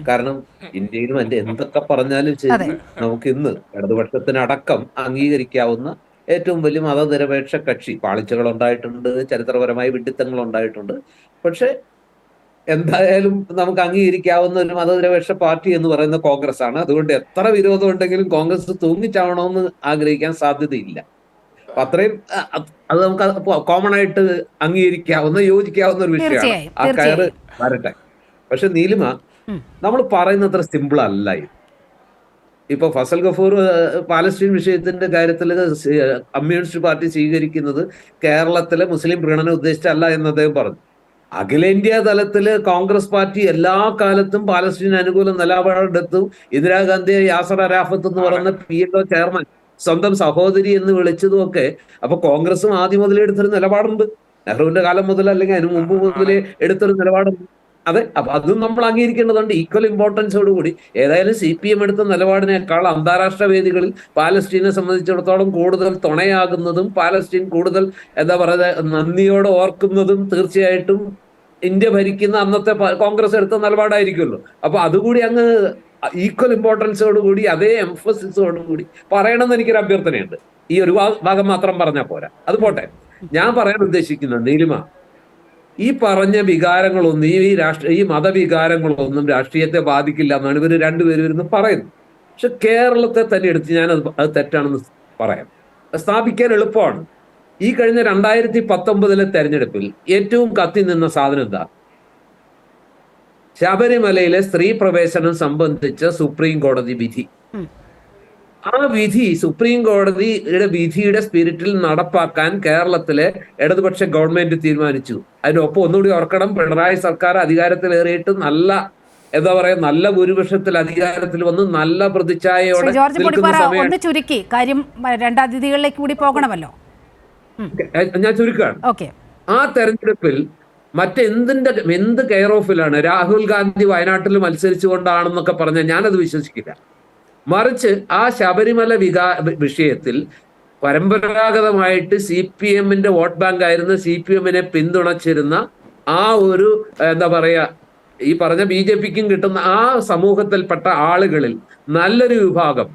കാരണം ഇന്ത്യയിലും എന്തൊക്കെ പറഞ്ഞാലും ശരി, നമുക്ക് ഇന്ന് ഇടതുപക്ഷത്തിനടക്കം അംഗീകരിക്കാവുന്ന ഏറ്റവും വലിയ മതനിരപേക്ഷ കക്ഷി, പാളിച്ചകൾ ഉണ്ടായിട്ടുണ്ട്, ചരിത്രപരമായ വിഡ്ഢിത്തങ്ങൾ ഉണ്ടായിട്ടുണ്ട്, പക്ഷെ എന്തായാലും നമുക്ക് അംഗീകരിക്കാവുന്ന ഒരു മതനിരപേക്ഷ പാർട്ടി എന്ന് പറയുന്ന കോൺഗ്രസ് ആണ്. അതുകൊണ്ട് എത്ര വിരോധം ഉണ്ടെങ്കിലും കോൺഗ്രസ് തൂങ്ങിച്ചാവണമെന്ന് ആഗ്രഹിക്കാൻ സാധ്യതയില്ല. അപ്പൊ അത്രയും അത് നമുക്ക് കോമൺ ആയിട്ട് അംഗീകരിക്കാവുന്ന, യോജിക്കാവുന്ന ഒരു വിഷയമാണ്. ആ കയറ് വരട്ടെ. പക്ഷെ നീലിമ, നമ്മൾ പറയുന്നത്ര സിമ്പിൾ അല്ല ഇത്. ഇപ്പൊ ഫസൽ ഗഫൂർ പാലസ്തീൻ വിഷയത്തിന്റെ കാര്യത്തിൽ കമ്മ്യൂണിസ്റ്റ് പാർട്ടി സ്വീകരിക്കുന്നത് കേരളത്തിലെ മുസ്ലിം പ്രീണനം ഉദ്ദേശിച്ചല്ല എന്ന് അദ്ദേഹം പറഞ്ഞു. അഖിലേന്ത്യാ തലത്തില് കോൺഗ്രസ് പാർട്ടി എല്ലാ കാലത്തും പാലസ്തീൻ അനുകൂല നിലപാടെടുത്തും ഇന്ദിരാഗാന്ധിയെ യാസർ അറാഫത്ത് എന്ന് പറയുന്ന PLO ചെയർമാൻ സ്വന്തം സഹോദരി എന്ന് വിളിച്ചതും ഒക്കെ അപ്പൊ കോൺഗ്രസും ആദ്യം മുതലേ എടുത്തൊരു നിലപാടുണ്ട്. നെഹ്റുവിന്റെ കാലം മുതൽ അല്ലെങ്കിൽ അതിന് മുമ്പ് മുതലേ എടുത്തൊരു നിലപാടുണ്ട്. അതെ, അപ്പൊ അതും നമ്മൾ അംഗീകരിക്കേണ്ടതുണ്ട്. ഈക്വൽ ഇമ്പോർട്ടൻസോടുകൂടി ഏതായാലും CPM എടുത്ത നിലപാടിനേക്കാൾ അന്താരാഷ്ട്ര വേദികളിൽ പാലസ്തീനെ സംബന്ധിച്ചിടത്തോളം കൂടുതൽ തുണയാകുന്നതും പാലസ്തീൻ കൂടുതൽ എന്താ പറയുക നന്ദിയോടെ ഓർക്കുന്നതും തീർച്ചയായിട്ടും ഇന്ത്യ ഭരിക്കുന്ന അന്നത്തെ കോൺഗ്രസ് എടുത്ത നിലപാടായിരിക്കുമല്ലോ. അപ്പൊ അതുകൂടി അങ്ങ് ഈക്വൽ ഇമ്പോർട്ടൻസോടുകൂടി അതേ എംഫസിസോടുകൂടി പറയണമെന്ന് എനിക്കൊരു അഭ്യർത്ഥനയുണ്ട്. ഈ ഒരു ഭാഗം മാത്രം പറഞ്ഞാൽ പോരാ. അത് പോട്ടെ, ഞാൻ പറയാൻ ഉദ്ദേശിക്കുന്നത് നീലിമ, ഈ പറഞ്ഞ വികാരങ്ങളൊന്നും ഈ മതവികാരങ്ങളൊന്നും രാഷ്ട്രീയത്തെ ബാധിക്കില്ല എന്നാണ് ഇവർ രണ്ടുപേരും ഇരുന്ന് പറയുന്നത്. പക്ഷെ കേരളത്തെ തന്നെ എടുത്ത് ഞാൻ അത് തെറ്റാണെന്ന് പറയാം. സ്ഥാപിക്കാൻ എളുപ്പമാണ്. ഈ കഴിഞ്ഞ 2019 തെരഞ്ഞെടുപ്പിൽ ഏറ്റവും കത്തി നിന്ന സാധനം എന്താ? ശബരിമലയിലെ സ്ത്രീ പ്രവേശനം സംബന്ധിച്ച സുപ്രീം കോടതി വിധി. ആ വിധി, സുപ്രീം കോടതിയുടെ വിധിയുടെ സ്പിരിറ്റിൽ നടപ്പാക്കാൻ കേരളത്തിലെ ഇടതുപക്ഷ ഗവൺമെന്റ് തീരുമാനിച്ചു. അതിനൊപ്പം ഒന്നുകൂടി ഓർക്കണം, പിണറായി സർക്കാർ അധികാരത്തിലേറിയിട്ട് എന്താ പറയാ നല്ല ഭൂരിപക്ഷത്തിൽ അധികാരത്തിൽ വന്ന് നല്ല പ്രതിച്ഛായയോടെ ഒന്ന് ചുരുക്കി കാര്യം രണ്ടതിഥികളിലേക്ക് കൂടി പോകണമല്ലോ. ഞാൻ ചുരുക്കാണ്. ആ തെരഞ്ഞെടുപ്പിൽ എന്ത് കെയർ ഓഫിലാണ് രാഹുൽ ഗാന്ധി വയനാട്ടിൽ മത്സരിച്ചുകൊണ്ടാണെന്നൊക്കെ പറഞ്ഞാൽ ഞാനത് വിശ്വസിക്കില്ല. മറിച്ച് ആ ശബരിമല വിഷയത്തിൽ പരമ്പരാഗതമായിട്ട് CPM-ന്റെ വോട്ട് ബാങ്ക് ആയിരുന്ന CPM-നെ പിന്തുണച്ചിരുന്ന ആ ഒരു എന്താ പറയാ ഈ പറഞ്ഞ BJP-ക്കും കിട്ടുന്ന ആ സമൂഹത്തിൽപ്പെട്ട ആളുകളിൽ നല്ലൊരു വിഭാഗം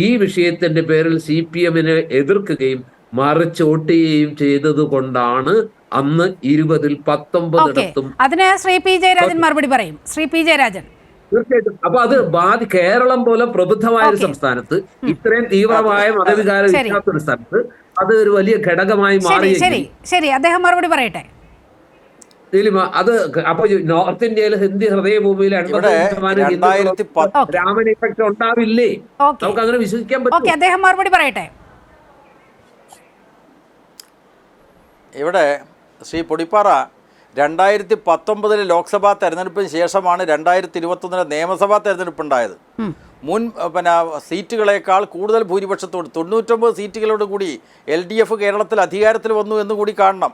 ഈ വിഷയത്തിന്റെ പേരിൽ CPM-നെ എതിർക്കുകയും മറിച്ച് വോട്ട് ചെയ്യുകയും ചെയ്തത് കൊണ്ടാണ് അന്ന് 20-ൽ 19 അതിന് ശ്രീ P. ജയരാജൻ മറുപടി പറയും. ശ്രീ P. ജയരാജൻ. തീർച്ചയായിട്ടും. അപ്പൊ അത് കേരളം പോലെ പ്രബുദ്ധമായ ഒരു സംസ്ഥാനത്ത് ഇത്രയും തീവ്രമായ മതവികാരം ഇല്ലാത്തൊരു സ്ഥലത്ത് അത് ഒരു വലിയ ഘടകമായി മാറി. ശരി, അദ്ദേഹം മറുപടി പറയട്ടെ. അത് അപ്പൊ നോർത്ത് ഇന്ത്യയിലെ ഹിന്ദി ഹൃദയഭൂമിയിൽ 80% രാമൻ ഇഫക്ട് ഉണ്ടാവില്ലേ? നമുക്ക് അങ്ങനെ വിശ്വസിക്കാൻ പറ്റും. അദ്ദേഹം മറുപടി പറയട്ടെ. ഇവിടെ ശ്രീ പൊടിപ്പാറ 2019 ലോക്സഭാ തെരഞ്ഞെടുപ്പിന് ശേഷമാണ് 2021 നിയമസഭാ തെരഞ്ഞെടുപ്പ് ഉണ്ടായത്. മുൻ സീറ്റുകളേക്കാൾ കൂടുതൽ ഭൂരിപക്ഷത്തോട് 99 സീറ്റുകളോട് കൂടി LDF കേരളത്തിൽ അധികാരത്തിൽ വന്നു എന്ന് കൂടി കാണണം.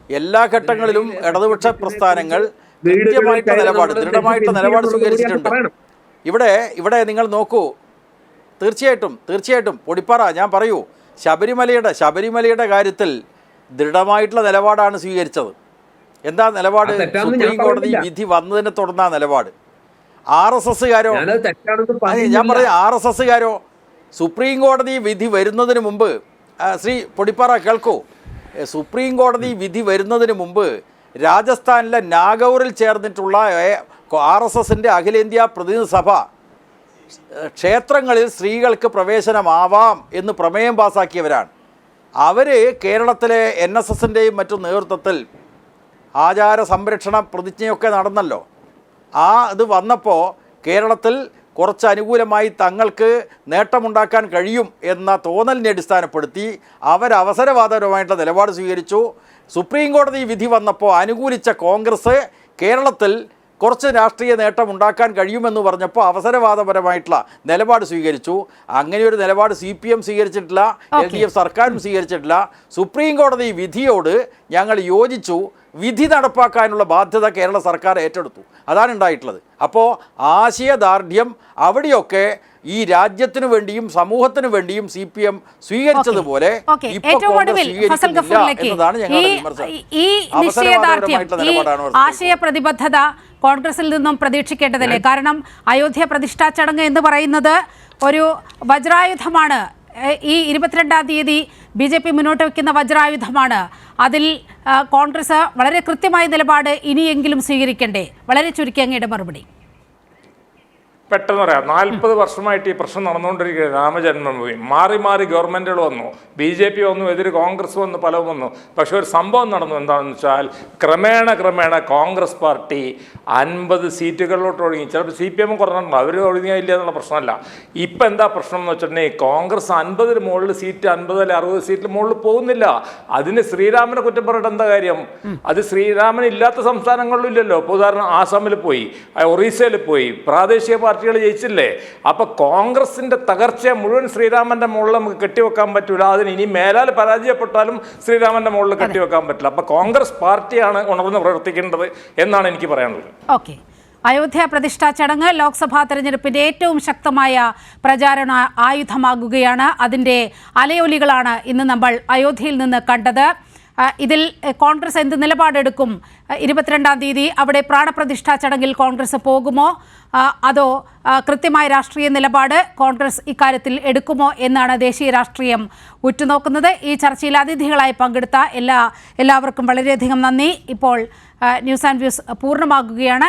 എല്ലാ ഘട്ടങ്ങളിലും ഇടതുപക്ഷ പ്രസ്ഥാനങ്ങൾ കൃത്യമായിട്ടുള്ള നിലപാട്, ദൃഢമായിട്ടുള്ള നിലപാട് സ്വീകരിച്ചിട്ടുണ്ട്. ഇവിടെ നിങ്ങൾ നോക്കൂ, തീർച്ചയായിട്ടും പൊടിപ്പാറ ഞാൻ പറയൂ, ശബരിമലയുടെ കാര്യത്തിൽ ദൃഢമായിട്ടുള്ള നിലപാടാണ് സ്വീകരിച്ചത്. എന്താ നിലപാട്? സുപ്രീം കോടതി വിധി വന്നതിനെ തുടർന്ന നിലപാട്. RSSകാരോ ഞാൻ പറയും RSSകാരോ സുപ്രീം കോടതി വിധി വരുന്നതിന് മുമ്പ്, ശ്രീ പൊടിപ്പാറ കേൾക്കൂ, സുപ്രീം കോടതി വിധി വരുന്നതിന് മുമ്പ് രാജസ്ഥാനിലെ നാഗൗറിൽ ചേർന്നിട്ടുള്ള RSSന്റെ അഖിലേന്ത്യാ പ്രതിനിധി സഭ ക്ഷേത്രങ്ങളിൽ സ്ത്രീകൾക്ക് പ്രവേശനമാവാം എന്ന് പ്രമേയം പാസാക്കിയവരാണ്. അവർ കേരളത്തിലെ NSSൻ്റെയും മറ്റും നേതൃത്വത്തിൽ ആചാര സംരക്ഷണ പ്രതിജ്ഞയൊക്കെ നടന്നല്ലോ. ഇത് വന്നപ്പോൾ കേരളത്തിൽ കുറച്ച് അനുകൂലമായി തങ്ങൾക്ക് നേട്ടമുണ്ടാക്കാൻ കഴിയും എന്ന തോന്നലിനെ അടിസ്ഥാനപ്പെടുത്തി അവരവസരവാദപരമായിട്ടുള്ള നിലപാട് സ്വീകരിച്ചു. സുപ്രീം കോടതി വിധി വന്നപ്പോൾ അനുകൂലിച്ച കോൺഗ്രസ് കേരളത്തിൽ കുറച്ച് രാഷ്ട്രീയ നേട്ടം ഉണ്ടാക്കാൻ കഴിയുമെന്ന് പറഞ്ഞപ്പോൾ അവസരവാദപരമായിട്ടുള്ള നിലപാട് സ്വീകരിച്ചു. അങ്ങനെ ഒരു നിലപാട് CPM സ്വീകരിച്ചിട്ടില്ല, LDF സർക്കാരും സ്വീകരിച്ചിട്ടില്ല. സുപ്രീം കോടതി വിധിയോട് ഞങ്ങൾ യോജിച്ചു, വിധി നടപ്പാക്കാനുള്ള ബാധ്യത കേരള സർക്കാർ ഏറ്റെടുത്തു. അതാണ് ഉണ്ടായിട്ടുള്ളത്. അപ്പോൾ ആശയദാർഢ്യം അവിടെയൊക്കെ ഈ രാജ്യത്തിനു വേണ്ടിയും സമൂഹത്തിനു വേണ്ടിയും CPM സ്വീകരിച്ചതുപോലെ എന്നതാണ് ഞങ്ങളുടെ വിമർശനം. ഈ നിശ്ചയദാർഢ്യം, ഈ ആശയ പ്രതിബദ്ധത കോൺഗ്രസിൽ നിന്നും പ്രതീക്ഷിക്കേണ്ടതല്ലേ? കാരണം അയോധ്യ പ്രതിഷ്ഠാ ചടങ്ങ് എന്ന് പറയുന്നത് ഒരു വജ്രായുധമാണ്. ഈ 22-ാം തീയതി BJP മുന്നോട്ട് വയ്ക്കുന്ന വജ്രായുധമാണ്. അതിൽ കോൺഗ്രസ് വളരെ കൃത്യമായ നിലപാട് ഇനിയെങ്കിലും സ്വീകരിക്കണ്ടേ? വളരെ ചുരുക്കി അങ്ങയുടെ മറുപടി. പെട്ടെന്ന് പറയാം. 40 വർഷമായിട്ട് ഈ പ്രശ്നം നടന്നുകൊണ്ടിരിക്കുകയാണ്. രാമജന്മഭൂമി മാറി മാറി ഗവൺമെൻറ്റുകൾ വന്നു, BJP വന്നു, എതിര് കോൺഗ്രസ് വന്നു, പലവും വന്നു. പക്ഷെ ഒരു സംഭവം നടന്നു. എന്താണെന്ന് വെച്ചാൽ ക്രമേണ കോൺഗ്രസ് പാർട്ടി 50 സീറ്റുകളിലോട്ട് ഒഴുകി. ചിലപ്പോൾ CPM കുറഞ്ഞിട്ടുണ്ടോ, അവർ ഒഴുകിയില്ല എന്നുള്ള പ്രശ്നമല്ല. ഇപ്പം എന്താ പ്രശ്നം എന്ന് വെച്ചിട്ടുണ്ടെങ്കിൽ കോൺഗ്രസ് 50-ന് മുകളിൽ സീറ്റ്, 50 അല്ലെങ്കിൽ 60 സീറ്റിൽ മുകളിൽ പോകുന്നില്ല. അതിന് ശ്രീരാമനെ കുറ്റം പറഞ്ഞിട്ട് എന്താ കാര്യം? അത് ശ്രീരാമൻ ഇല്ലാത്ത സംസ്ഥാനങ്ങളിലും ഇല്ലല്ലോ. ഇപ്പോൾ ഉദാഹരണം ആസാമിൽ പോയി, ഒറീസയിൽ പോയി, പ്രാദേശിക പാർട്ടികൾ ജയിച്ചില്ലേ? അപ്പൊ കോൺഗ്രസിന്റെ തകർച്ചയെ മുഴുവൻ ശ്രീരാമന്റെ മുകളിൽ നമുക്ക് കെട്ടിവെക്കാൻ പറ്റൂല. അതിന് ഇനി മേലാൽ പരാജയപ്പെട്ടാലും ശ്രീരാമന്റെ മുകളിൽ കെട്ടിവെക്കാൻ പറ്റില്ല. അപ്പൊ കോൺഗ്രസ് പാർട്ടിയാണ് ഉണർന്ന് പ്രവർത്തിക്കേണ്ടത് എന്നാണ് എനിക്ക് പറയാനുള്ളത്. ഓക്കെ, അയോധ്യ പ്രതിഷ്ഠാ ചടങ്ങ് ലോക്സഭാ തെരഞ്ഞെടുപ്പിന്റെ ഏറ്റവും ശക്തമായ പ്രചാരണ ആയുധമാകുകയാണ്. അതിന്റെ അലയൊലികളാണ് ഇന്ന് നമ്മൾ അയോധ്യയിൽ നിന്ന് കണ്ടത്. ഇതിൽ കോൺഗ്രസ് എന്ത് നിലപാടെടുക്കും? 22-ാം തീയതി അവിടെ പ്രാണപ്രതിഷ്ഠാ ചടങ്ങിൽ കോൺഗ്രസ് പോകുമോ, അതോ കൃത്യമായ രാഷ്ട്രീയ നിലപാട് കോൺഗ്രസ് ഇക്കാര്യത്തിൽ എടുക്കുമോ എന്നാണ് ദേശീയ രാഷ്ട്രീയം ഉറ്റുനോക്കുന്നത്. ഈ ചർച്ചയിൽ അതിഥികളായി പങ്കെടുത്ത എല്ലാവർക്കും വളരെയധികം നന്ദി. ഇപ്പോൾ ന്യൂസ് ആൻഡ് വ്യൂസ് പൂർണ്ണമാകുകയാണ്.